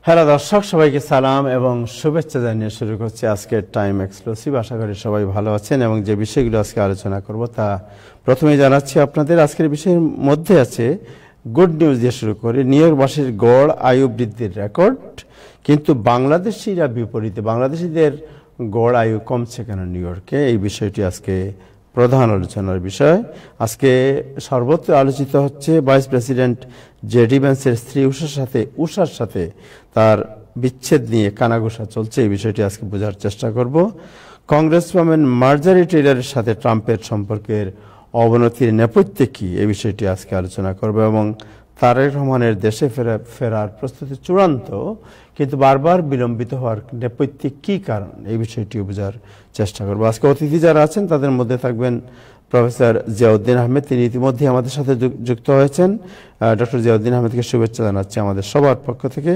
Hello দর্শক, সবাইকে সালাম এবং শুভেচ্ছা জানিয়ে শুরু করছি আজকের টাইম এক্সক্লুসিভ। আশা করি সবাই ভালো আছেন এবং যে বিষয়গুলো আজকে আলোচনা করব তা প্রথমেই জানাচ্ছি আপনাদের আজকের বিষয়ের মধ্যে আছে গুড নিউজ দিয়ে শুরু করি। নিউ ইয়র্কবাসীর গড় আয়ু বৃদ্ধির রেকর্ড, কিন্তু বাংলাদেশিরা বিপরীতে, বাংলাদেশিদের গড় আয়ু কমছে কেন নিউ ইয়র্কে, এই বিষয়টি আজকে প্রধান আলোচনার বিষয়। আজকে সর্বত্র আলোচিত হচ্ছে ভাইস প্রেসিডেন্ট জেডি ভ্যান্সের স্ত্রী উষার সাথে তার বিচ্ছেদ নিয়ে কানাঘুষা চলছে, এই বিষয়টি আজকে বোঝার চেষ্টা করব। কংগ্রেসম্যান মার্জারি টেইলরের সাথে ট্রাম্পের সম্পর্কের অবনতির নেপথ্যে কি, এই বিষয়টি আজকে আলোচনা করব এবং তারেক রহমানের দেশে ফেরার প্রস্তুতি চূড়ান্ত, কিন্তু বারবার বিলম্বিত হওয়ার নেপথ্যে কী কারণ, এই বিষয়টি বোঝার চেষ্টা করব। আজকে অতিথি যারা আছেন তাদের মধ্যে থাকবেন প্রফেসর জিয়াউদ্দিন আহমেদ, তিনি ইতিমধ্যে আমাদের সাথে যুক্ত হয়েছেন। ডক্টর জিয়াউদ্দিন আহমেদকে শুভেচ্ছা জানাচ্ছি আমাদের সবার পক্ষ থেকে।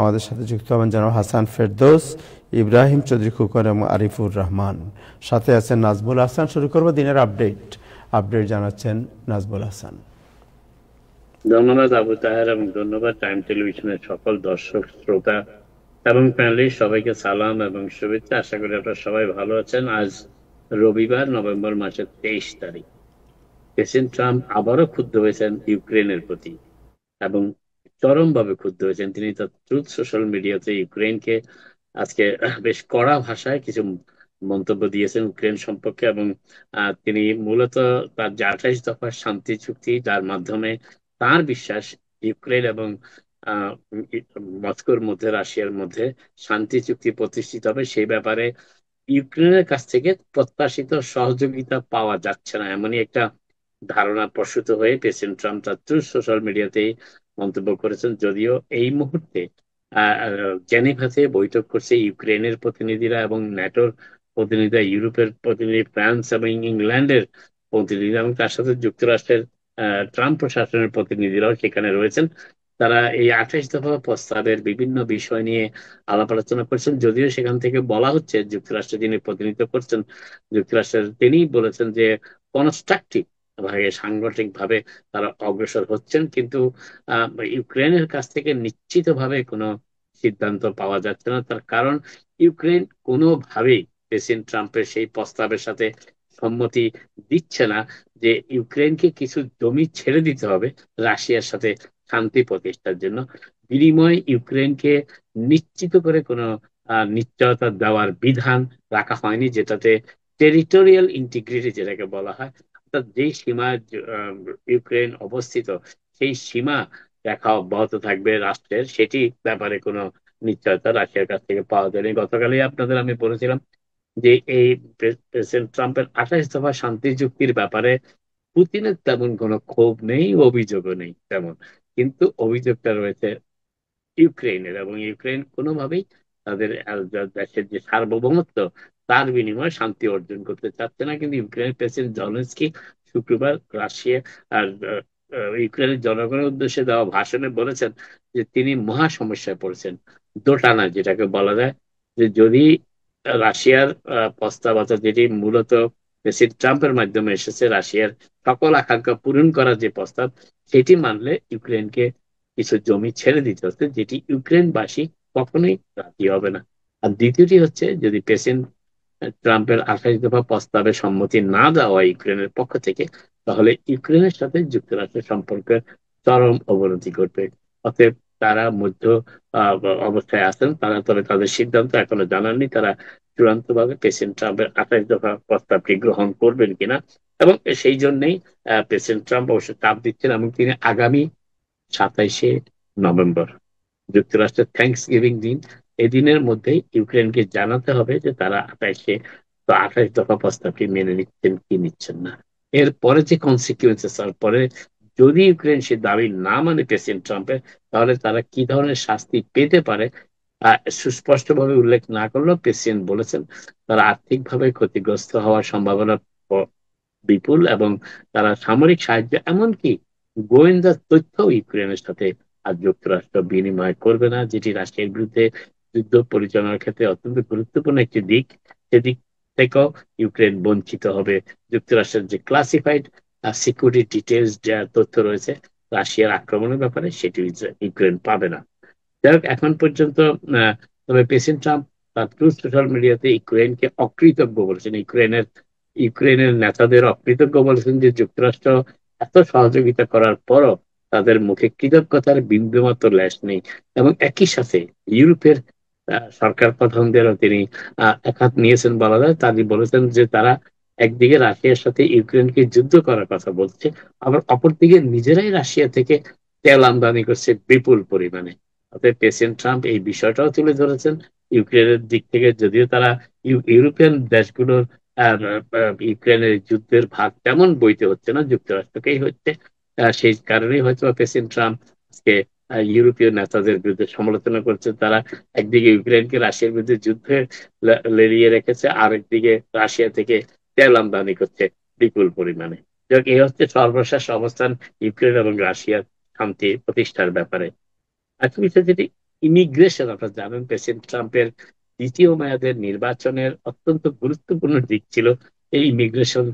আমাদের সাথে যুক্ত হবেন জনাব হাসান ফেরদৌস, ইব্রাহিম চৌধুরী খুকন এবং আরিফুর রহমান। সাথে আছেন নাজমুল হাসান। শুরু করব দিনের আপডেট জানাচ্ছেন নাজমুল হাসান। ধন্যবাদ আবু তাহের এবং ধন্যবাদ টাইম টেলিভিশনের সকল দর্শক শ্রোতা এবং প্যানেলিস্ট, সবাইকে সালাম এবং শুভেচ্ছা। আশা করি আপনারা সবাই ভালো আছেন। আজ রবিবার, নভেম্বর মাসের 23 তারিখ। প্রেসিডেন্ট ট্রাম্প আবারও ক্ষুব্ধ হয়েছেন ইউক্রেনের প্রতি এবং চরমভাবে ক্ষুব্ধ হয়েছেন। তিনি তার ট্রুথ সোশ্যাল মিডিয়াতে ইউক্রেনকে আজকে বেশ কড়া ভাষায় কিছু মন্তব্য দিয়েছেন ইউক্রেন সম্পর্কে এবং তিনি মূলত তার যে 28 দফার শান্তি চুক্তি, যার মাধ্যমে তার বিশ্বাস ইউক্রেন এবং মস্কোর মধ্যে, রাশিয়ার মধ্যে শান্তি চুক্তি প্রতিষ্ঠিত হবে, সেই ব্যাপারে ইউক্রেনের কাছ থেকে প্রত্যাশিত সহযোগিতা পাওয়া যাচ্ছে না, এমনই একটা ধারণা প্রসূত হয়ে প্রেসিডেন্ট ট্রাম্প তার সোশ্যাল মিডিয়াতেই মন্তব্য করেছেন। যদিও এই মুহূর্তে জেনেভাতে বৈঠক করছে ইউক্রেনের প্রতিনিধিরা এবং ন্যাটোর প্রতিনিধিরা, ইউরোপের প্রতিনিধি, ফ্রান্স এবং ইংল্যান্ডের প্রতিনিধি এবং তার সাথে যুক্তরাষ্ট্রের ট্রাম্প প্রশাসনের প্রতিনিধিরাও সেখানে রয়েছেন। তারা এই 28 দফা প্রস্তাবের বিভিন্ন বিষয় নিয়ে আলাপ আলোচনা করছেন। যদিও সেখান থেকে বলা হচ্ছে, যুক্তরাষ্ট্রে যিনি প্রতিনিধিত্ব করছেন, যুক্তরাষ্ট্রের তিনি বলেছেন যে কনস্ট্রাকটিভ ভাবে, সাংগঠনিক ভাবে তারা অগ্রসর হচ্ছেন, কিন্তু ইউক্রেনের কাছ থেকে নিশ্চিত ভাবে কোনো সিদ্ধান্ত পাওয়া যাচ্ছে না। তার কারণ ইউক্রেন কোনোভাবেই প্রেসিডেন্ট ট্রাম্পের সেই প্রস্তাবের সাথে সম্মতি দিচ্ছে না যে ইউক্রেনকে কিছু জমি ছেড়ে দিতে হবে রাশিয়ার সাথে শান্তি প্রতিষ্ঠার জন্য। বিনিময়ে ইউক্রেনকে নিশ্চিত করে কোনো নিশ্চয়তা দেওয়ার বিধান রাখা হয়নি, যেটাতে টেরিটোরিয়াল ইন্টিগ্রিটি যেটাকে বলা হয়, অর্থাৎ যেই সীমায় ইউক্রেন অবস্থিত সেই সীমা দেখা অব্যাহত থাকবে রাষ্ট্রের, সেটি ব্যাপারে কোনো নিশ্চয়তা রাশিয়ার কাছ থেকে পাওয়া যায়নি। গতকালই আপনাদের আমি বলেছিলাম যে এই প্রেসিডেন্ট ট্রাম্পের 28 দফা শান্তি চুক্তির ব্যাপারে পুতিনের তেমন কোনো ক্ষোভ নেই, অভিযোগও নেই তেমন, কিন্তু অভিযোগটা রয়েছে ইউক্রেনের, এবং ইউক্রেন কোনোভাবেই তাদের দেশের যে সার্বভৌমত্ব তার বিনিময়ে শান্তি অর্জন করতে চাচ্ছে না। কিন্তু ইউক্রেনের প্রেসিডেন্ট জেলেনস্কি শুক্রবার রাশিয়া আর ইউক্রেনের জনগণের উদ্দেশ্যে দেওয়া ভাষণে বলেছেন যে তিনি মহা সমস্যায় পড়েছেন, দোটানা যেটাকে বলা যায়, যে যদি রাশিয়ার প্রস্তাব, অর্থাৎ যেটি মূলত প্রেসিডেন্ট ট্রাম্পের মাধ্যমে এসেছে, রাশিয়ার সকল আকাঙ্ক্ষা পূরণ করার যে প্রস্তাব, সেটি মানলে ইউক্রেনকে কিছু জমি ছেড়ে দিতে হচ্ছে, যেটি ইউক্রেনবাসী কখনোই রাজি হবে না। আর দ্বিতীয়টি হচ্ছে, যদি প্রেসিডেন্ট ট্রাম্পের 28 দফা প্রস্তাবে সম্মতি না দেওয়া ইউক্রেনের পক্ষ থেকে, তাহলে ইউক্রেনের সাথে যুক্তরাষ্ট্রের সম্পর্কের চরম অবনতি ঘটবে। অতএব তারা মধ্য অবস্থায় আছেন তারা, তবে তাদের সিদ্ধান্ত এখনো জানাননি তারা চূড়ান্ত ভাবে প্রেসিডেন্ট ট্রাম্পের 28 দফা প্রস্তাবটি গ্রহণ করবেন কিনা। এবং সেই জন্যই প্রেসিডেন্ট ট্রাম্প অবশ্য চাপ দিচ্ছেন এবং তিনি আগামী 27শে নভেম্বর, যুক্তরাষ্ট্রের থ্যাংকস গিভিং দিন, এই দিনের মধ্যেই ইউক্রেনকে জানাতে হবে যে তারা 28 দফা প্রস্তাবটি মেনে নিচ্ছেন কি নিচ্ছেন না। এরপরে যে কনসিকুয়েন্সেস, পরে যদি ইউক্রেন সে দাবি না মানে প্রেসিডেন্ট ট্রাম্পের, তাহলে তারা কি ধরনের শাস্তি পেতে পারে সুস্পষ্টভাবে উল্লেখ না করলেও প্রেসিডেন্ট বলেছেন তারা আর্থিকভাবে ক্ষতিগ্রস্ত হওয়ার সম্ভাবনা বিপুল, এবং তারা সামরিক সাহায্য, এমনকি গোয়েন্দা তথ্য ইউক্রেনের সাথে আর যুক্তরাষ্ট্র বিনিময় করবে না, যেটি রাশিয়ার বিরুদ্ধে যুদ্ধ পরিচালনার ক্ষেত্রে অত্যন্ত গুরুত্বপূর্ণ একটি দিক। সেদিক থেকেও ইউক্রেন বঞ্চিত হবে। যুক্তরাষ্ট্রের যে ক্লাসিফাইড সিকিউরিটি ডিটেলস, যা তথ্য রয়েছে রাশিয়ার আক্রমণের ব্যাপারে, সেটি ইউক্রেন পাবে না। যাই হোক, এখন পর্যন্ত তবে প্রেসিডেন্ট ট্রাম্প তার ট্রুথ সোশ্যাল মিডিয়াতে ইউক্রেনকে অকৃতজ্ঞ বলেছেন, ইউক্রেনের নেতাদের অকৃতজ্ঞ বলেছেন, যে যুক্তরাষ্ট্র এত সহযোগিতা করার পরও তাদের মুখে কৃতজ্ঞতার বিন্দুমাত্র লেশ নেই। এবং একই সাথে ইউরোপের সরকার প্রধানদেরও তিনি একহাত নিয়েছেন বলা যায়। তিনি বলেছেন যে তারা একদিকে রাশিয়ার সাথে ইউক্রেনকে যুদ্ধ করার কথা বলছে, আবার অপরদিকে নিজেরাই রাশিয়া থেকে তেল আমদানি করছে বিপুল পরিমাণে। অতএব প্রেসিডেন্ট ট্রাম্প এই বিষয়টাও তুলে ধরেছেন। ইউক্রেনের দিক থেকে যদিও তারা ইউরোপিয়ান দেশগুলোর ইউক্রেনের যুদ্ধের ভাগ তেমন বইতে হচ্ছে না, যুক্তরাষ্ট্রকেই হচ্ছে। সেই কারণেই হয়তো প্রেসিডেন্ট ট্রাম্প আজকে ইউরোপীয় নেতাদের বিরুদ্ধে সমালোচনা করছে। তারা একদিকে ইউক্রেনকে রাশিয়ার বিরুদ্ধে যুদ্ধে লেলিয়ে রেখেছে, আর একদিকে রাশিয়া থেকে তেল আমদানি করছে বিপুল পরিমাণে। যাক, এই হচ্ছে সর্বশেষ অবস্থান ইউক্রেন এবং রাশিয়ার শান্তি প্রতিষ্ঠার ব্যাপারে। আরেকটা বিষয় যেটি ইমিগ্রেশন, আপনারা জানেন প্রেসিডেন্ট ট্রাম্পের দ্বিতীয় মেয়াদের নির্বাচনের অত্যন্ত গুরুত্বপূর্ণ দিক ছিল এই ইমিগ্রেশন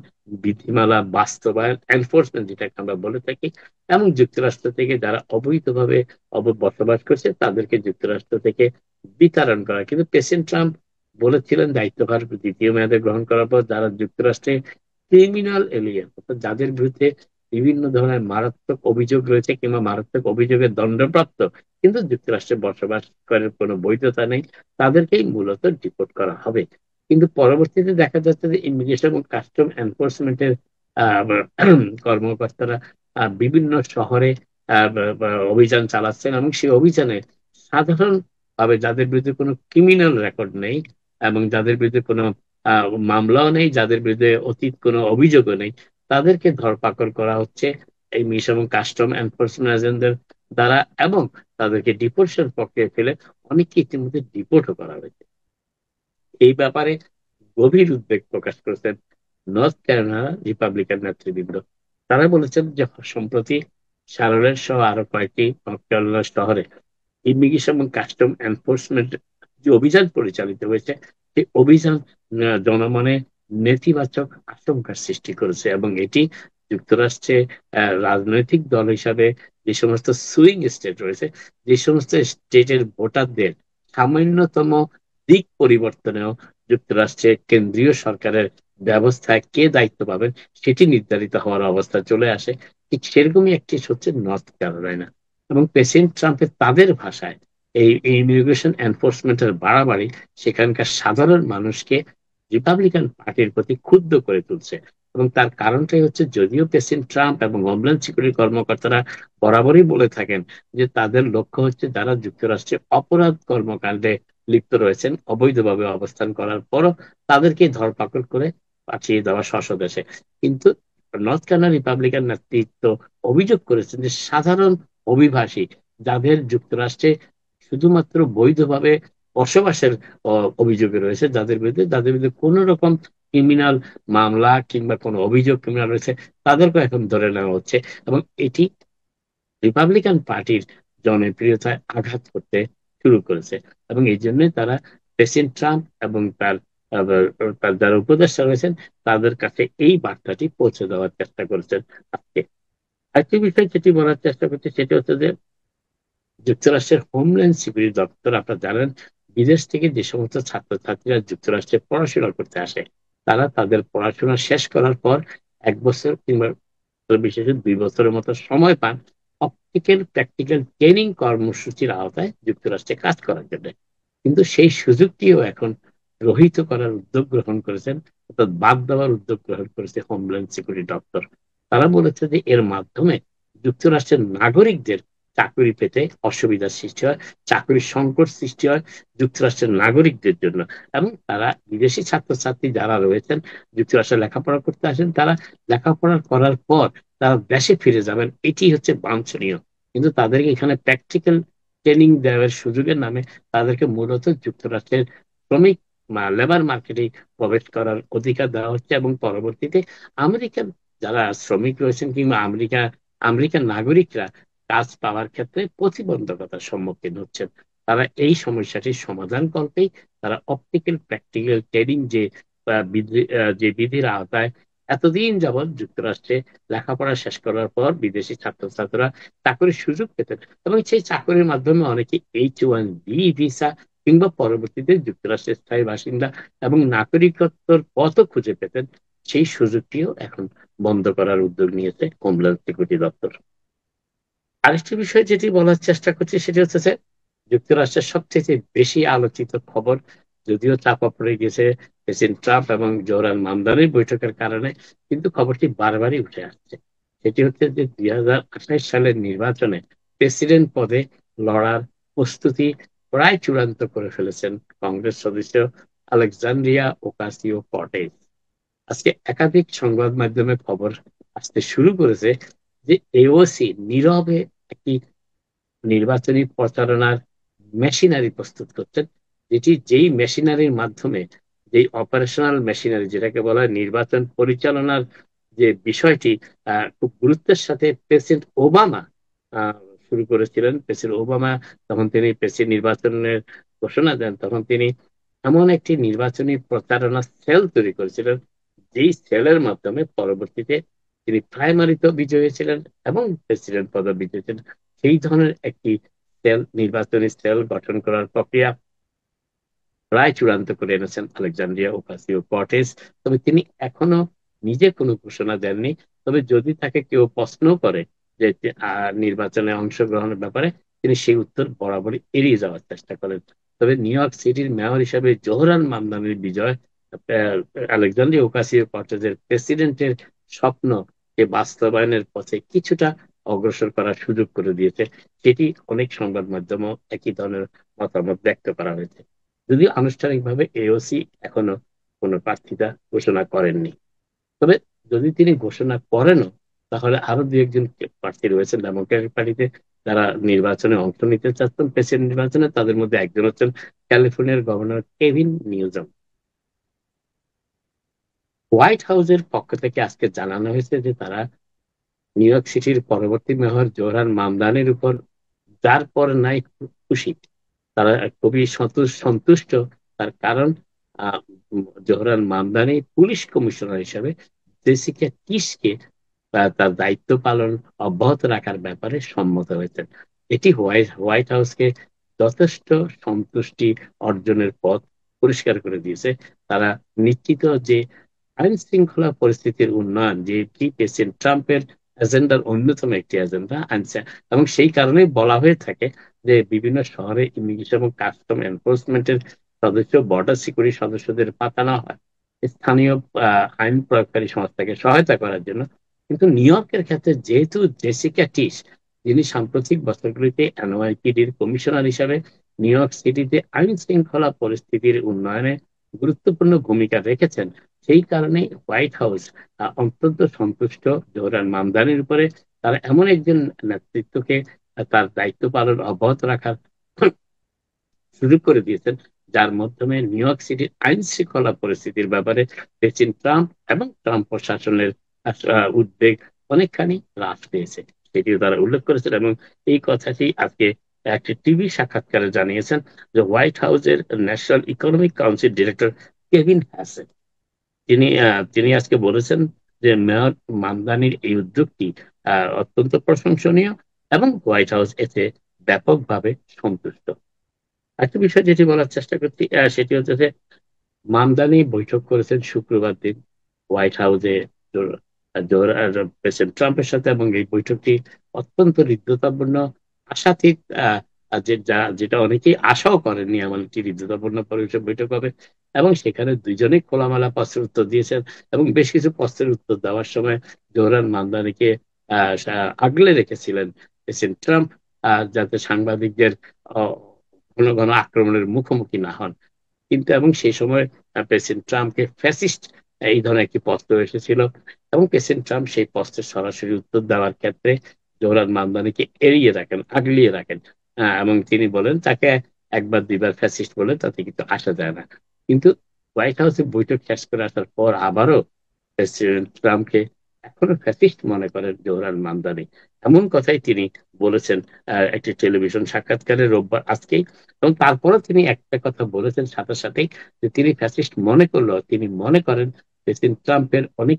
বিধিমালা বাস্তবায়ন, এনফোর্সমেন্ট যেটাকে আমরা বলে থাকি, এবং যুক্তরাষ্ট্র থেকে যারা অবৈধভাবে বসবাস করছে তাদেরকে যুক্তরাষ্ট্র থেকে বিতাড়ন করা। কিন্তু প্রেসিডেন্ট ট্রাম্প বলেছিলেন দায়িত্বভার দ্বিতীয় মেয়াদে গ্রহণ করার পর, যারা যুক্তরাষ্ট্রে ক্রিমিনাল এলিয়েন, অর্থাৎ যাদের বিরুদ্ধে বিভিন্ন ধরনের মারাত্মক অভিযোগ রয়েছে কিংবা মারাত্মক অভিযোগের দণ্ডপ্রাপ্ত কিন্তু যুক্তরাষ্ট্রে বসবাস করার কোনো বৈধতা নেই, তাদেরকেই মূলত ডিপোর্ট করা হবে। কিন্তু পরবর্তীতে দেখা যাচ্ছে যে ইমিগ্রেশন এবং কাস্টম এনফোর্সমেন্টের কর্মকর্তারা বিভিন্ন শহরে অভিযান চালাচ্ছেন, এবং সেই অভিযানে সাধারণ ভাবে যাদের বিরুদ্ধে কোনো ক্রিমিনাল রেকর্ড নেই এবং যাদের বিরুদ্ধে কোনো মামলাও নেই, যাদের বিরুদ্ধে অতীত কোনো অভিযোগও নেই, তাদেরকে ধরপাকড় করা হচ্ছে এই মিশ এবং কাস্টম এনফোর্সমেন্ট এজেন্টদের দ্বারা, এবং তাদেরকে ডিপোর্টেশন প্রক্রিয়া ফেলে অনেককে ইতিমধ্যে ডিপোর্টও করা হয়েছে। এই ব্যাপারে গভীর উদ্বেগ প্রকাশ করেছেন নর্থ ক্যারোলিনা রিপাবলিকান নেতৃবৃন্দ। তারা বলেছেন যে সম্প্রতি শার্লেট সহ আরো কয়েকটি নর্থ ক্যারোলিনা শহরে ইমিগ্রেশন এবং কাস্টম এনফোর্সমেন্ট যে অভিযান পরিচালিত হয়েছে, সেই অভিযান জনমনে নেতিবাচক আশঙ্কার সৃষ্টি করেছে, এবং এটি যুক্তরাষ্ট্রে রাজনৈতিক দল হিসাবে যে সমস্ত সুইং স্টেট রয়েছে, যে সমস্ত স্টেটের ভোটারদের সামান্যতম দিক পরিবর্তনেও যুক্তরাষ্ট্রে কেন্দ্রীয় সরকারের ব্যবস্থায় কে দায়িত্ব পাবেন সেটি নির্ধারিত হওয়ার অবস্থা চলে আসে। ঠিক সেরকমই একটি হচ্ছে নর্থ ক্যারোলাইনা। এবং প্রেসিডেন্ট ট্রাম্পের তাদের ভাষায় এই ইমিগ্রেশন এনফোর্সমেন্টের বাড়াবাড়ি সেখানকার সাধারণ মানুষকে রিপাবলিকান পার্টির প্রতি ক্ষুব্ধ করে তুলছে। এবং তার কারণটাই হচ্ছে, যদিও প্রেসিডেন্ট ট্রাম্প এবং হোমল্যান্ড সিকিউরিটি কর্মকর্তারা বরাবরই বলে থাকেন যে তাদের লক্ষ্য হচ্ছে যারা যুক্তরাষ্ট্রে অপরাধ কর্মকাণ্ডে লিপ্ত রয়েছেন, অবৈধভাবে অবস্থান করার পরও তাদেরকে ধরপাকড় করে পাঠিয়ে দেওয়া স্বদেশে। কিন্তু নর্থ ক্যারোলাইনা রিপাবলিকান নেতৃত্ব অভিযোগ করেছেন যে সাধারণ অভিবাসী যাদের যুক্তরাষ্ট্রে শুধুমাত্র বৈধভাবে বসবাসের অভিযোগে রয়েছে, যাদের বিরুদ্ধে কোন রকম ক্রিমিনাল মামলা কিংবা কোনো অভিযোগ ক্রিমিনাল রয়েছে, তাদেরকে এখন ধরে নেওয়া হচ্ছে। এবং এটি রিপাবলিকান পার্টির জনপ্রিয়তায় আঘাত করতে শুরু করেছে। এবং এই জন্য তারা প্রেসিডেন্ট ট্রাম্প এবং আহ, তার যারা উপদেষ্টা রয়েছেন তাদের কাছে এই বার্তাটি পৌঁছে দেওয়ার চেষ্টা করেছেন আজকে। আরেকটি বিষয় যেটি বলার চেষ্টা করছে সেটি হচ্ছে যে যুক্তরাষ্ট্রের হোমল্যান্ড সিকিউরিটি দপ্তর, আপনারা জানেন বিদেশ থেকে যে সমস্ত ছাত্রছাত্রীরা যুক্তরাষ্ট্রে পড়াশোনা করতে আসে, তারা তাদের পড়াশোনা শেষ করার পর 1 বছর কিংবা বিশেষ 2 বছরের মতো সময় পান অপটিক্যাল প্র্যাকটিক্যাল ট্রেনিং কর্মসূচির আওতায় যুক্তরাষ্ট্রে কাজ করার জন্য। কিন্তু সেই সুযোগটিও এখন রহিত করার উদ্যোগ গ্রহণ করেছেন, অর্থাৎ বাদ দেওয়ার উদ্যোগ গ্রহণ করেছে হোমল্যান্ড সিকিউরিটি দপ্তর। তারা বলেছে যে এর মাধ্যমে যুক্তরাষ্ট্রের নাগরিকদের চাকরি পেতে অসুবিধার সৃষ্টি হয়, চাকরির সংকট সৃষ্টি হয় যুক্তরাষ্ট্রের নাগরিকদের জন্য। এবং তারা বিদেশি ছাত্রছাত্রী যারা রয়েছেন যুক্তরাষ্ট্রে লেখাপড়া করতে আসেন, তারা লেখাপড়া করার পর তারা দেশে ফিরে যাবেন, এটি হচ্ছে বাঞ্ছনীয়। কিন্তু তাদেরকে এখানে প্র্যাকটিক্যাল ট্রেনিং দেওয়ার সুযোগের নামে তাদেরকে মূলত যুক্তরাষ্ট্রের শ্রমিক লেবার মার্কেটে প্রবেশ করার অধিকার দেওয়া হচ্ছে, এবং পরবর্তীতে আমেরিকান যারা শ্রমিক রয়েছেন কিংবা আমেরিকান নাগরিকরা কাজ পাওয়ার ক্ষেত্রে প্রতিবন্ধকতার সম্মুখীন হচ্ছেন। তারা এই সমস্যাটির সমাধান কল্পেই তারা অপটিক্যাল প্র্যাকটিক্যাল ট্রেনিং যে বিধির আওতায় এতদিন যাবৎ যুক্তরাষ্ট্রে লেখাপড়া শেষ করার পর বিদেশি ছাত্রছাত্রীরা চাকরির সুযোগ পেতেন এবং সেই চাকরির মাধ্যমে অনেকে H1B ভিসা কিংবা পরবর্তীতে যুক্তরাষ্ট্রের স্থায়ী বাসিন্দা এবং নাগরিকত্বর পথও খুঁজে পেতেন। সেই সুযোগটিও এখন বন্ধ করার উদ্যোগ নিয়েছে হোমল্যান্ড সিকিউরিটি দপ্তর। আরেকটি বিষয় যেটি বলার চেষ্টা করছি সেটি হচ্ছে যে যুক্তরাষ্ট্রের সবচেয়ে বেশি আলোচিত খবর, যদিও চাপা পড়ে গেছে প্রেসিডেন্ট ট্রাম্প এবং জোহরান মামদানির বৈঠকের কারণে, কিন্তু খবরটি বারবারই উঠে আসছে। সেটি হচ্ছে যে 2028 সালের নির্বাচনে প্রেসিডেন্ট পদে লড়ার প্রস্তুতি প্রায় চূড়ান্ত করে ফেলেছেন কংগ্রেস সদস্য আলেকজান্দ্রিয়া ওকাসিও কর্টেজ। আজকে একাধিক সংবাদ মাধ্যমে খবর আসতে শুরু করেছে যে এওসি নীরবে একটি নির্বাচনী প্রচারণার মেশিনারি প্রস্তুত করছেন, যেই মেশিনারির মাধ্যমে, যেই অপারেশনাল মেশিনারি যেটাকে বলা হয় নির্বাচন পরিচালনার যে বিষয়টি খুব গুরুত্বের সাথে প্রেসিডেন্ট ওবামা আহ, শুরু করেছিলেন। প্রেসিডেন্ট ওবামা তখন তিনি প্রেসিডেন্ট নির্বাচনের ঘোষণা দেন, তখন তিনি এমন একটি নির্বাচনী প্রচারণা সেল তৈরি করেছিলেন, যেই সেলের মাধ্যমে পরবর্তীতে তিনি প্রাইমারিতেও বিজয়ী হয়েছিলেন এবং প্রেসিডেন্ট পদে বিজয়ী ছিলেন। সেই ধরনের একটি সেল, নির্বাচনী সেল গঠন করার প্রক্রিয়া প্রায় চূড়ান্ত করে এনেছেন আলেকজান্দ্রিয়া ওকাসিও কর্টেজ। তবে তিনি এখনো নিজে কোনো ঘোষণা দেননি। তবে যদি তাকে কেউ প্রশ্ন করে যে নির্বাচনে অংশগ্রহণের ব্যাপারে, তিনি সেই উত্তর বরাবরই এড়িয়ে যাওয়ার চেষ্টা করেন। তবে নিউ ইয়র্ক সিটির মেয়র হিসেবে জোহরান মামদানির বিজয় আলেকজান্দ্রিয়া ওকাসিও কর্টেজের প্রেসিডেন্টের স্বপ্ন বাস্তবায়নের পথে কিছুটা অগ্রসর করার সুযোগ করে দিয়েছে। সেটি অনেক সংবাদ মাধ্যমও একই ধরনের মতামত ব্যক্ত করা হয়েছে, যদিও আনুষ্ঠানিকভাবে এওসি এখনো কোনো প্রার্থিতা ঘোষণা করেননি। তবে যদি তিনি ঘোষণা করেনও, তাহলে আরো দু একজন প্রার্থী রয়েছেন ডেমোক্রেটিক পার্টিতে যারা নির্বাচনে অংশ নিতে চাচ্ছেন, প্রেসিডেন্ট নির্বাচনে। তাদের মধ্যে একজন হচ্ছেন ক্যালিফোর্নিয়ার গভর্নর কেভিন নিউজম। হোয়াইট হাউসের পক্ষ থেকে আজকে জানানো হয়েছে যে তারা নিউ ইয়র্ক সিটির পরবর্তী মেয়র জোহরান মামদানির উপর যার পর নাই খুশি, তারা খুবই সন্তুষ্ট। তার কারণ জোহরান মামদানি পুলিশ কমিশনার হিসেবে জেসিকা টিসকে তার দায়িত্ব পালন অব্যাহত রাখার ব্যাপারে সম্মত হয়েছেন। এটি হোয়াইট হাউসকে যথেষ্ট সন্তুষ্টি অর্জনের পথ পরিষ্কার করে দিয়েছে। তারা নিশ্চিত যে আইন শৃঙ্খলা পরিস্থিতির উন্নয়ন, যেটি প্রেসিডেন্ট ট্রাম্পের এজেন্ডার অন্যতম একটি এজেন্ডা আনছে, এবং সেই কারণেই বলা হয়ে থাকে যে বিভিন্ন শহরে ইমিগ্রেশন এবং কাস্টম এনফোর্সমেন্টের সদস্য, বর্ডার সিকিউরিটি সদস্যদের পাঠানো হয় স্থানীয় আইন প্রয়োগকারী সংস্থাকে সহায়তা করার জন্য। কিন্তু নিউ ইয়র্কের ক্ষেত্রে যেহেতু জেসিকা টিস, যিনি সাম্প্রতিক বছরগুলিতে এনওয়াইপিডির কমিশনার হিসাবে নিউ ইয়র্ক সিটিতে আইন শৃঙ্খলা পরিস্থিতির উন্নয়নে গুরুত্বপূর্ণ ভূমিকা রেখেছেন, সেই কারণে হোয়াইট হাউস অত্যন্ত সন্তুষ্ট জোহরান মামদানির উপরে। তারা এমন একজন নেতৃত্বকে তার দায়িত্ব পালন অব্যাহত রাখার সুযোগ করে দিয়েছেন, যার মাধ্যমে নিউ ইয়র্ক সিটির আইন শৃঙ্খলা পরিস্থিতির ব্যাপারে প্রেসিডেন্ট ট্রাম্প এবং ট্রাম্প প্রশাসনের উদ্বেগ অনেকখানি হ্রাস পেয়েছে, সেটিও তারা উল্লেখ করেছেন। এবং এই কথাটি আজকে একটি টিভি সাক্ষাৎকারে জানিয়েছেন যে হোয়াইট হাউসের national economic council director Kevin hassle. তিনি আজকে বলেছেন যে মেয়র মামদানির এই উদ্যোগটি অত্যন্ত প্রশংসনীয় এবং হোয়াইট হাউস এতে ব্যাপকভাবে সন্তুষ্ট। একটা বিষয় যেটি বলার চেষ্টা করছি সেটি হচ্ছে যে মামদানি বৈঠক করেছেন শুক্রবার দিন হোয়াইট হাউসে প্রেসিডেন্ট ট্রাম্পের সাথে, এবং এই বৈঠকটি অত্যন্ত হৃদ্যতাপূর্ণ, আশাতীত, যেটা অনেকেই আশাও করেননি এমন একটি হৃদ্যতাপূর্ণ পরিবেশে বৈঠক হবে। এবং সেখানে দুইজনেই খোলামেলা প্রশ্নের উত্তর দিয়েছেন, এবং বেশ কিছু প্রশ্নের উত্তর দেওয়ার সময় জোহরান মামদানিকে আগলে রেখেছিলেন প্রেসিডেন্ট ট্রাম্প, যাতে সাংবাদিকদের ঘন ঘন আক্রমণের মুখোমুখি না হন। কিন্তু এবং সেই সময় প্রেসিডেন্ট ট্রাম্পকে ফ্যাসিস্ট এই ধরনের একটি প্রশ্ন এসেছিল, এবং প্রেসিডেন্ট ট্রাম্প সেই প্রশ্নের সরাসরি উত্তর দেওয়ার ক্ষেত্রে জোহরান মামদানিকে এড়িয়ে রাখেন, আগলিয়ে রাখেন, এবং তিনি বলেন তাকে একবার দুইবার ফ্যাসিস্ট বলে তাতে কিন্তু আসা যায় না। কিন্তু হোয়াইট হাউসে বৈঠক শেষ করে আসার পর আবারও প্রেসিডেন্ট ট্রাম্পকে এখনো ফ্যাসিস্ট মনে করেন জোহরান মামদানি, এমন কথাই তিনি বলেছেন একটি টেলিভিশন সাক্ষাৎকারে রোববার আজকেই। এবং তারপরে তিনি একটা কথা বলেছেন সাথে সাথেই, যে তিনি ফ্যাসিস্ট মনে করলেও তিনি মনে করেন প্রেসিডেন্ট ট্রাম্পের অনেক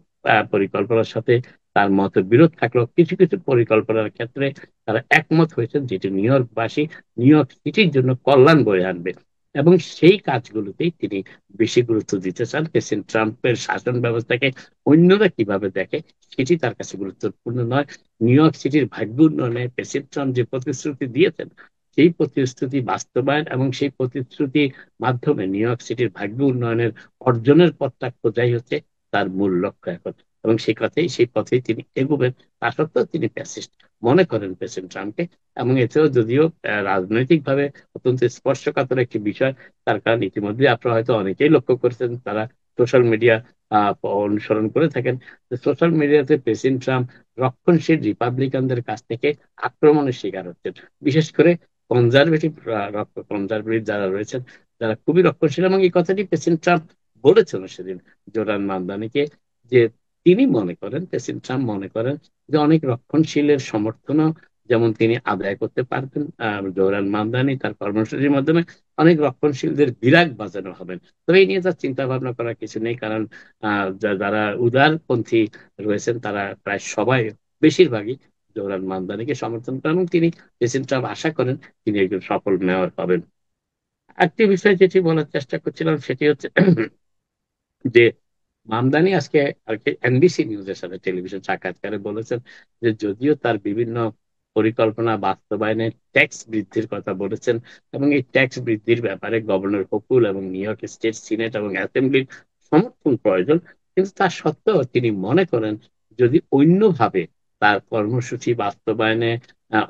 পরিকল্পনার সাথে তার মত বিরোধ থাকলেও কিছু কিছু পরিকল্পনার ক্ষেত্রে তারা একমত হয়েছেন, যেটি নিউ ইয়র্ক সিটির জন্য কল্যাণ বয়ে আনবে। এবং সেই কাজগুলোতেই তিনি বেশি গুরুত্ব দিতে চান। প্রেসিডেন্ট ট্রাম্পের শাসন ব্যবস্থাকে অন্যরা কিভাবে দেখে সেটি তার কাছে গুরুত্বপূর্ণ নয়। নিউ ইয়র্ক সিটির ভাগ্য উন্নয়নে প্রেসিডেন্ট ট্রাম্প যে প্রতিশ্রুতি দিয়েছেন, সেই প্রতিশ্রুতি বাস্তবায়ন এবং সেই প্রতিশ্রুতির মাধ্যমে নিউ ইয়র্ক সিটির ভাগ্য উন্নয়নের অর্জনের পথটা খোঁজাই হচ্ছে তার মূল লক্ষ্য এখন। এবং সেই পথেই তিনি এগোবেন। তা সত্ত্বেও তিনি প্যাসিস্ট মনে করেন প্রেসিডেন্ট ট্রাম্পকে। এবং এতেও যদিও রাজনৈতিক ভাবে অত্যন্ত স্পর্শকাতর একটি বিষয়, তার কারণ ইতিমধ্যে আপনারা হয়তো অনেকেই লক্ষ্য করেছেন, তারা সোশ্যাল মিডিয়া অনুসরণ করে থাকেন, সোশ্যাল মিডিয়াতে প্রেসিডেন্ট ট্রাম্প রক্ষণশীল রিপাবলিকানদের কাছ থেকে আক্রমণের শিকার হচ্ছেন। বিশেষ করে কনজারভেটিভ যারা রয়েছেন, যারা খুবই রক্ষণশীল। এবং এই কথাটি প্রেসিডেন্ট ট্রাম্প বলেছেন সেদিন জোরান মামদানিকে, যে প্রেসিডেন্ট ট্রাম্প মনে করেন যে অনেক রক্ষণশীলের সমর্থনও যেমন তিনি আদায় করতে পারবেন, জোরান মামদানি তার কর্মসূচির মাধ্যমে অনেক রক্ষণশীলদের বিরাগ বাজানো হবেন। তবে এই নিয়ে তার চিন্তা ভাবনা করার কিছু নেই, কারণ যারা উদারপন্থী রয়েছেন তারা প্রায় সবাই, বেশিরভাগই জোরান মামদানিকে সমর্থন করেন। এবং প্রেসিডেন্ট ট্রাম্প আশা করেন তিনি একজন সফল মেয়র হবেন। একটি বিষয় যেটি বলার চেষ্টা করছিলাম সেটি হচ্ছে যে মামদানি আজকে আর কি এনবিসি নিউজের সাথে টেলিভিশন সাক্ষাৎকারে বলেছেন যে যদিও তার বিভিন্ন পরিকল্পনা বাস্তবায়নে ট্যাক্স বৃদ্ধির কথা বলেছেন, এবং এই ট্যাক্স বৃদ্ধির ব্যাপারে গভর্নর হোকুল এবং নিউ ইয়র্ক স্টেট সিনেট এবং অ্যাসেম্বলির সমর্থন প্রয়োজন, কিন্তু তা সত্ত্বেও তিনি মনে করেন যদি অন্যভাবে তার কর্মসূচি বাস্তবায়নে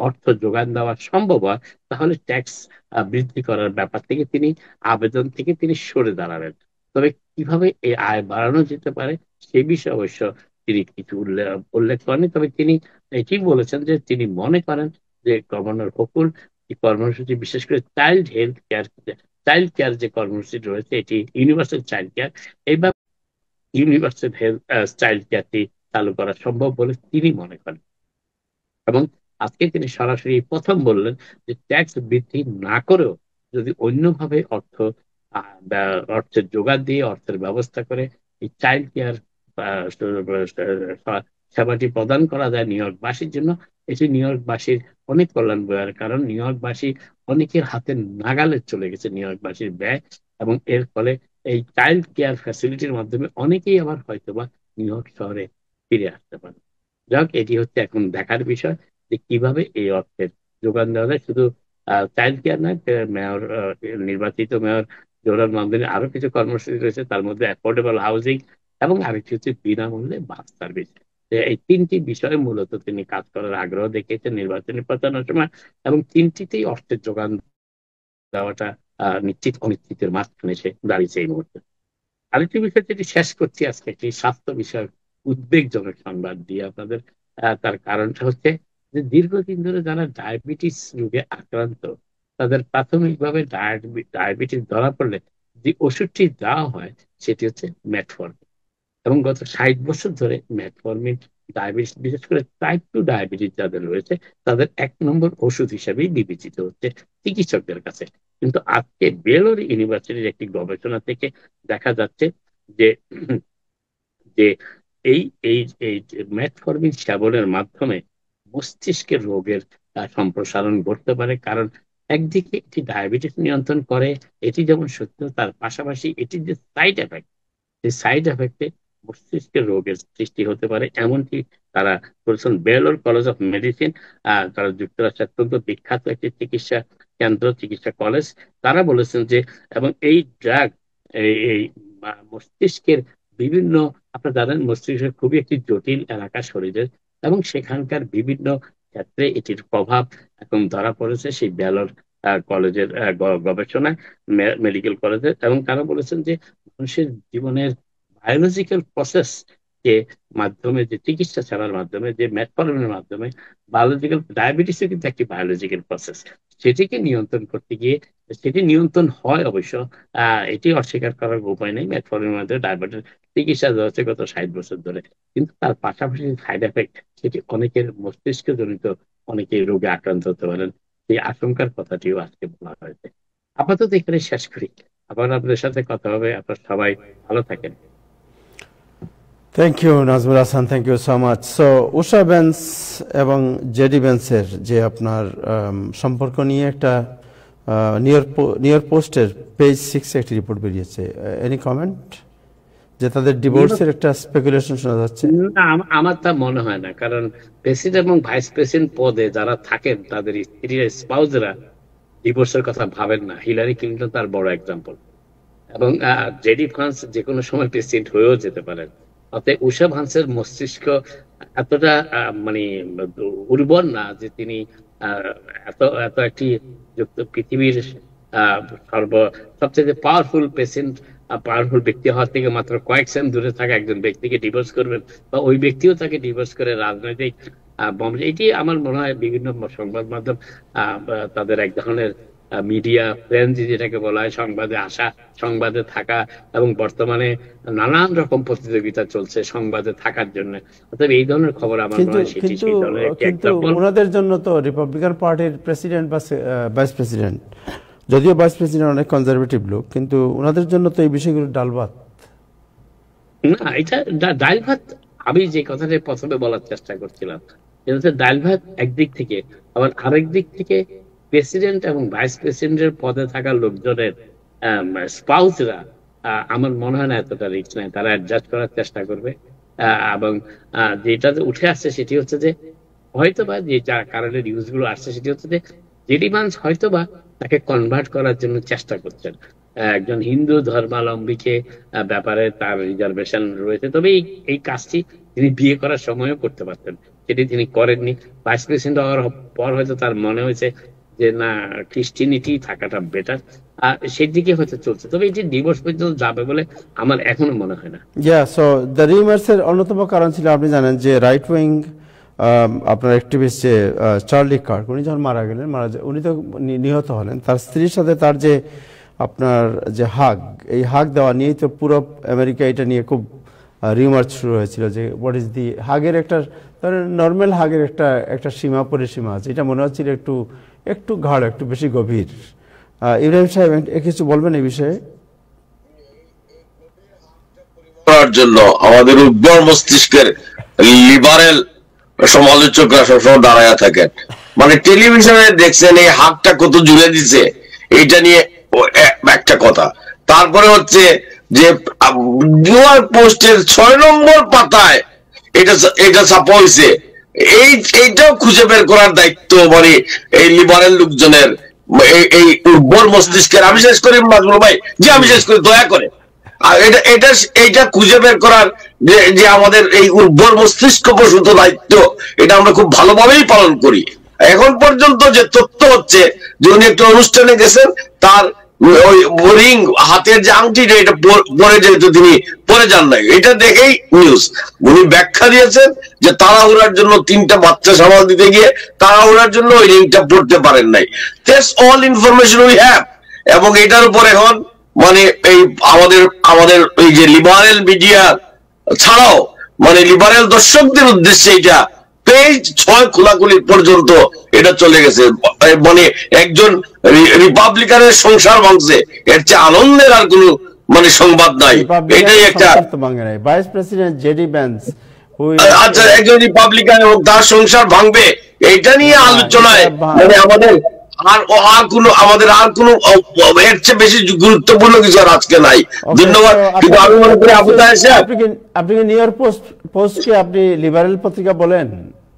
অর্থ যোগান দেওয়া সম্ভব হয়, তাহলে ট্যাক্স বৃদ্ধি করার ব্যাপার থেকে আবেদন থেকে তিনি সরে দাঁড়াবেন। তবে কিভাবে এই আয় বাড়ানো যেতে পারে সে বিষয়ে অবশ্য তিনি কিছু উল্লেখ করেনি। তবে তিনি এটি বলেছেন যে তিনি মনে করেন যে গভর্নর হোকুল এই কর্মসূচি, বিশেষ করে চাইল্ড কেয়ার যে কর্মসূচি রয়েছে, এটি ইউনিভার্সাল চাইল্ড কেয়ার, এই ইউনিভার্সাল হেলথ চাইল্ড কেয়ারটি চালু করা সম্ভব বলে তিনি মনে করেন। এবং আজকে তিনি সরাসরি প্রথম বললেন যে ট্যাক্স বৃদ্ধি না করেও যদি অন্যভাবে অর্থের জোগাড় দিয়ে অর্থের ব্যবস্থা করে এই চাইল্ড কেয়ার সেবাটি প্রদান করা যায় নিউ ইয়র্কবাসীর জন্য, এটি নিউ ইয়র্কবাসীর অনেক কল্যাণ বয়ার। কারণ নিউ ইয়র্কবাসী অনেকের হাতে নাগালে চলে গেছে নিউ ইয়র্কবাসীর ব্যয়, এবং এর ফলে এই চাইল্ড কেয়ার ফ্যাসিলিটির মাধ্যমে অনেকেই আবার হয়তোবা নিউ ইয়র্ক শহরে ফিরে আসতে পারে। যাক, এটি হচ্ছে এখন দেখার বিষয় যে কিভাবে এই অর্থের যোগান দেওয়া যায়। শুধু চাইল্ড কেয়ার নয়, নির্বাচিত মেয়র জোরান মামদানির আরো কিছু কর্মসূচি রয়েছে, তার মধ্যে অ্যাফোর্ডেবল হাউজিং এবং আরেকটি হচ্ছে বিনামূল্যে বাস সার্ভিস। এই তিনটি বিষয়ে মূলত তিনি কাজ করার আগ্রহ দেখিয়েছেন নির্বাচনী প্রচারণার সময়, এবং তিনটিতেই অর্থের যোগান দেওয়াটা নিশ্চিত অনিশ্চিতের মাঝখানে এসে দাঁড়িয়েছে এই মুহূর্তে। আরেকটি বিষয় যেটি শেষ করছি আজকে, একটি স্বাস্থ্য বিষয়ক উদ্বেগজনক সংবাদ দিয়ে আপনাদের। তার কারণটা হচ্ছে যে দীর্ঘদিন ধরে যারা ডায়াবেটিস রোগে আক্রান্ত, তাদের প্রাথমিকভাবে ডায়াবেটিস ধরা পড়লে যে ওষুধটি দেওয়া হয় সেটি হচ্ছে মেটফর্মিন। এবং গত 60 বছর ধরে মেটফর্মিন ডায়াবেটিস, বিশেষ করে টাইপ 2 ডায়াবেটিস যাদের রয়েছে, তাদের 1 নম্বর ওষুধ হিসেবেই বিবেচিত হচ্ছে চিকিৎসকদের কাছে। কিন্তু আজকে বেলোর ইউনিভার্সিটির একটি গবেষণা থেকে দেখা যাচ্ছে যে যে এই এই এই মেটফর্মিন সেবনের মাধ্যমে মস্তিষ্কের রোগের সম্প্রসারণ ঘটতে পারে। কারণ একদিকে এটি ডায়াবেটিস নিয়ন্ত্রণ করে, এটি যেমন সত্য, তার পাশাপাশি এটির যে সাইড এফেক্ট, এই সাইড এফেক্টে মস্তিষ্কের রোগের সৃষ্টি হতে পারে, এমনকি তারা বলছেন। বেলোর কলেজ অফ মেডিসিন, তারা যুক্তরাষ্ট্রের অত্যন্ত বিখ্যাত একটি চিকিৎসা কেন্দ্র, চিকিৎসা কলেজ, তারা বলেছেন যে এবং এই ড্রাগ এই মস্তিষ্কের বিভিন্ন, আপনারা জানেন মস্তিষ্কের খুবই একটি জটিল এলাকা শরীরের, এবং সেখানকার বিভিন্ন ক্ষেত্রে এটির প্রভাব এখন ধরা পড়েছে সেই বেলোর কলেজের গবেষণায়, মেডিকেল কলেজের। এবং তারা বলেছেন যে মানুষের জীবনের বায়োলজিক্যাল প্রসেস যে মাধ্যমে, যে চিকিৎসা সেবার মাধ্যমে, যে মেটফর্মিনের মাধ্যমে, বায়োলজিক্যাল ডায়াবেটিসও কিন্তু একটি বায়োলজিক্যাল প্রসেস, সেটিকে নিয়ন্ত্রণ করতে গিয়ে, সেটি নিয়ন্ত্রণ হয় অবশ্য, এটি অস্বীকার করার উপায় নেই। মেটফর্মিনের মাধ্যমে ডায়াবেটিস চিকিৎসা হচ্ছে গত 60 বছর ধরে, কিন্তু তার পাশাপাশি সাইড এফেক্ট সেটি অনেকের মস্তিষ্ক জনিত, অনেকে রোগে আক্রান্ত হতে পারেন, এই আশঙ্কার কথাটিও আজকে বলা হয়েছে। আপাতত এখানে শেষ করি, আবার আপনাদের সাথে কথা হবে। আপনার সবাই ভালো থাকেন। Thank you Nazmul Hasan, thank you so much. So Usha Vance এবং জেডি বেন্সের যে আপনার সম্পর্ক নিয়ে একটা নিউ ইয়র্ক পোস্টের পেজ 6 একটি রিপোর্ট বেরিয়েছে। এনি কমেন্ট যে তাদের ডিভোর্সের একটা স্পেকুলেশন শোনা যাচ্ছে? না, আমার তা মনে হয় না, কারণ প্রেসিডেন্ট এবং ভাইস প্রেসিডেন্ট পদে যারা থাকেন তাদের স্ত্রীরা, স্পাউসরা ডিভোর্সের কথা ভাবেন না। হিলারি ক্লিন্টন তার বড় এক্সাম্পল। এবং জেডি ভান্স যে কোনো সময় প্রেসিডেন্ট হয়েও যেতে পারেন। অতএব উষা ভান্সের মস্তিষ্ক এতটা মানে উর্বর না যে তিনি আহ, এত এত একটি পৃথিবীর সবচেয়ে পাওয়ারফুল প্রেসিডেন্ট, পাওয়ারফুল ব্যক্তি হওয়ার থেকে মাত্র কয়েক সেকেন্ড দূরে থাকা একজন ব্যক্তিকে ডিভোর্স করবেন, বা ওই ব্যক্তিও তাকে ডিভোর্স করে রাজনৈতিক এটি আমার মনে হয় বিভিন্ন সংবাদ মাধ্যম তাদের এক ধরনের মিডিয়া ফ্রেন্ডজি যেটাকে বলা হয়, সংবাদে আসা, সংবাদে থাকা, এবং বর্তমানে নানান রকম প্রতিযোগিতা চলছে সংবাদে থাকার জন্য। অতএব এই ধরনের খবর আমার মনে হয় সেটি সেই ধরনের একটি এক্সাম্পল। ওনাদের জন্য তো রিপাবলিকান পার্টির প্রেসিডেন্ট বা ভাইস প্রেসিডেন্ট, যদিও ভাইস প্রেসিডেন্ট অনেক কনজারভেটিভ লোক, কিন্তু ওনাদের জন্য তো এই বিষয়গুলো ডাল ভাত না। এটা ডাল ভাত, আমি যে কথাটা প্রথমে বলার চেষ্টা করছিলাম, এটা হচ্ছে ডাল ভাত একদিক থেকে, আবার আরেক দিক থেকে প্রেসিডেন্ট এবং ভাইস প্রেসিডেন্টের পদে থাকা লোকজনের স্পাউসরা আমার মনে হয় না এতটা রিস্ক নেয়, তারা অ্যাডজাস্ট করার চেষ্টা করবে। এবং যেটা উঠে আসছে সেটি হচ্ছে যে হয়তোবা যে যার কারণে নিউজ গুলো আসছে সেটি হচ্ছে যে জেডি ভান্স হয়তোবা তাকে কনভার্ট করার জন্য চেষ্টা করছেন। একজন হিন্দু ধর্মাবলম্বীকে ব্যাপারে তার রিজার্ভেশন রয়েছে, তবে এই কাজটি তিনি বিয়ে করার সময়ও করতে পারতেন, সেটি তিনি করেননি। ভাইস প্রেসিডেন্ট হওয়ার পর হয়তো তার মনে হয়েছে যে না, ক্রিশ্চিয়ানিটি থাকাটা বেটার, আর সেই দিকে হয়তো চলছে। তবে এটি ডিভোর্স পর্যন্ত যাবে বলে আমার এখনো মনে হয় না। সো দ্য রিউমার্স এর অন্যতম কারণ ছিল, আপনি জানেন যে রাইট উইং আপনার অ্যাক্টিভিস্ট যে চার্লি কার্ক, উনি যখন মারা গেলেন, উনি তো নিহত হলেন, তার স্ত্রীর সাথে তার যে আপনার যে হাগ, এই হাগ দেওয়া নিয়েই তো পুরো আমেরিকা এটা নিয়ে খুব রিউমার্স শুরু হয়েছিল যে হোয়াট ইজ দি হাগের একটা নর্মাল হাগের একটা সীমা পরিসীমা আছে, এটা মনে হচ্ছিল একটু গাঢ়, একটু বেশি গভীর। ইব্রাহিম সাহেব কিছু বলবেন এই বিষয়ে? করার জন্য আমাদের উর্বর মস্তিষ্কের লিবারেল সমালোচকরা সবসময় দাঁড়ায় থাকেন। মানে টেলিভিশনে দেখছেন এই হাতটা কত জুড়ে দিছে, এটা নিয়ে একটা কথা। তারপরে হচ্ছে যে নিউ ইয়র্ক পোস্টের 6 নম্বর পাতায় এটা ছাপা হয়েছে, এইটাও খুঁজে বের করার দায়িত্ব মানে এই লিবারেল লোকজনের, এই উর্বর মস্তিষ্কের। আমি শেষ করি নাজমুল ভাই, যে আমি শেষ করি দয়া করে। আর এটা খুঁজে বের করার যে আমাদের এই উর্বর মস্তিষ্ক প্রসূত দায়িত্ব, এটা আমরা খুব ভালোভাবেই পালন করি। এখন পর্যন্ত যে তথ্য হচ্ছে যে উনি একটা অনুষ্ঠানে গেছেন, তার ওই রিং, হাতের যে আংটিটা, এটা পরে যেহেতু তিনি পরে যান নাই, এটা দেখেই নিউজ। উনি ব্যাখ্যা দিয়েছেন যে তাড়াহুড়ার জন্য 3টা বাচ্চা সামাল দিতে গিয়ে তাড়াহুড়ার জন্য ওই রিংটা পড়তে পারেন নাই। That's all information we have. এবং এটার উপর এখন মানে এই আমাদের এই যে লিবারেল মিডিয়া ছাড়াও মানে লিবারেল দর্শকদের উদ্দেশ্যে এটা পেজ 6 খোলাখুলি পর্যন্ত এটা চলে গেছে। মানে একজন রিপাবলিকানের সংসার ভাঙছে, এর চেয়ে আনন্দের আর কোনো মানে সংবাদ নাই। এটাই একটা ভাইস প্রেসিডেন্ট জেডি ভ্যান্স, আচ্ছা, একজন রিপাবলিকান এবং তার সংসার ভাঙবে, এটা নিয়ে আলোচনায় মানে আমাদের আর কোনো এর চেয়ে বেশি গুরুত্বপূর্ণ কিছু আর আজকে নাই। ধন্যবাদ। কিন্তু আমি মনে করি আবু তাহের সাহেব, আপনি কি নিউ ইয়র্ক পোস্টকে আপনি লিবারেল পত্রিকা বলেন?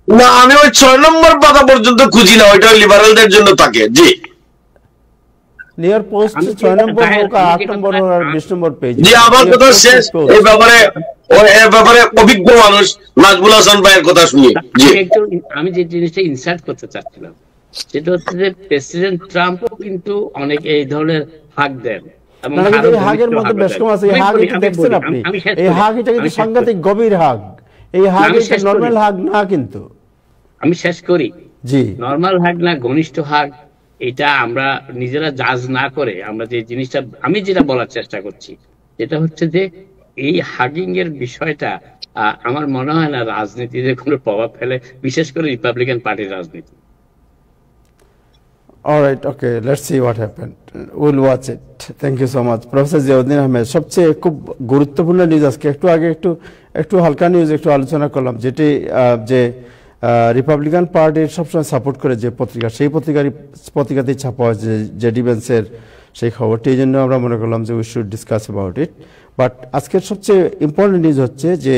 না, আমি ওই 6 নম্বর পাতা পর্যন্ত খুঁজি না, ওইটা লিবারেলদের জন্য থাকে। জি, নিউ ইয়র্ক পোস্ট 6 নম্বর হোক, 8 নম্বর হোক, আর 20 নম্বর পেজ। জি, আমার কথা শেষ। এই ব্যাপারে অভিজ্ঞ মানুষ নাজমুল হাসান ভাইয়ের কথা শুনি। জি, আমি যে জিনিসটা ইনসার্ট করতে চাচ্ছিলাম সেটা হচ্ছে যে প্রেসিডেন্ট ট্রাম্পও কিন্তু অনেক এই ধরনের হাক দেন, হাগের মধ্যে বেশ কম আছে। এই হাগ এটা দেখছেন আপনি, এই হাগ এটা কিন্তু সাংঘাতিক গভীর হাগ। এই হাগ এটা নরমাল হাগ না কিন্তু। আমি শেষ করি। জি, নরমাল হাগ না, ঘনিষ্ঠ হাগ, এটা আমরা নিজেরা জাজ না করে আমরা যে জিনিসটা, আমি যেটা বলার চেষ্টা করছি যেটা হচ্ছে যে এই হাগিং এর বিষয়টা আমার মনে হয় না রাজনীতিতে কোনো প্রভাব ফেলে, বিশেষ করে রিপাবলিকান পার্টির রাজনীতি। All right, okay, let's see what happened. We'll watch it. Thank you so much. Professor Ziauddin Ahmed, সবচেয়ে খুব গুরুত্বপূর্ণ নিউজ আজকে একটু হালকা নিউজ একটু আলোচনা করলাম, যেটি যে রিপাবলিকান পার্টির সবসময় সাপোর্ট করে যে পত্রিকা, সেই পত্রিকাতেই ছাপা হয়েছে যে ডিফেন্সের সেই খবরটি, এই জন্য আমরা মনে করলাম যে we should discuss about it. But আজকের সবচেয়ে ইম্পর্টেন্ট নিউজ হচ্ছে যে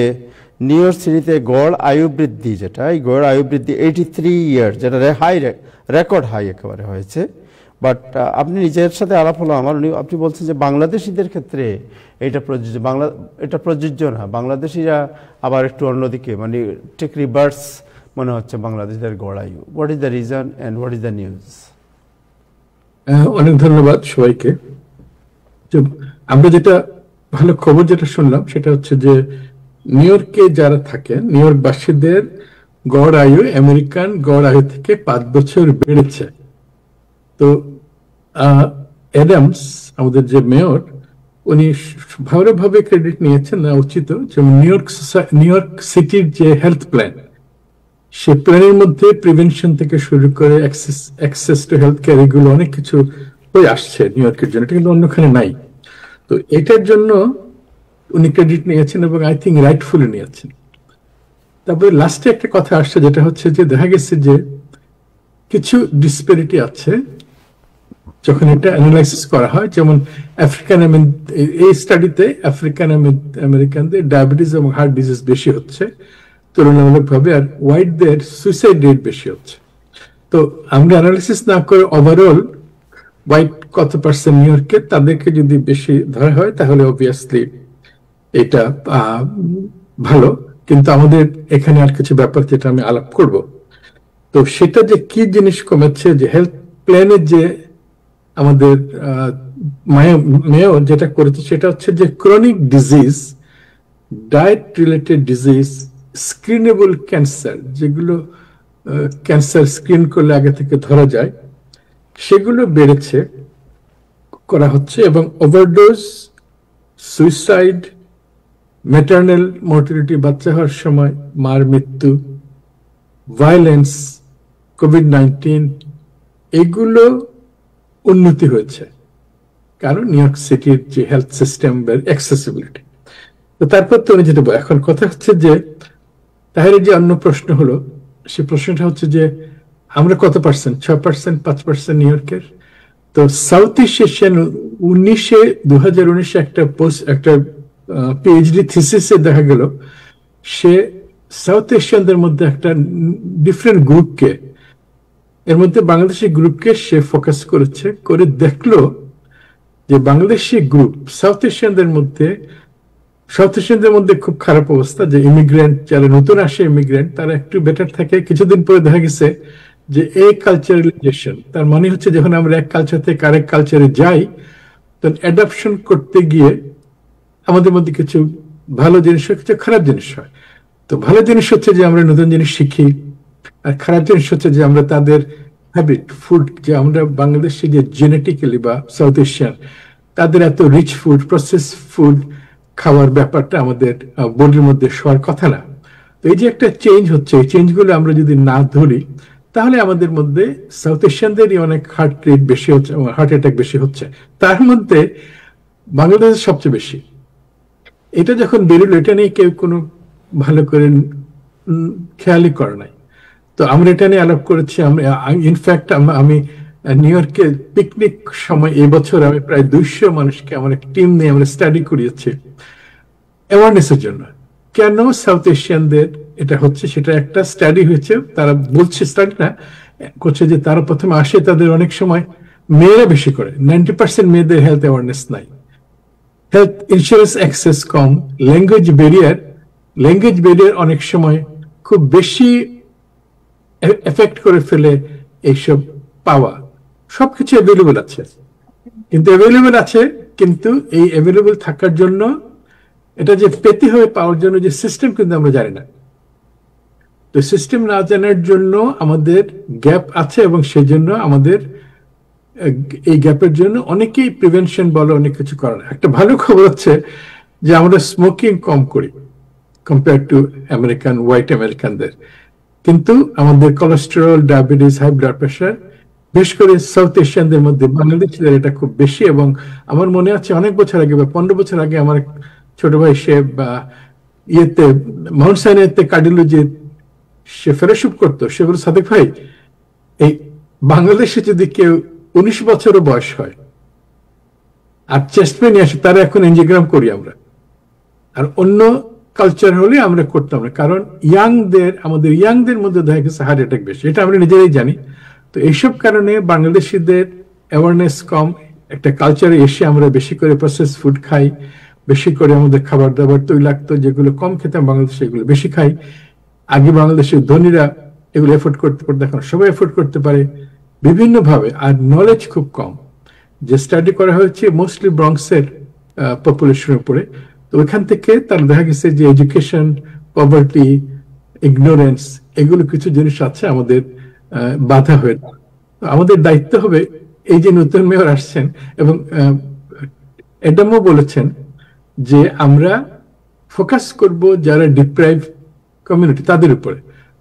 নিউ ইয়র্ক সিটিতে গড় আয়ু বৃদ্ধি, যেটা এই গড় আয়ু বৃদ্ধি 83 ইয়ার, যেটা রেকর্ড হাই একেবারে হয়েছে। বাট আপনি নিজের সাথে আলাপ হলো আমার, আপনি বলছেন যে বাংলাদেশিদের ক্ষেত্রে এটা প্রযোজ্য না, বাংলাদেশিরা আবার একটু অন্যদিকে, মানে ঠিক রিভার্স মনে হচ্ছে বাংলাদেশিদের গড় আয়ু। What is the reason and what is the news? অনেক ধন্যবাদ সবাইকে। আমরা যেটা ভালো খবর যেটা শুনলাম সেটা হচ্ছে যে নিউ ইয়র্কে যারা থাকে, নিউ ইয়র্ক বাসীদের গড় আয়ু আমেরিকান গড় আয়ু থেকে 5 বছর বেড়েছে। তো অ্যাডামস, আমাদের যে মেয়র, উনি ভালোভাবে ক্রেডিট নিয়েছেন, না উচিত, যেমন নিউ ইয়র্ক সিটির যে হেলথ প্ল্যান, সে প্ল্যানের মধ্যে প্রিভেনশন থেকে শুরু করে অ্যাক্সেস টু হেলথ কেয়ার, এগুলো অনেক কিছু হয়ে আসছে নিউ ইয়র্কের জন্য, এটা কিন্তু অন্যখানে নাই। তো এটার জন্য উনি ক্রেডিট নিয়েছেন এবং আই থিঙ্ক রাইটফুলি নিয়েছেন। তারপরে লাস্টে একটা কথা আসছে, যেটা হচ্ছে যে দেখা গেছে যে কিছু ডিসপ্যারিটি আছে যখন এটা অ্যানালাইসিস করা হয়। যেমন এই স্টাডিতে আফ্রিকান আমেরিকানদের ডায়াবেটিস এবং হার্ট ডিজিজ বেশি হচ্ছে তুলনামূলকভাবে, আর হোয়াইটদের সুইসাইড রেট বেশি হচ্ছে। তো আমরা অ্যানালাইসিস না করে ওভারঅল হোয়াইট কত পার্সেন্ট নিউ ইয়র্কে, তাদেরকে যদি বেশি ধরা হয় তাহলে অবভিয়াসলি এটা ভালো। কিন্তু আমাদের এখানে আর কিছু ব্যাপার যেটা আমি আলাপ করব, তো সেটা যে কি জিনিস কমেছে, যে হেলথ প্ল্যানের যে আমাদের মেয়র যেটা করেছে সেটা হচ্ছে যে chronic disease, diet related disease, screenable cancer, যেগুলো ক্যান্সার স্ক্রিন করলে আগে থেকে ধরা যায়, সেগুলো বেড়েছে করা হচ্ছে। এবং ওভারডোজ, সুইসাইড, ম্যাটারনাল মর্টালিটি, বাচ্চা হওয়ার সময় মার মৃত্যু, ভায়োলেন্স, কোভিড-19, এগুলো উন্নতি হয়েছে, কারণ নিউ ইয়র্ক সিটির যে হেলথ সিস্টেম বা অ্যাক্সেসিবিলিটি। তো তারপর তো উনি যেটা, এখন কথা হচ্ছে যে তাহলে যে অন্য প্রশ্ন হলো, সে প্রশ্নটা হচ্ছে যে আমরা কত পার্সেন্ট, 6%, 5% নিউ ইয়র্কের? তো সাউথ ইস্ট এশিয়ান 2019 একটা পিএইচডি থিসিসে দেখা গেল, সে সাউথ এশিয়ানদের মধ্যে একটা ডিফারেন্ট গ্রুপকে, এর মধ্যে বাংলাদেশি গ্রুপকে সে ফোকাস করেছে, করে দেখলো যে বাংলাদেশি গ্রুপ সাউথ এশিয়ানদের মধ্যে খুব খারাপ অবস্থা, যে ইমিগ্রেন্ট যারা নতুন আসে ইমিগ্রেন্ট, তারা একটু বেটার থাকে। কিছুদিন পরে দেখা গেছে যে এই কালচারালাইজেশন, তার মানে হচ্ছে যখন আমরা এক কালচার থেকে আরেক কালচারে যাই, তখন অ্যাডাপশন করতে গিয়ে আমাদের মধ্যে কিছু ভালো জিনিস হয়, কিছু খারাপ জিনিস হয়। তো ভালো জিনিস হচ্ছে যে আমরা নতুন জিনিস শিখি, আর খারাপ জিনিস হচ্ছে যে আমরা তাদের হ্যাবিট, ফুড, যে আমরা বাংলাদেশে যে জেনেটিক্যালি বা সাউথ এশিয়ান, তাদের এত রিচ ফুড, প্রসেস ফুড খাওয়ার ব্যাপারটা আমাদের বডির মধ্যে শোয়ার কথা না। তো এই যে একটা চেঞ্জ হচ্ছে, এই চেঞ্জগুলো আমরা যদি না ধরি, তাহলে আমাদের মধ্যে সাউথ এশিয়ানদেরই অনেক হার্ট রেট বেশি হচ্ছে, হার্ট অ্যাটাক বেশি হচ্ছে, তার মধ্যে বাংলাদেশের সবচেয়ে বেশি। এটা যখন বেরোলো, এটা নিয়ে কেউ কোনো ভালো করে খেয়ালই করে নাই। তো আমরা এটা নিয়ে আলাপ করেছি। ইনফ্যাক্ট আমি নিউ ইয়র্কে পিকনিক সময় এবছর আমি প্রায় 200 মানুষকে আমার এক টিম নিয়ে আমরা স্টাডি করিয়েছি অ্যাওয়ারনেসের জন্য, কেন সাউথ এশিয়ানদের এটা হচ্ছে। সেটা একটা স্টাডি হয়েছে, তারা বলছে, স্টাডি না করছে, যে তারা প্রথমে আসে, তাদের অনেক সময় মেয়েরা বেশি করে, 90% মেয়েদের হেলথ অ্যাওয়ারনেস নাই, হেলথ ইন্স্যুরেন্স অ্যাক্সেস কম, ল্যাঙ্গুয়েজ ব্যারিয়ার অনেক সময় খুব বেশি এফেক্ট করে ফেলে। এইসব পাওয়া সবকিছু অ্যাভেলেবল আছে, কিন্তু এই অ্যাভেলেবল থাকার জন্য, এটা যে পেতে হয়ে পাওয়ার জন্য যে সিস্টেম, কিন্তু আমরা জানি না। তো সিস্টেম না জানার জন্য আমাদের গ্যাপ আছে, এবং সেই জন্য আমাদের এই গ্যাপের জন্য অনেকেই প্রিভেনশন বলে অনেক কিছু করে না। একটা ভালো খবর হচ্ছে যে আমরা স্মোকিং কম করি কম্পেয়ার টু হোয়াইট আমেরিকানদের, কিন্তু আমাদের cholesterol, diabetes, high blood pressure, বিশেষ করে সাউথ এশিয়ানদের মধ্যে বাংলাদেশিদের এটা খুব বেশি। এবং আমার মনে আছে অনেক বছর আগে বা 15 বছর আগে আমার এক ছোট ভাই সে ইয়েতে মাউন্ট সাইনাইতে কার্ডিওলজি সে ফেলোশিপ করতো। সেগুলো সাদেক ভাই, এই বাংলাদেশে যদি কেউ 19 বছরও বয়স হয় আর চেস্ট পেন আসে, তারা এখন এনজিওগ্রাম করি আমরা। আর অন্য কালচার হলে আমরা করতাম না, কারণ আমাদের ইয়াংদের মধ্যে দেখা গেছে হার্ট অ্যাটাক বেশি, এটা আমরা নিজেরাই জানি। তো এইসব কারণে বাংলাদেশিদের অ্যাওয়ারনেস কম। একটা কালচারে এসে আমরা বেশি করে প্রসেস ফুড খাই, বেশি করে আমাদের খাবার দাবার তৈলাক্ত যেগুলো কম খেতাম বাংলাদেশে এগুলো বেশি খাই। আগে বাংলাদেশের ধনীরা এগুলো এফোর্ড করতে পারতো, এখন সবাই এফোর্ড করতে পারে বিভিন্নভাবে। আর নলেজ খুব কম। যে স্টাডি করা হয়েছে মোস্টলি ব্রঙ্কসের পপুলেশনের উপরে, তো ওইখান থেকে তার দেখা গেছে যে এডুকেশন, পভার্টি, ইগনোরেন্স এগুলো কিছু জিনিস আছে আমাদের বাধা হয়ে। আমাদের দায়িত্ব হবে, এই যে নতুন মেয়র আসছেন এবং এডামও বলেছেন যে আমরা ফোকাস করব যারা ডিপ্রাইভ কমিউনিটি তাদের উপরে।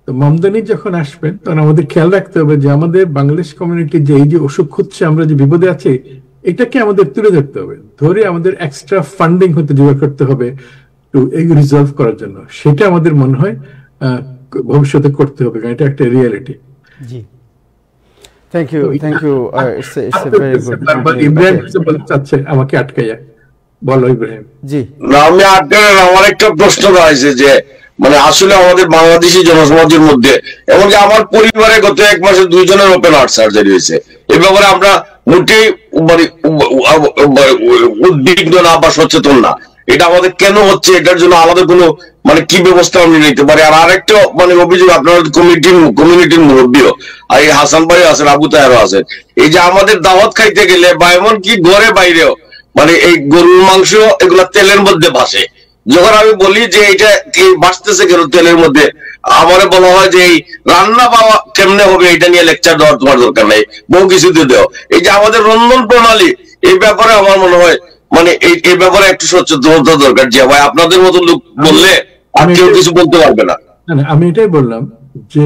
তো মমদানি যখন আসবেন তখন আমাদের খেয়াল রাখতে হবে যে আমাদের বাংলাদেশ কমিউনিটি যে এই যে অসুখ হচ্ছে, আমরা যে বিপদে আছি, এটাকে আমাদের তুলে ধরতে হবে, ধরে আমাদের এক্সট্রা ফান্ডিং হতে জোগাড় করতে হবে টু রিজলভ করার জন্য। সেটা আমাদের মনে হয় ভবিষ্যতে করতে হবে, কারণ এটা একটা রিয়েলিটি। জি, thank you. It's a very good. Ibrahim বলতে চাচ্ছে আমাকে আটকাইয়া, বলো ইব্রাহিম। জি না, আমি আপনার আমার একটা প্রশ্ন রয়েছে যে মানে আসলে আমাদের বাংলাদেশি জনসমাজের মধ্যে, এমনকি আমার পরিবারে গত 1 মাসে 2 জনের ওপেন হার্ট সার্জারি হয়েছে। এই ব্যাপারে আমরা মোটেই মানে উদ্বিগ্ন না বা সচেতন না। এটা আমাদের কেন হচ্ছে, এটার জন্য আমাদের কোনো মানে কি ব্যবস্থা আমরা নিতে পারি? আর আরেকটা মানে অভিযোগ, আপনার কমিউনিটির মুরব্বীও, আর এই হাসান ভাই আছেন, আবু তাহেরও আছেন, এই যে আমাদের দাওয়াত খাইতে গেলে বা এমনকি ঘরে বাইরেও মানে এই গরুর মাংস এগুলা তেলের মধ্যে ভাসে। যখন আমি বলি যে এটা বাঁচতেছে কেন তেলের মধ্যে, আমারে বলা হয় যে এই রান্না বাবা কেমনে হবে এটা নিয়ে লেকচার দেওয়ার তোমার দরকার নেই, বহু কিছুতে দেও। এই যে আমাদের রন্ধন প্রণালী, এই ব্যাপারে আমার মনে হয় মানে এই ব্যাপারে একটু সচেতনতা দরকার। যে ভাই আপনাদের মতো লোক বললে আর কেউ কিছু বলতে পারবে না। আমি এটাই বললাম যে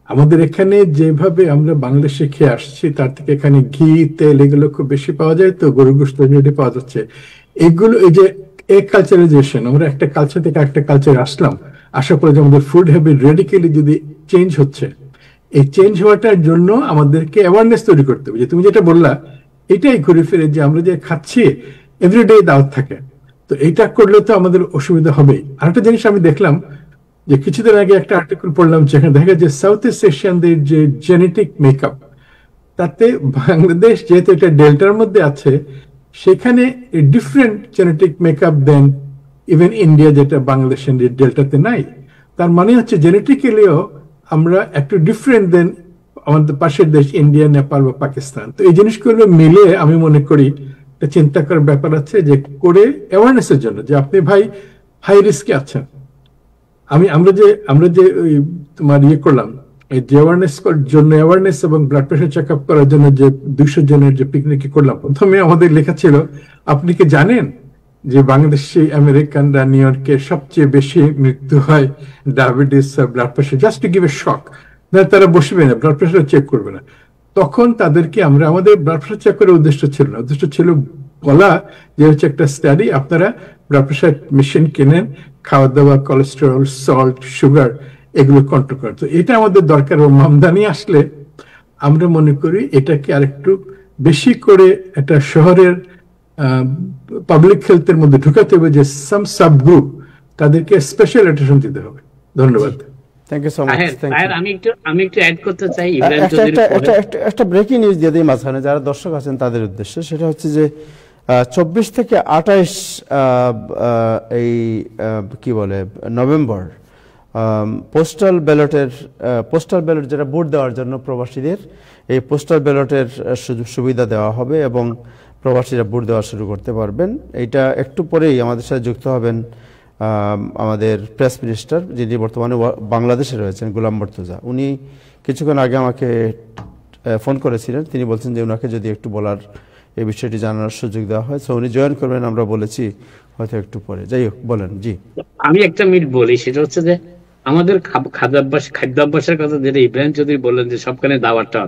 আমাদের এখানে যেভাবে আমরা বাংলাদেশে খেয়ে আসছি, তার থেকে এখানে ঘি, তেল এগুলো খুব বেশি পাওয়া যায়, তো গরুর গোশত পাওয়া যাচ্ছে। এগুলো এই যে কালচারাইজেশন, আমরা একটা কালচার থেকে একটা কালচারে আসলাম, আসার পরে যে আমাদের ফুড হ্যাবিট রেডিক্যালি যদি চেঞ্জ হচ্ছে, এই চেঞ্জ হওয়াটার জন্য আমাদেরকে অ্যাওয়ারনেস তৈরি করতে হবে। যে তুমি যেটা বললা এটাই ঘুরে ফিরে যে আমরা যে খাচ্ছি এভরিডে দাওয়াত থাকে, তো এইটা করলে তো আমাদের অসুবিধা হবেই। আরেকটা জিনিস আমি দেখলাম যে কিছুদিন আগে একটা আর্টিকেল পড়লাম যেখানে দেখা যায় সাউথ ইস্ট এশিয়ানদের যে জেনেটিক মেকআপ, তাতে বাংলাদেশ যেহেতু এটা ডেল্টার মধ্যে আছে, সেখানে ডিফারেন্ট জেনেটিক মেকআপ দেন ইভেন ইন্ডিয়া, যেটা বাংলাদেশের ডেল্টাতে নাই। তার মানে হচ্ছে জেনেটিক্যালিও আমরা একটু ডিফারেন্ট দেন আমাদের পাশের দেশ ইন্ডিয়া, নেপাল বা পাকিস্তান। তো এই জিনিসগুলো মিলে আমি মনে করি একটা চিন্তা করার ব্যাপার আছে, যে করে অ্যাওয়ারনেসের জন্য যে আপনি ভাই হাই রিস্কে আছেন। আমরা যে ওই তোমার করলাম এই যে অ্যাওয়ারনেস এবং ব্লাড প্রেশার চেক আপ করার জন্য যে 200 জনের যে পিকনিক করলাম, প্রথমে আমাদের লেখা ছিল আপনি কি জানেন যে বাংলাদেশি আমেরিকানরা নিউ ইয়র্কে সবচেয়ে বেশি মৃত্যু হয় ডায়াবেটিস আর blood pressure, just to give a shock. তারা বসবে না, ব্লাড প্রেশার চেক করবে না। তখন তাদেরকে আমাদের ব্লাড প্রেশার চেক করার উদ্দেশ্য ছিল না, উদ্দেশ্য ছিল বলা যে হচ্ছে একটা স্টাডি, আপনারা ব্লাড প্রেশার মেশিন কেনেন, খাওয়া দাওয়া, কোলেস্টেরল, সল্ট, সুগার এগুলো কন্ট্রোল করে। তো এটা আমাদের দরকার। আমদানি আসলে আমরা মনে করি এটাকে আরেকটু বেশি করে একটা শহরের পাবলিক হেলথের মধ্যে ঢুকাতে হবে, যে সাম সাব গ্রুপ তাদেরকে স্পেশাল অ্যাটেনশন দিতে হবে। ধন্যবাদ। Thank you so much. আমি একটু অ্যাড করতে চাই। একটা ব্রেকিং নিউজ দিয়ে দিই মাঝখানে, যারা দর্শক আছেন তাদের উদ্দেশ্যে। সেটা হচ্ছে যে 24 থেকে 28 এই কি বলে নভেম্বর পোস্টাল ব্যালট যেটা ভোট দেওয়ার জন্য প্রবাসীদের, এই পোস্টাল ব্যালটের সুবিধা দেওয়া হবে এবং প্রবাসীরা ভোট দেওয়া শুরু করতে পারবেন। এইটা একটু পরেই আমাদের সাথে যুক্ত হবেন আমাদের প্রেস মিনিস্টার, যিনি বর্তমানে বাংলাদেশে রয়েছেন, গোলাম মর্তুজা। উনি কিছুক্ষণ আগে আমাকে ফোন করেছিলেন, তিনি বলছেন যে ওনাকে যদি একটু বলার এই বিষয়টি জানানোর সুযোগ দেওয়া হয়, সো উনি জয়েন করবেন, আমরা বলেছি হয়তো একটু পরে। যাই হোক, বলেন। জি, আমি একটা মিনিট বলি, সেটা হচ্ছে যে আমাদের খাদ্যাভ্যাসের কথা যেটা ইব্রাহিম চৌধুরী বললেন যে সবখানে দাওয়াতটা,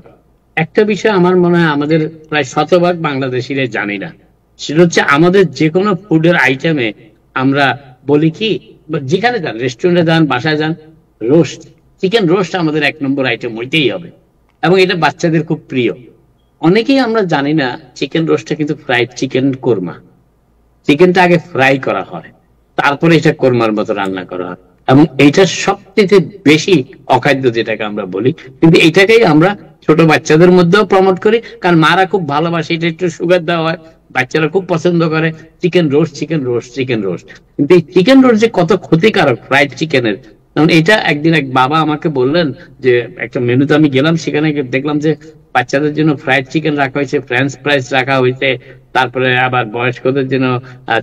একটা বিষয় আমার মনে হয় আমাদের প্রায় শতভাগ বাংলাদেশিরা জানি না, সেটা হচ্ছে আমাদের যে কোনো ফুডের আইটেমে আমরা বলি কি, যেখানে যান, রেস্টুরেন্টে যান, বাসায় যান, রোস্ট, চিকেন রোস্ট আমাদের 1 নম্বর আইটেম হইতেই হবে, এবং এটা বাচ্চাদের খুব প্রিয়। অনেকেই আমরা জানি না চিকেন রোস্টটা কিন্তু ফ্রাইড চিকেন কোরমা। চিকেনটা আগে ফ্রাই করা হয়, তারপরে এটা কোরমার মতো রান্না করা হয়, এবং এইটা সবচেয়ে বেশি অখাদ্য যেটাকে আমরা বলি, কিন্তু এটাকেই আমরা ছোট বাচ্চাদের মধ্যেও প্রমোট করি, কারণ মারা খুব ভালোবাসে, এটা একটু সুগার দেওয়া হয়, বাচ্চারা খুব পছন্দ করে chicken roast, chicken roast, chicken roast. কিন্তু এই চিকেন রোস্ট যে কত ক্ষতিকারক ফ্রাইড চিকেনের, কারণ এটা একদিন এক বাবা আমাকে বললেন যে একটা মেনুতে আমি গেলাম, সেখানে দেখলাম যে বাচ্চাদের জন্য ফ্রাইড চিকেন রাখা হয়েছে, ফ্রেঞ্চ ফ্রাইস রাখা হয়েছে, তারপরে আবার বয়স্কদের জন্য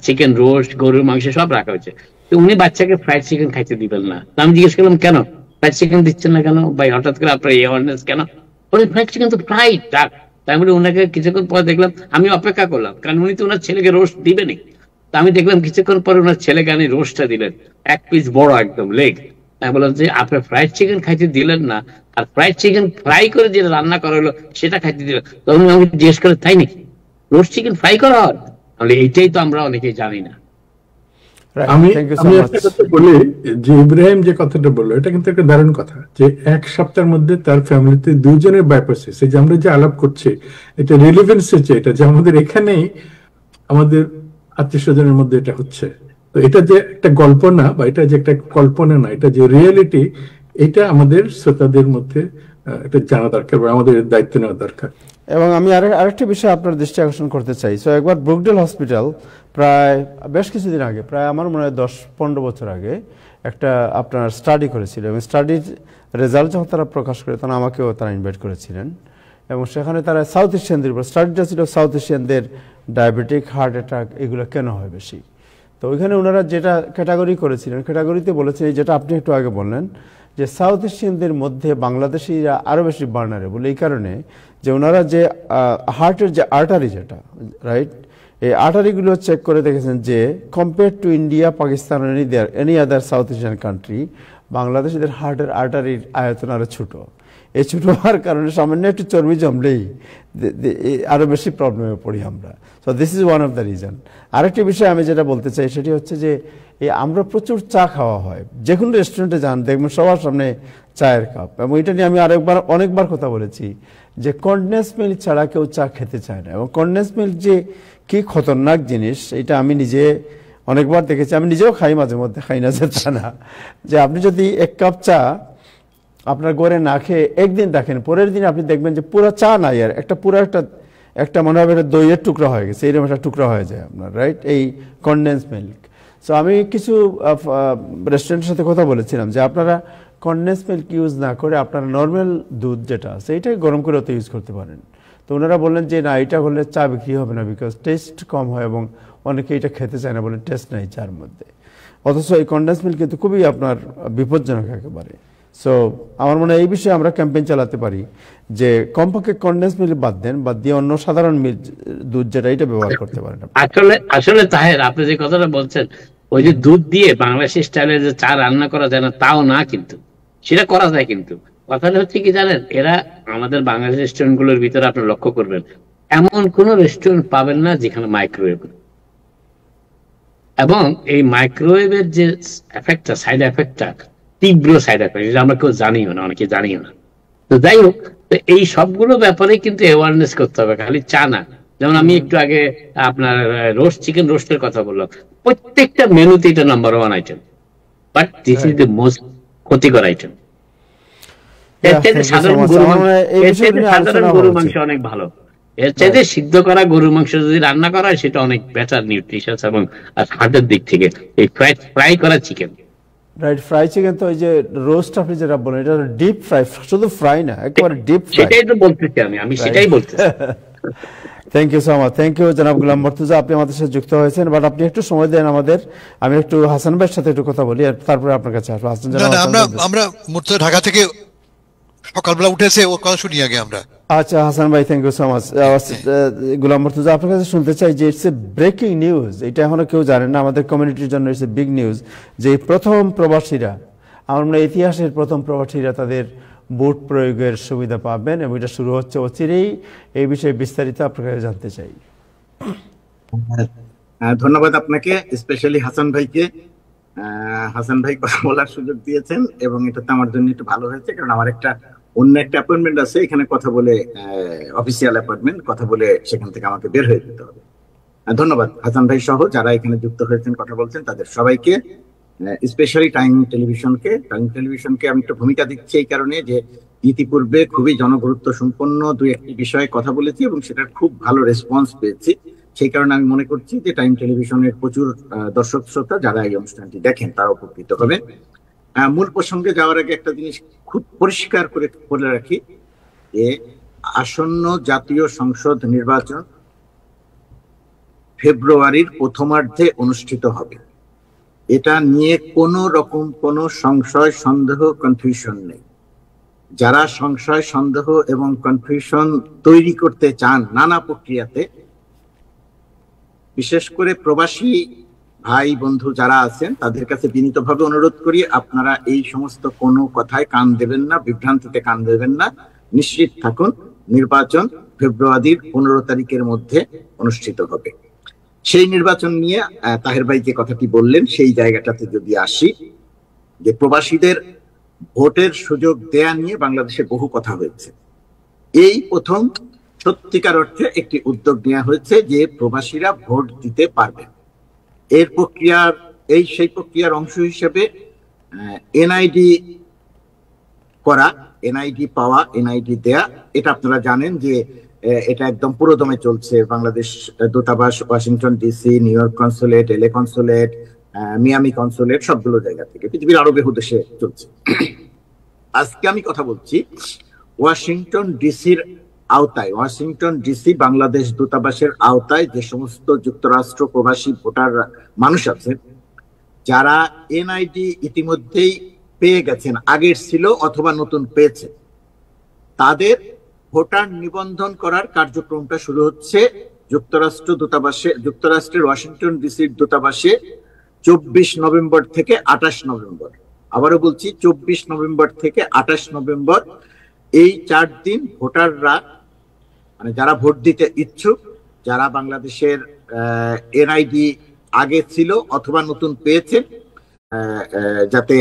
চিকেন রোস্ট, গরুর মাংস সব রাখা হয়েছে। তো উনি বাচ্চাকে ফ্রাইড চিকেন খাইতে দিবেন না। আমি জিজ্ঞেস করলাম কেন ফ্রাইড চিকেন দিচ্ছেন না কেন ভাই, হঠাৎ করে আপনার এই অ্যাওয়ারনেস কেন? ওই ফ্রাইড চিকেন তো ফ্রাইড ডাক। তাই বলে ওনাকে কিছুক্ষণ পরে দেখলাম, আমি অপেক্ষা করলাম, কারণ উনি তো ওনার ছেলেকে রোস্ট দিবেনি। তা আমি দেখলাম কিছুক্ষণ পরে ওনার ছেলেকে আনি রোস্টটা দিলেন, 1 পিস বড় একদম লেগ। আমি বললাম যে আপনি ফ্রাইড চিকেন খাইতে দিলেন না, আর ফ্রাইড চিকেন ফ্রাই করে যেটা রান্না করা হলো সেটা খাইতে দিলেন। তখন আমাকে জিজ্ঞেস করে তাই নাকি রোস্ট চিকেন ফ্রাই করা হয়? তাহলে এইটাই তো আমরা অনেকেই জানি না। আমি একটা কথা বলি, যে ইব্রাহিম যে কথাটা বললো এটা কিন্তু একটা দারুণ কথা, যে 1 সপ্তাহের মধ্যে তার ফ্যামিলিতে 2 জনের বাইপাসিস। এই যে আমরা যে আলাপ করছি, এটা রিলেভেন্স হচ্ছে, এটা যে আমাদের এখানেই আমাদের আত্মীয় স্বজনের মধ্যে এটা হচ্ছে। তো এটা যে একটা গল্প না, বা এটা যে একটা কল্পনা না, এটা যে রিয়েলিটি, এটা আমাদের শ্রোতাদের মধ্যে এটা জানা দরকার, বা আমাদের দায়িত্ব নেওয়া দরকার। এবং আমি আরেকটা বিষয় আপনার দৃষ্টি আকর্ষণ করতে চাই। সো একবার ব্রুকডেল হসপিটাল প্রায় বেশ কিছুদিন আগে, প্রায় আমার মনে হয় 10-15 বছর আগে একটা আপনার স্টাডি করেছিল, এবং স্টাডির রেজাল্ট যখন তারা প্রকাশ করে তখন আমাকেও তারা ইনভাইট করেছিলেন, এবং সেখানে তারা সাউথ এশিয়ানদের উপর স্টাডিটা ছিল, সাউথ এশিয়ানদের ডায়াবেটিক, হার্ট অ্যাটাক এগুলো কেন হয় বেশি। তো ওইখানে ওনারা যেটা ক্যাটাগরি করেছিলেন, ক্যাটাগরিতে বলেছিলেন যেটা আপনি একটু আগে বললেন, যে সাউথ এশিয়ানদের মধ্যে বাংলাদেশিরা আরও বেশি বার্নারেবল, এই কারণে যে ওনারা যে হার্টের যে আর্টারি যেটা রাইট, এই আর্টারিগুলো চেক করে দেখেছেন যে compare to India, Pakistan, any other south Asian country, বাংলাদেশিদের হার্টের আর্টারির আয়তন আরও ছোটো। এই ছোটো হওয়ার কারণে সামান্য একটু চর্বি জমলেই আরও বেশি প্রবলেমে পড়ি আমরা। So this is one of the reason. আরেকটি বিষয় আমি যেটা বলতে চাই সেটি হচ্ছে যে আমরা প্রচুর চা খাওয়া হয়, যে কোনো রেস্টুরেন্টে যান দেখবেন সবার সামনে চায়ের কাপ, এবং এটা নিয়ে আমি অনেকবার কথা বলেছি যে কনডেন্স মিল্ক ছাড়া কেউ চা খেতে চায় না, এবং কনডেন্স মিল্ক যে কি খতরনাক জিনিস এটা আমি নিজে অনেকবার দেখেছি। আমি নিজেও খাই, মাঝে মধ্যে খাই না যে তা না, যে আপনি যদি 1 কাপ চা আপনার ঘরে না খেয়ে একদিন রাখেন, পরের দিন আপনি দেখবেন যে পুরো চা নাই, আর পুরো একটা মনে হবে দইয়ের টুকরা হয়ে গেছে, এরকম একটা টুকরা হয়ে যায় আপনার, রাইট, এই কনডেন্স মিল্ক। সো আমি কিছু রেস্টুরেন্টের সাথে কথা বলেছিলাম যে আপনারা কনডেন্স মিল্ক ইউজ না করে আপনারা নর্মাল দুধ যেটা আছে এইটাই গরম করে তো ইউজ করতে পারেন। তো ওনারা বললেন যে না, এটা হলে চা বিক্রি হবে না, বিকজ টেস্ট কম হয় এবং অনেকে এটা খেতে চায় না, বলেন টেস্ট নাই চার মধ্যে। অথচ এই কনডেন্স মিল্ক কিন্তু খুবই আপনার বিপজ্জনক একেবারে। সো আমার মনে হয় এই বিষয়ে আমরা ক্যাম্পেইন চালাতে পারি যে কমপক্ষে কনডেন্স মিল্ক বাদ দিয়ে অন্য সাধারণ মিল্ক দুধ যেটা এটা ব্যবহার করতে পারেন। আসলে তাহের, আপনি যে কথাটা বলছেন, ওই যে দুধ দিয়ে বাংলাদেশি স্টাইলে যে চা রান্না করা যায় না তাও না, কিন্তু সেটা করা যায়। কিন্তু কথাটা হচ্ছে কি জানেন, এরা আমাদের বাংলাদেশ রেস্টুরেন্ট গুলোর ভিতরে আপনি লক্ষ্য করবেন, এমন কোন রেস্টুরেন্ট পাবেন না যেখানে মাইক্রোওয়েভ, এবং এই মাইক্রোওয়েভের যে এফেক্টটা, সাইড এফেক্টটা, তীব্র সাইড এফেক্ট, যেটা আমরা কেউ জানিও না, অনেকে জানিও না। তো যাই হোক, এই সবগুলো ব্যাপারে কিন্তু অ্যাওয়ারনেস করতে হবে, খালি চা না। যেমন আমি একটু আগে আপনার রোস্ট, চিকেন রোস্টের কথা বললাম, প্রত্যেকটা মেনুতে এটা number 1 item, but this is the most ক্ষতিকর আইটেম। এর চাইতে সাধারণ গরুর মাংস অনেক ভালো, এর চাইতে সিদ্ধ করা গরুর মাংস যদি রান্না করা হয় সেটা অনেক বেটার নিউট্রিশনস এবং হার্টের দিক থেকে। এই ফ্রাই করা চিকেন, রাইট, ফ্রাই চিকেন তো ওই যে রোস্ট আপনি যেটা বলেন এটা ডিপ ফ্রাই, শুধু ফ্রাই না, একেবারে ডিপ ফ্রাই। সেটাই তো বলতেছি আমি সেটাই বলতেছি। Thank you so much, thank you জনাব গোলাম মর্তুজা, আপনি আমাদের সাথে যুক্ত হয়েছেন। বাট আপনি একটু সময় দেন আমাদের, আমি একটু হাসান ভাইয়ের সাথে একটু কথা বলি, আর তারপরে আপনার কাছে আসবো। হাসান আমরা মুর্তজা ঢাকা থেকে সকালবেলা উঠেছে, ও কথা শুনি আগে আমরা। আচ্ছা হাসান ভাই, থ্যাংক ইউ সো মাচ। গোলাম মর্তুজা, আপনার কাছে শুনতে চাই যে ইটস এ ব্রেকিং নিউজ, এটা এখনো কেউ জানেন না, আমাদের কমিউনিটির জন্য ইটস এ বিগ নিউজ, যে প্রথম প্রবাসীরা, আমার মনে হয় ইতিহাসের প্রথম প্রবাসীরা তাদের বুট প্রয়োগের সুবিধা পাবেন এবং এটা শুরু হচ্ছে অচিরেই। এই বিষয়ে বিস্তারিত আপনার কাছে জানতে চাই। ধন্যবাদ আপনাকে, স্পেশালি হাসান ভাইকে। হাসান ভাই কথা বলার সুযোগ দিয়েছেন এবং এটা তো আমার জন্য একটু ভালো হয়েছে, কারণ আমার অন্য একটা অ্যাপয়েন্টমেন্ট আছে এখানে, কথা বলে অফিসিয়াল অ্যাপয়েন্টমেন্ট, কথা বলে সেখান থেকে আমাকে বের হয়ে যেতে হবে। ধন্যবাদ হাসান ভাই সহ যারা এখানে যুক্ত হয়েছেন কথা বলছেন তাদের সবাইকে, স্পেশালি টাইম টেলিভিশনকে আমি একটা ভূমিকা দিচ্ছি এই কারণে যে ইতিপূর্বে খুবই জনগুরুত্ব সম্পন্ন দুই একটি বিষয়ে কথা বলেছি এবং সেটার খুব ভালো রেসপন্স পেয়েছি। সেই কারণে আমি মনে করছি যে টাইম টেলিভিশনের প্রচুর দর্শক শ্রোতা যারা এই অনুষ্ঠানটি দেখেন তারা উপকৃত হবে। মূল প্রসঙ্গে যাওয়ার আগে একটা জিনিস খুব পরিষ্কার করে বলে রাখি যে আসন্ন জাতীয় সংসদ নির্বাচন ফেব্রুয়ারির প্রথমার্ধে অনুষ্ঠিত হবে। এটা নিয়ে কোনো রকম কোনো সংশয় সন্দেহ কনফিউশন নেই। যারা সংশয় সন্দেহ এবং কনফিউশন তৈরি করতে চান নানা প্রক্রিয়াতে, বিশেষ করে প্রবাসী ভাই বন্ধু যারা আছেন তাদের কাছে বিনীতভাবে অনুরোধ করি, আপনারা এই সমস্ত কোনো কথায় কান দেবেন না, বিভ্রান্তিতে কান দেবেন না। নিশ্চিত থাকুন, নির্বাচন ফেব্রুয়ারির 15 তারিখের মধ্যে অনুষ্ঠিত হবে। সেই নির্বাচন নিয়ে তাহের ভাই যে কথাটি বললেন সেই জায়গাটাতে যদি আসি, যে প্রবাসীদের ভোটের সুযোগ দেয়া নিয়ে বাংলাদেশে বহু কথা হয়েছে। এই প্রথম সত্যিকার অর্থে একটি উদ্যোগ নেওয়া হয়েছে যে প্রবাসীরা ভোট দিতে পারবেন। সেই প্রক্রিয়ার অংশ হিসেবে এনআইডি করা, এনআইডি পাওয়া, এনআইডি দেয়া, এটা আপনারা জানেন যে এটা একদম পুরোদমে চলছে। বাংলাদেশ দূতাবাস, Washington DC, new York consulate, LA consulate, Miami consulate, সবগুলো জায়গা থেকে পৃথিবীর আরো বহু দেশে চলছে। আজকে আমি কথা বলছি ওয়াশিংটন ডিসির আওতায়, ওয়াশিংটন ডিসি বাংলাদেশ দূতাবাসের আওতায় যে সমস্ত যুক্তরাষ্ট্র প্রবাসী ভোটার মানুষ আছেন, যারা এনআইডি ইতিমধ্যেই পেয়ে গেছেন, আগের ছিল অথবা নতুন পেয়েছেন, তাদের ভোটার নিবন্ধন করার কার্যক্রমটা শুরু হচ্ছে যুক্তরাষ্ট্রের ওয়াশিংটন ডিসির দূতাবাসে 24 নভেম্বর থেকে 28 নভেম্বর। আবারও বলছি, 24 নভেম্বর থেকে 28 নভেম্বর, এই 4 দিন ভোটাররা, মানে যারা ভোট দিতে ইচ্ছুক, যারা বাংলাদেশের এনআইডি আগে ছিল অথবা নতুন পেয়েছেন, যাতে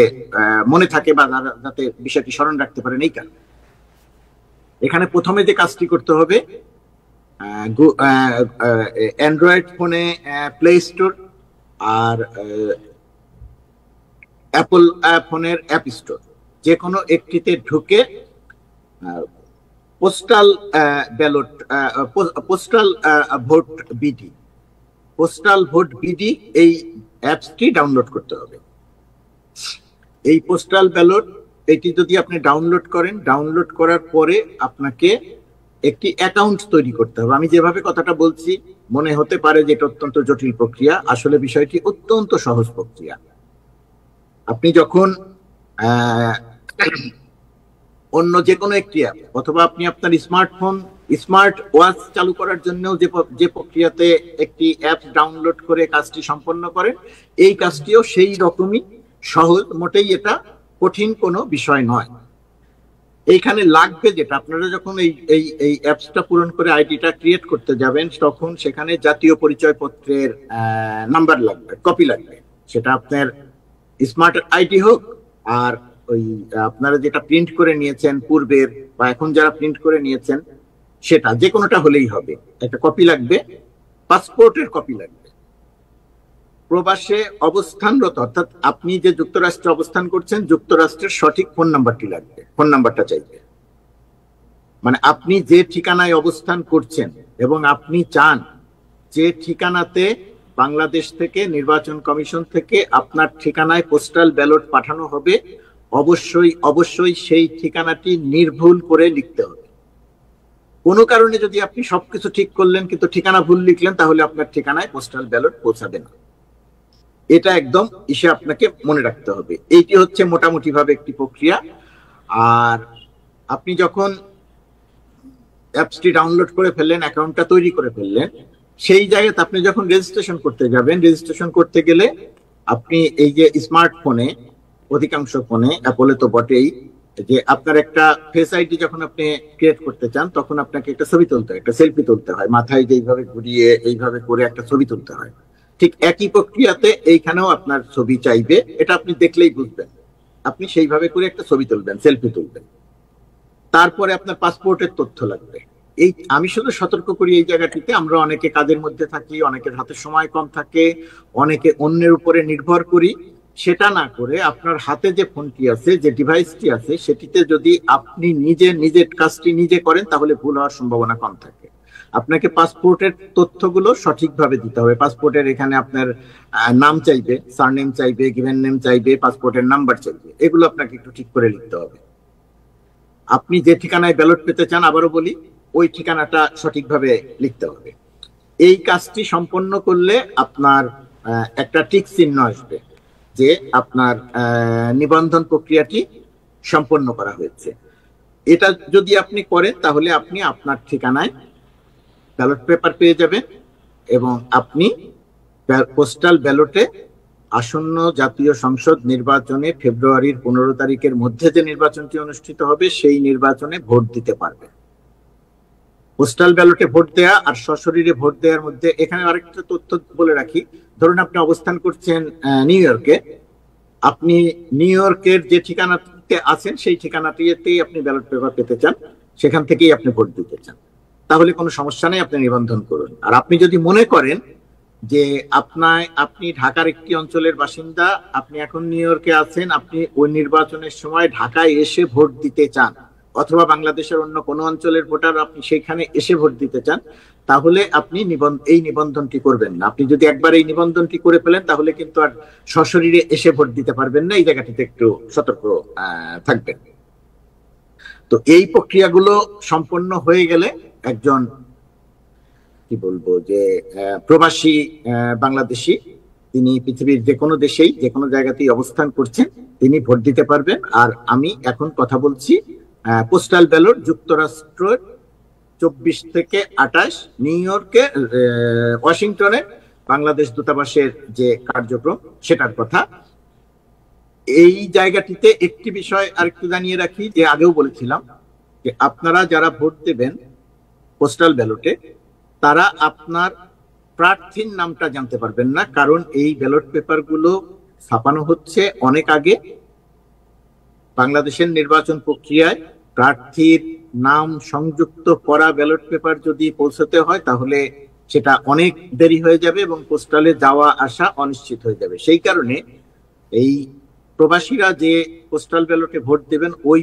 মনে থাকে বা যাতে বিষয়টি স্মরণ রাখতে পারেন, এই কারণে এখানে প্রথমে যে কাজটি করতে হবে, অ্যান্ড্রয়েড ফোনে প্লে স্টোর আর অ্যাপল ফোনের অ্যাপ স্টোর, যে কোনো একটিতে ঢুকে postal ballot, postal vote BD এই অ্যাপসটি ডাউনলোড করতে হবে। এই পোস্টাল ব্যালট এটি যদি আপনি ডাউনলোড করেন, ডাউনলোড করার পরে আপনাকে একটি অ্যাকাউন্ট তৈরি করতে হবে। আমি যেভাবে কথাটা বলছি মনে হতে পারে যে এটা অত্যন্ত জটিল প্রক্রিয়া, আসলে বিষয়টি অত্যন্ত সহজ প্রক্রিয়া। আপনি যখন অন্য যে কোনো একটি অ্যাপ অথবা আপনি আপনার স্মার্ট ওয়াচ চালু করার জন্য যে প্রক্রিয়াতে একটি অ্যাপ ডাউনলোড করে কাজটি সম্পন্ন করেন, এই কাজটিও সেই রকমই সহজ, মোটেই এটা কঠিন কোনো বিষয় নয়। এইখানে লাগবে যেটা, আপনারা যখন এই অ্যাপসটা পূরণ করে আইডিটা ক্রিয়েট করতে যাবেন, তখন সেখানে জাতীয় পরিচয়পত্রের নাম্বার লাগবে, কপি লাগবে। সেটা আপনার স্মার্ট আইডি হোক, আর ওই আপনারা যেটা প্রিন্ট করে নিয়েছেন পূর্বের বা এখন যারা প্রিন্ট করে নিয়েছেন, সেটা যে কোনোটা হলেই হবে। একটা কপি লাগবে, পাসপোর্টের কপি লাগবে। প্রবাসে অবস্থানরত, অর্থাৎ আপনি যে যুক্তরাষ্ট্রে অবস্থান করছেন, যুক্তরাষ্ট্রের সঠিক ফোন নাম্বারটি লাগবে, ফোন নাম্বারটা চাইবে। মানে আপনি যে ঠিকানায় অবস্থান করছেন এবং আপনি চান যে ঠিকানাতে বাংলাদেশ থেকে, নির্বাচন কমিশন থেকে আপনার ঠিকানায় পোস্টাল ব্যালট পাঠানো হবে, অবশ্যই সেই ঠিকানাটি নির্ভুল করে লিখতে হবে। কোনো কারণে যদি আপনি সবকিছু ঠিক করলেন কিন্তু ঠিকানা ভুল লিখলেন, তাহলে আপনার ঠিকানায় পোস্টাল ব্যালট পৌঁছাবে না। এটা একদম আপনাকে মনে রাখতে হবে। এইটি হচ্ছে মোটামুটি ভাবে একটি প্রক্রিয়া। আর আপনি যখন অ্যাপসটি ডাউনলোড করে ফেললেন, অ্যাকাউন্টটা তৈরি করে ফেললেন, সেই জায়গাতে আপনি যখন রেজিস্ট্রেশন করতে যাবেন, রেজিস্ট্রেশন করতে গেলে আপনি এই যে স্মার্টফোনে, অধিকাংশ ফোনে, অ্যাপলে তো বটেই, যে আপনার একটা ফেস আইডি যখন আপনি ক্রিয়েট করতে চান তখন আপনাকে একটা ছবি তুলতে হয়, একটা সেলফি তুলতে হয়, মাথায় যেইভাবে ঘুরিয়ে এইভাবে করে একটা ছবি তুলতে হয়। ঠিক একই প্রক্রিয়াতে এইখানেও আপনার ছবি চাইবে, এটা আপনি দেখলেই বুঝবেন। আপনি সেইভাবে করে একটা ছবি তুলবেন, সেলফি তুলবেন। তারপরে আপনার পাসপোর্টের তথ্য লাগবে। এই আমি শুধু সতর্ক করি এই জায়গাটিতে, আমরা অনেকে কাজের মধ্যে থাকি, অনেকের হাতে সময় কম থাকে, অনেকে অন্যের উপরে নির্ভর করি। সেটা না করে আপনার হাতে যে ফোনটি আছে, যে ডিভাইসটি আছে, সেটিতে যদি আপনি নিজের কাজটি নিজে করেন তাহলে ভুল হওয়ার সম্ভাবনা কম থাকে। আপনাকে পাসপোর্টের তথ্যগুলো সঠিকভাবে দিতে হবে। পাসপোর্টের এখানে আপনার নাম চাইবে, সারনেম চাইবে, গিভেন নেম চাইবে, পাসপোর্টের নাম্বার চাইবে, এগুলো আপনাকে একটু ঠিক করে লিখতে হবে। আপনি যে ঠিকানায় ব্যালট পেতে চান, আবারও বলি, ওই ঠিকানাটা সঠিকভাবে লিখতে হবে। এই কাজটি সম্পন্ন করলে আপনার একটা টিক চিহ্ন আসবে যে আপনার নিবন্ধন প্রক্রিয়াটি সম্পন্ন করা হয়েছে। এটা যদি আপনি করেন তাহলে আপনি আপনার ঠিকানায় ব্যালট পেপার পেয়ে যাবেন এবং আপনি পোস্টাল ব্যালটে আসন্ন জাতীয় সংসদ নির্বাচনে ফেব্রুয়ারির 15 তারিখের মধ্যে যে নির্বাচনটি অনুষ্ঠিত হবে সেই নির্বাচনে ভোট দিতে পারবেন। পোস্টাল ব্যালটে ভোট দেয়া আর সশরীরে ভোট দেওয়ার মধ্যে এখানে আরেকটা তথ্য বলে রাখি। ধরুন আপনি অবস্থান করছেন নিউ ইয়র্কে, আপনি নিউ ইয়র্কের যে ঠিকানাতে আছেন সেই ঠিকানাটিতেই আপনি ব্যালট পেপার পেতে চান, সেখান থেকেই আপনি ভোট দিতে চান, তাহলে কোনো সমস্যা নেই, আপনি নিবন্ধন করুন। আর আপনি যদি মনে করেন যে আপনি ঢাকার একটি অঞ্চলের বাসিন্দা, আপনি এখন নিউ ইয়র্কে আছেন, আপনি ওই নির্বাচনের সময় ঢাকায় এসে ভোট দিতে চান, অথবা বাংলাদেশের অন্য কোনো অঞ্চলের ভোটার আপনি সেখানে এসে ভোট দিতে চান, তাহলে আপনি এই নিবন্ধনটি করবেন না। আপনি যদি একবার এই নিবন্ধনটি করে ফেলেন তাহলে কিন্তু আর সশরীরে এসে ভোট দিতে পারবেন না। এই জায়গাটিতে একটু সতর্ক থাকবেন। তো এই প্রক্রিয়াগুলো সম্পন্ন হয়ে গেলে একজন কি বলবো যে প্রবাসী বাংলাদেশি, তিনি পৃথিবীর যে কোনো দেশেই যে কোনো জায়গাতেই অবস্থান করছেন, তিনি ভোট দিতে পারবেন। আর আমি এখন কথা বলছি পোস্টাল ব্যালট যুক্তরাষ্ট্রের 24 থেকে 28, নিউ ইয়র্কে, ওয়াশিংটনে বাংলাদেশ দূতাবাসের যে কার্যক্রম সেটার কথা। এই জায়গাটিতে একটি বিষয় আরেকটু জানিয়ে রাখি, যে আগেও বলেছিলাম যে আপনারা যারা ভোট দেবেন পোস্টাল ব্যালটে, তারা আপনার প্রার্থীর নামটা জানতে পারবেন না, কারণ এই ব্যালট পেপার গুলো ছাপানো হচ্ছে অনেক আগে। বাংলাদেশের নির্বাচন প্রক্রিয়ায় প্রার্থীর নাম সংযুক্ত করা ব্যালট পেপার যদি পৌঁছতে হয় তাহলে সেটা অনেক দেরি হয়ে যাবে এবং পোস্টালে যাওয়া আসা অনিশ্চিত হয়ে যাবে। সেই কারণে এই প্রবাসীরা যে পোস্টাল ব্যালটে ভোট দেবেন, ওই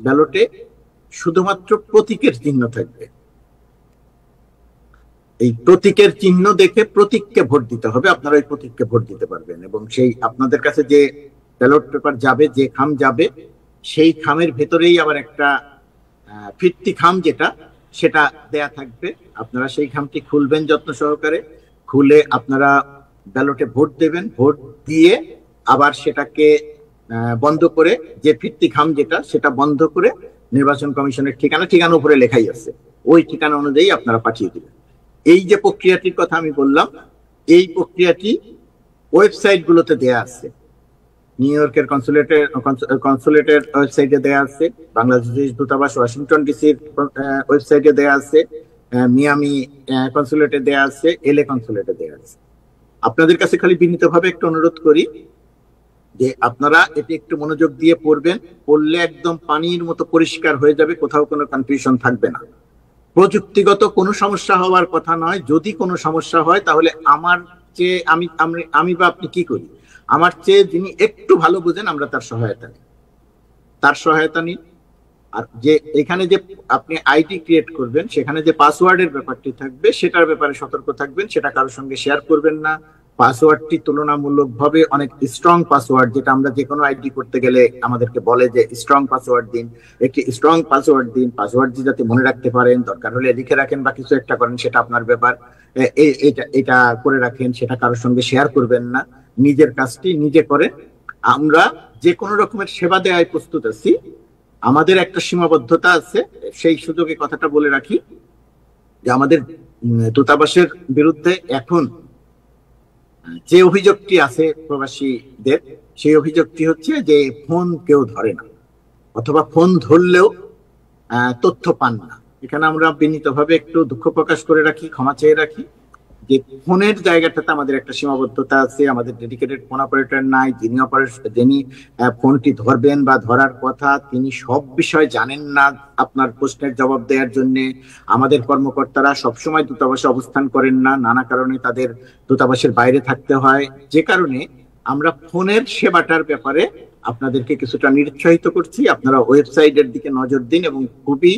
ব্যালটে শুধুমাত্র প্রতীকের চিহ্ন থাকবে। এই প্রতীকের চিহ্ন দেখে প্রতীককে ভোট দিতে হবে, আপনারা ওই প্রতীককে ভোট দিতে পারবেন। এবং সেই আপনাদের কাছে যে ব্যালট পেপার যাবে, যে খাম যাবে, সেই খামের ভেতরেই আবার একটা ফিরতি খাম সেটা দেয়া থাকবে। আপনারা সেই খামটি খুলবেন যত্ন সহকারে, খুলে আপনারা ব্যালটে ভোট দেবেন। ভোট দিয়ে আবার সেটাকে বন্ধ করে, যে ফিরতি খাম সেটা বন্ধ করে নির্বাচন কমিশনের ঠিকানা উপরে লেখাই আছে, ওই ঠিকানা অনুযায়ী আপনারা পাঠিয়ে দিবেন। এই যে প্রক্রিয়াটির কথা আমি বললাম, এই প্রক্রিয়াটি ওয়েবসাইট গুলোতে দেয়া আছে। নিউ ইয়র্কের কনসুলেটের ওয়েবসাইটে দেয়া আছে, বাংলাদেশ দূতাবাস ওয়াশিংটন ডিসির ওয়েবসাইটে দেয়া আছে, মিয়ামি কনসুলেটে দেয়া আছে, এলএ কনসুলেটে দেয়া আছে। আপনাদের কাছে খালি বিনীতভাবে একটু অনুরোধ করি যে আপনারা এটি একটু মনোযোগ দিয়ে পড়বেন। পড়লে একদম পানির মতো পরিষ্কার হয়ে যাবে, কোথাও কোনো কনফিউশন থাকবে না। প্রযুক্তিগত কোনো সমস্যা হওয়ার কথা নয়। যদি কোনো সমস্যা হয় তাহলে আমার চেয়ে আমি বা আপনি কি করি, আমার চেয়ে যিনি একটু ভালো বুঝেন, আমরা তার সহায়তা নিন। আর যে এখানে যে আপনি আইডি ক্রিয়েট করবেন, সেখানে যে পাসওয়ার্ডের ব্যাপারটি থাকবে সেটার ব্যাপারে সতর্ক থাকবেন, সেটা কারোর সঙ্গে শেয়ার করবেন না। পাসওয়ার্ডটি তুলনামূলকভাবে অনেক স্ট্রং পাসওয়ার্ড, যেটা আমরা যে কোনো আইডি করতে গেলে আমাদেরকে বলে যে স্ট্রং পাসওয়ার্ড দিন, একটি স্ট্রং পাসওয়ার্ড দিন। পাসওয়ার্ডটি যাতে মনে রাখতে পারেন, দরকার হলে লিখে রাখেন বা কিছু একটা করেন, সেটা আপনার ব্যাপার। এটা করে রাখেন, সেটা কারোর সঙ্গে শেয়ার করবেন না। নিজের কাজটি নিজে করে। আমরা যে কোনো রকমের সেবা দেওয়ায় প্রস্তুত আছি, আমাদের একটা সীমাবদ্ধতা আছে। সেই সুযোগে কথাটা বলে রাখি যে আমাদের দূতাবাসের বিরুদ্ধে এখন যে অভিযোগটি আছে প্রবাসীদের, সেই অভিযোগটি হচ্ছে যে ফোন কেউ ধরে না। অথবা ফোন ধরলেও তথ্য পান না। এখানে আমরা বিনীতভাবে একটু দুঃখ প্রকাশ করে রাখি, ক্ষমা চেয়ে রাখি যে ফোনের জায়গাটাতে আমাদের একটা সীমাবদ্ধতা আছে। আমাদের ডেডিকেটেড ফোন অপারেটর নাই, যিনি ফোনটি ধরবেন বা ধরার কথা তিনি সব বিষয় জানেন না আপনার প্রশ্নের জবাব দেওয়ার জন্য। আমাদের কর্মকর্তারা সবসময় দূতাবাসে অবস্থান করেন না, নানা কারণে তাদের দূতাবাসের বাইরে থাকতে হয়, যে কারণে আমরা ফোনের সেবাটার ব্যাপারে আপনাদেরকে কিছুটা নিরুৎসাহিত করছি। আপনারা ওয়েবসাইটের দিকে নজর দিন এবং খুবই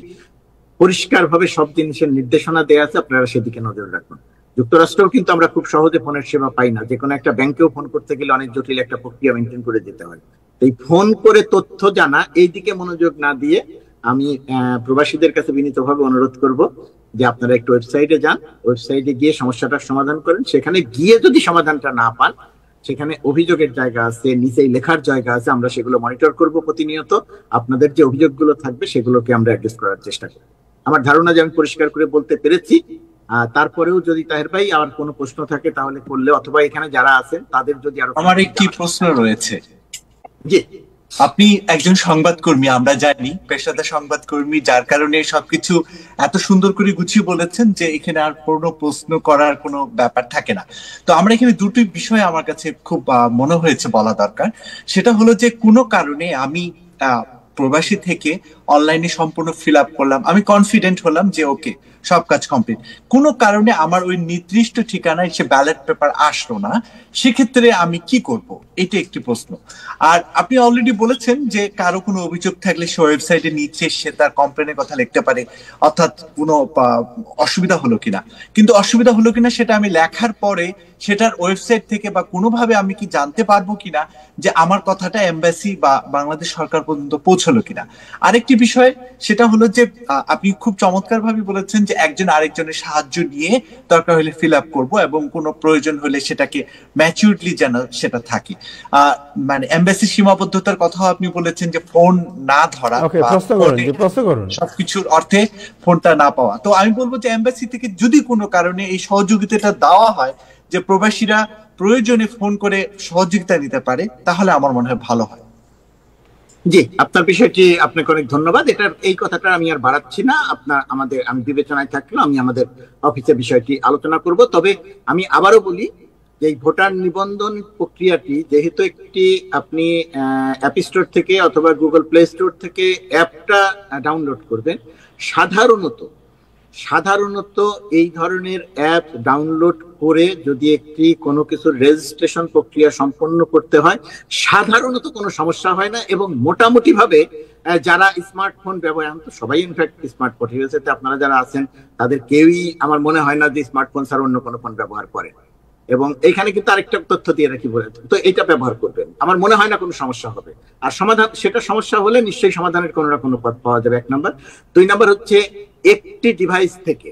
পরিষ্কারভাবে সব জিনিসের নির্দেশনা দেওয়া আছে, আপনারা সেদিকে নজর রাখুন। যুক্তরাষ্ট্রেও কিন্তু আমরা খুব সহজে ফোনের সেবা পাই না, যে কোনো একটা ব্যাংকেও ফোন করতে গেলে অনেক জটিল একটা প্রক্রিয়া মেনটেন করে যেতে হয়। এই ফোন করে তথ্য জানা, এই দিকে মনোযোগ না দিয়ে আমি প্রবাসীদের কাছে বিনীতভাবে অনুরোধ করব যে আপনারা একটু ওয়েবসাইটে যান, ওয়েবসাইটে গিয়ে সমস্যাটার সমাধান করেন। সেখানে গিয়ে যদি সমাধানটা না পান, সেখানে অভিযোগের জায়গা আছে, নিচেই লেখার জায়গা আছে, আমরা সেগুলো মনিটর করব প্রতিনিয়ত। আপনাদের যে অভিযোগগুলো থাকবে সেগুলোকে আমরা অ্যাড্রেস করার চেষ্টা করব। আমার ধারণা যে আমি পরিষ্কার করে বলতে পেরেছি। তারপরেও যদি তাহের ভাই আর কোনো প্রশ্ন থাকে তাহলে করলে, অথবা এখানে যারা আছেন তাদের যদি আরো। আমার একটি প্রশ্ন রয়েছে। জি, আপনি একজন সংবাদকর্মী, আমরা জানি পেশাদার সংবাদকর্মী, যার কারণে সবকিছু এত সুন্দর করে গুছিয়ে বলেছেন যে এখানে আর কোনো প্রশ্ন করার কোনো ব্যাপার থাকে না। তো আমরা এখানে দুটি বিষয় আমার কাছে খুব মনে হয়েছে বলা দরকার। সেটা হলো যে কোনো কারণে আমি প্রবাসী থেকে অনলাইনে সম্পূর্ণ ফিল আপ করলাম, আমি কনফিডেন্ট হলাম যে ওকে সব কাজ কমপ্লিট, কোনো কারণে আমার ওই নির্দিষ্ট ঠিকানায় সে ব্যালট পেপার আসলো না, সেক্ষেত্রে আমি কি করব? এটা একটি প্রশ্ন। আর আপনি অলরেডি বলেছেন যে কারো কোনো অভিযোগ থাকলে সে ওয়েবসাইটে নিচে সে তার কমপ্লেনের কথা লিখতে পারে, অর্থাৎ কোনো অসুবিধা হলো কিনা। কিন্তু অসুবিধা হলো কিনা সেটা আমি লেখার পরে সেটার ওয়েবসাইট থেকে বা কোনোভাবে আমি কি জানতে পারবো কিনা যে আমার কথাটা এমবাসি বা বাংলাদেশ সরকার পর্যন্ত পৌঁছলো কিনা। আরেকটি বিষয় সেটা হলো যে আপনি খুব চমৎকার ভাবে বলেছেন যে একজন আরেকজনের সাহায্য নিয়ে দরকার হলে ফিল আপ করবো এবং কোনো প্রয়োজন হলে সেটাকে ম্যাচিউরলি যেন সেটা থাকে। মানে এমবাসি সীমাবদ্ধতার কথাও আপনি বলেছেন যে ফোন না ধরা, সবকিছুর অর্থে ফোনটা না পাওয়া। তো আমি বলবো যে এমবাসি থেকে যদি কোনো কারণে এই সহযোগিতাটা দেওয়া হয় যে প্রবাসীরা প্রয়োজনে ফোন করে সহযোগিতা নিতে পারে, তাহলে আমার মনে হয় ভালো হয়। জি, আপনার বিষয়টি আপনাকে অনেক ধন্যবাদ। এই কথাটা আমি আর বাড়াচ্ছি না, আমি বিবেচনায় থাকলে আমি আমাদের অফিসে বিষয়টি আলোচনা করব। তবে আমি আবারও বলি যে এই ভোটার নিবন্ধন প্রক্রিয়াটি যেহেতু একটি, আপনি অ্যাপ স্টোর থেকে অথবা গুগল প্লে স্টোর থেকে অ্যাপটা ডাউনলোড করবেন। সাধারণত এই ধরনের অ্যাপ ডাউনলোড করে যদি কোনো কিছুর রেজিস্ট্রেশন প্রক্রিয়া সম্পন্ন করতে হয়, সাধারণত কোনো সমস্যা হয় না। এবং মোটামুটি ভাবে যারা স্মার্টফোন ব্যবহার, তো সবাই ইনফ্যাক্ট স্মার্টফোন হয়েছে, আপনারা যারা আছেন তাদের কেউই আমার মনে হয় না যে স্মার্টফোন ছাড়া অন্য কোনো ফোন ব্যবহার করে। এবং এখানে কিন্তু আরেকটা তথ্য দিয়ে রাখি, বলে তো এটা ব্যবহার করবেন, আমার মনে হয় না কোনো সমস্যা হবে। আর সেটা সমস্যা হলে নিশ্চয়ই সমাধানের কোনো না কোনো পথ পাওয়া যাবে, 1 নাম্বার। 2 নাম্বার হচ্ছে একটি ডিভাইস থেকে,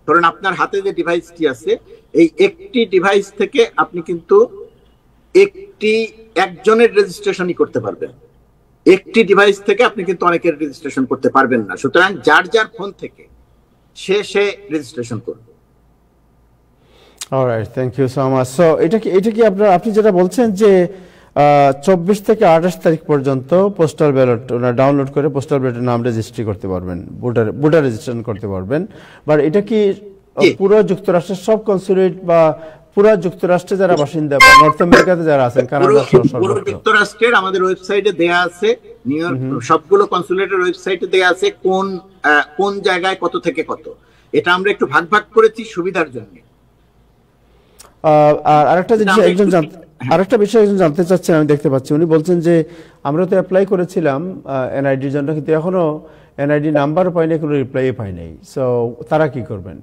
ধরেন আপনার হাতে যে ডিভাইসটি আছে, এই একটি ডিভাইস থেকে আপনি কিন্তু একজনের রেজিস্ট্রেশনই করতে পারবেন। একটি ডিভাইস থেকে আপনি কিন্তু অনেকের রেজিস্ট্রেশন করতে পারবেন না। সুতরাং যার ফোন থেকে সে রেজিস্ট্রেশন করবে। Alright, thank you so much. So এটা কি আপনি যেটা বলছেন যে 24 থেকে 28 তারিখ পর্যন্ত পোস্টাল ব্যালট ডাউনলোড করে পোস্টাল ব্যালটের নাম রেজিস্ট্রি করতে পারবেন, ভোটার রেজিস্ট্রেশন করতে পারবেন। বাট এটা কি পুরো যুক্তরাষ্ট্রের সব কনসুলেট বা পুরো যুক্তরাষ্ট্রে যারা বাসিন্দা বা নর্থ আমেরিকাতে যারা আছেন, কানাডা সহ পুরো যুক্তরাষ্ট্রের আমাদের ওয়েবসাইটে দেয়া আছে, নিউ ইয়র্ক সবগুলো কনসুলেটের ওয়েবসাইটে দেয়া আছে কোন জায়গায় কত থেকে কত। এটা আমরা একটু ভাগ করেছি সুবিধার জন্য। আর আরেকটা বিষয় একজন জানতে চাচ্ছেন, আমি দেখতে পাচ্ছি উনি বলছেন যে আমরা তো অ্যাপ্লাই করেছিলাম এনআইডির জন্য, কিন্তু এখনো এনআইডি নাম্বার পাইনি, কোনো রিপ্লাই পাই নাই। সো তারা কি করবেন?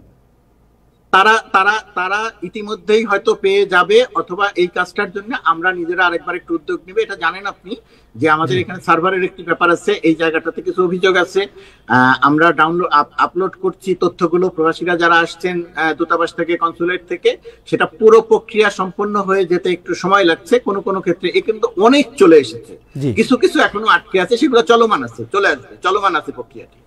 তারা ইতিমধ্যেই হয়তো পেয়ে যাবে, অথবা এই কাজটার জন্য আমরা নিজেরা আরেকবার একটু উদ্যোগ নেবে। এটা জানেন আপনি যে আমাদের এখানে সার্ভারের একটি ব্যাপার আছে, এই জায়গাটাতে কিছু অভিযোগ আছে। আমরা আপলোড করছি তথ্যগুলো, প্রবাসীরা যারা আসছেন দূতাবাস থেকে, কনসুলেট থেকে, সেটা পুরো প্রক্রিয়া সম্পন্ন হয়ে যেতে একটু সময় লাগছে। কোনো ক্ষেত্রে কিন্তু অনেক চলে এসেছে, কিছু এখনো আটকে আছে, সেগুলো চলমান আছে, চলে আসবে, চলমান আছে প্রক্রিয়াটি।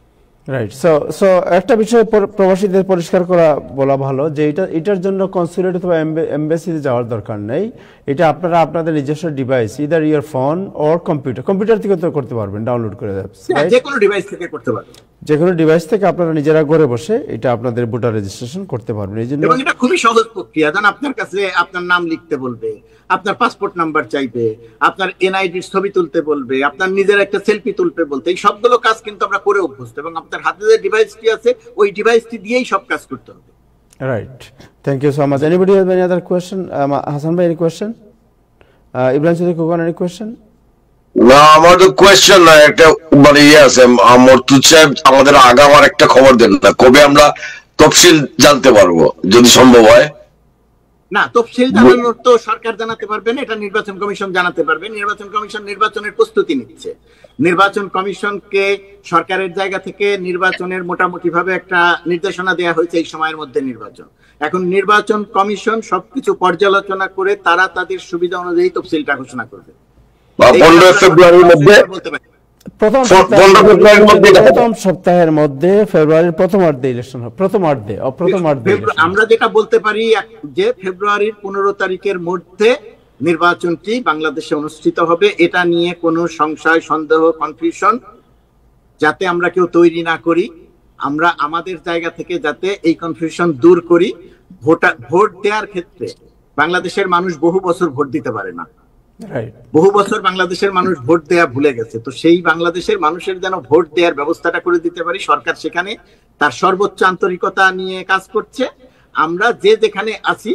রাইট। সো একটা বিষয় প্রবাসীদের পরিষ্কার করা বলা ভালো যে এটার জন্য কনসুলেট অথবা এমবাসিতে যাওয়ার দরকার নেই। এটা আপনারা আপনাদের নিজস্ব device, either year phone or computer থেকে তো করতে পারবেন, ডাউনলোড করে দেবেন, যে কোনো ডিভাইস থেকে করতে পারবেন। যে কোনো ডিভাইস থেকে আপনারা নিজেরা ঘরে বসে এটা আপনাদের ভোটার রেজিস্ট্রেশন করতে পারবেন। এই জন্য এবং এটা খুবই সহজ প্রক্রিয়া। জান আপনার কাছে আপনার নাম লিখতে বলবে, আপনার পাসপোর্ট নাম্বার চাইবে, আপনার এনআইডির ছবি তুলতে বলবে, আপনার নিজের একটা সেলফি তুলতে বলতে, এই সবগুলো কাজ কিন্তু আমরা করে অভ্যস্ত এবং আপনার হাতে যে ডিভাইসটি আছে ওই ডিভাইসটি দিয়েই সব কাজ করতে হবে। Right, thank you so much. Anybody have any other question? Hasan ভাই, any question? Ibrahim Chowdhury Khokon, any question? না, আমার তো কোয়েশ্চেন না, একটা মানে আছে। মর্তুজ সাহেব আমাদের আগামার একটা খবর দেন না, কবে আমরা তফসিল জানতে পারবো যদি সম্ভব হয়? না, তফসিল জানানোর তো সরকার জানাতে পারবে না, এটা নির্বাচন কমিশন জানাতে পারবে। নির্বাচন কমিশন নির্বাচনের প্রস্তুতি নিচ্ছে। নির্বাচন কমিশনকে সরকারের জায়গা থেকে নির্বাচনের মোটামুটি ভাবে একটা নির্দেশনা দেওয়া হয়েছে এই সময়ের মধ্যে নির্বাচন। এখন নির্বাচন কমিশন সবকিছু পর্যালোচনা করে তারা তাদের সুবিধা অনুযায়ী তফসিলটা ঘোষণা করবে। 15 ফেব্রুয়ারির মধ্যে, প্রথম সপ্তাহের মধ্যে, ফেব্রুয়ারির প্রথমার্ধে ইলেকশন হবে। প্রথমার্ধে আমরা যেটা বলতে পারি যে ফেব্রুয়ারির 15 তারিখের মধ্যে নির্বাচনটি বাংলাদেশে অনুষ্ঠিত হবে। এটা নিয়ে কোনো সংশয়, সন্দেহ, কনফিউশন যাতে আমরা কেউ তৈরি না করি, আমরা আমাদের জায়গা থেকে যাতে এই কনফিউশন দূর করি। ভোট দেওয়ার ক্ষেত্রে বাংলাদেশের মানুষ বহু বছর ভোট দিতে পারে না, বহু বছর বাংলাদেশের মানুষ ভোট দেয়া ভুলে গেছে। তো সেই বাংলাদেশের মানুষের যেন ভোট দেওয়ার ব্যবস্থাটা করে দিতে পারি, সরকার সেখানে তার সর্বোচ্চ আন্তরিকতা নিয়ে কাজ করছে। আমরা যে যেখানে আছি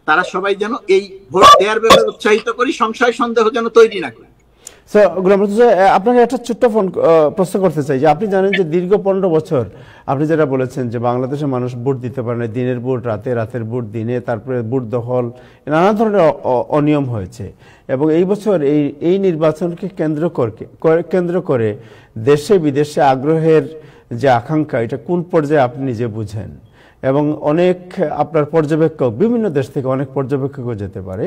তারা সবাই যেন এই ভোট দেওয়ার ব্যাপারে উৎসাহিত করি, সংশয় সন্দেহ যেন তৈরি না করি। আপনাকে একটা ছোট্ট প্রশ্ন করতে চাই যে আপনি জানেন যে দীর্ঘ 15 বছর আপনি যেটা বলেছেন যে বাংলাদেশের মানুষ ভোট দিতে পারে না, দিনের ভোট রাতে, রাতের ভোট দিনে, তারপরে ভোট দখল, নানা ধরনের অনিয়ম হয়েছে। এবং এই বছর এই নির্বাচনকে কেন্দ্র করে দেশে বিদেশে আগ্রহের যে আকাঙ্ক্ষা, এটা কোন পর্যায়ে আপনি নিজে বুঝেন? এবং অনেক আপনার পর্যবেক্ষক, বিভিন্ন দেশ থেকে অনেক পর্যবেক্ষকও যেতে পারে।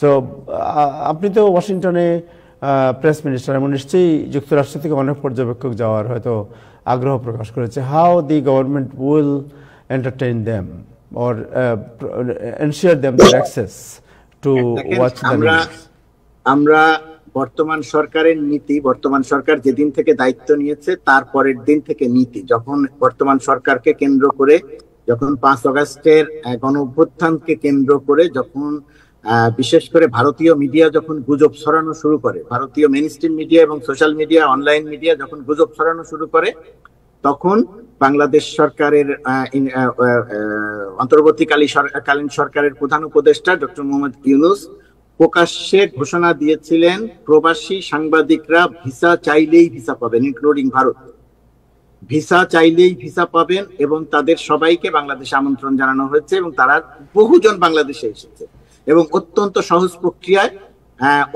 সো আপনি তো ওয়াশিংটনে প্রেস মিনিস্টার, এবং নিশ্চয়ই যুক্তরাষ্ট্র থেকে অনেক পর্যবেক্ষক যাওয়ার হয়তো আগ্রহ প্রকাশ করেছে। How the government will entertain them or ensure them their access to watch the news? আমরা বর্তমান সরকারের নীতি, বর্তমান সরকার যেদিন থেকে দায়িত্ব নিয়েছে তার পরের দিন থেকে নীতি, যখন বর্তমান সরকারকে কেন্দ্র করে, যখন 5 আগস্টের গণ অভ্যুত্থানকে কেন্দ্র করে, যখন বিশেষ করে ভারতীয় মিডিয়া যখন গুজব ছড়ানো শুরু করে, ভারতীয় মেইনস্ট্রিম মিডিয়া এবং সোশ্যাল মিডিয়া, অনলাইন মিডিয়া যখন গুজব ছড়ানো শুরু করে, তখন বাংলাদেশ সরকারের অন্তর্বর্তীকালীন সরকারের প্রধান উপদেষ্টা ডক্টর মোহাম্মদ ইউনূস প্রকাশ্যে ঘোষণা দিয়েছিলেন প্রবাসী সাংবাদিকরা ভিসা চাইলেই ভিসা পাবেন, ইনক্লুডিং ভারত। ভিসা চাইলেই ভিসা পাবেন এবং তাদের সবাইকে বাংলাদেশে আমন্ত্রণ জানানো হয়েছে এবং তারা বহুজন বাংলাদেশে এসেছে এবং অত্যন্ত সহজ প্রক্রিয়ায়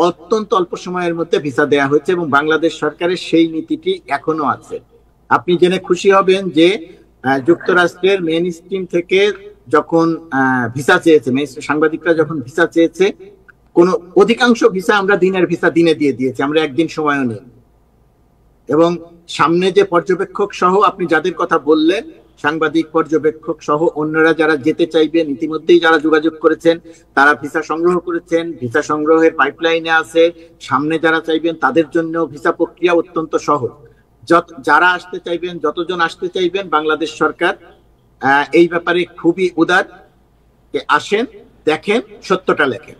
অত্যন্ত অল্প সময়ের মধ্যে ভিসা দেয়া হয়েছে এবং বাংলাদেশ সরকারের সেই নীতিটি এখনো আছে। আপনি জেনে খুশি হবেন যে যুক্তরাষ্ট্রের মেইন স্ট্রিম থেকে যখন ভিসা চেয়েছে, সাংবাদিকরা যখন ভিসা চেয়েছে, কোন অধিকাংশ ভিসা আমরা দিনের ভিসা দিনে দিয়ে দিয়েছি, আমরা একদিন সময়ও নেই। এবং সামনে যে পর্যবেক্ষক সহ আপনি যাদের কথা বললেন, সাংবাদিক, পর্যবেক্ষক সহ অন্যরা যারা যেতে চাইবেন, ইতিমধ্যেই যারা যোগাযোগ করেছেন তারা ভিসা সংগ্রহ করেছেন, ভিসা সংগ্রহের পাইপলাইনে আছে। সামনে যারা চাইবেন তাদের জন্য ভিসা প্রক্রিয়া অত্যন্ত সহজ। যারা আসতে চাইবেন, যতজন আসতে চাইবেন, বাংলাদেশ সরকার এই ব্যাপারে খুবই উদার। আসেন, দেখেন, সত্যটা লেখেন।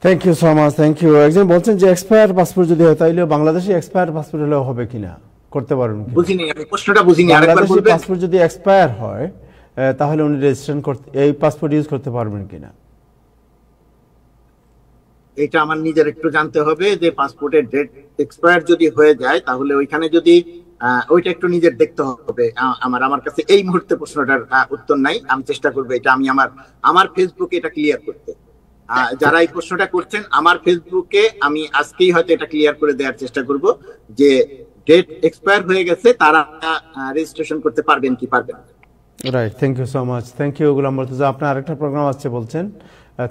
Thank you so much, thank you. একজন বলছেন যে এক্সপায়ার পাসপোর্ট যদি হয় তাহলে বাংলাদেশে এক্সপায়ার পাসপোর্ট হলে হবে কিনা, করতে পারবেন? বুঝিনি, আমি প্রশ্নটা বুঝিনি, আরেকবার বলবেন। পাসপোর্ট যদি এক্সপায়ার হয় তাহলে উনি রেজিস্ট্রেশন করতে, এই পাসপোর্ট ইউজ করতে পারবেন কিনা? এটা আমার নিজের একটু জানতে হবে যে পাসপোর্টের ডেট এক্সপায়ার যদি হয়ে যায় তাহলে ওইখানে যদি ওইটা একটু নিজের দেখতে হবে। আমার কাছে এই মুহূর্তে প্রশ্নটার উত্তর নাই, আমি চেষ্টা করবো এটা আমি আমার ফেসবুকে এটা ক্লিয়ার করতে। যারা এই প্রশ্নটা করছেন আমার ফেসবুকে আমি আজকেই হয়তো এটা ক্লিয়ার করে দেওয়ার চেষ্টা করব যে ডেট এক্সপায়ার হয়ে গেছে তারা রেজিস্ট্রেশন করতে পারবেন কি পারবেন না। Right, thank you so much, thank you Golam Murtaza. আপনার আরেকটা প্রোগ্রাম আছে বলছেন।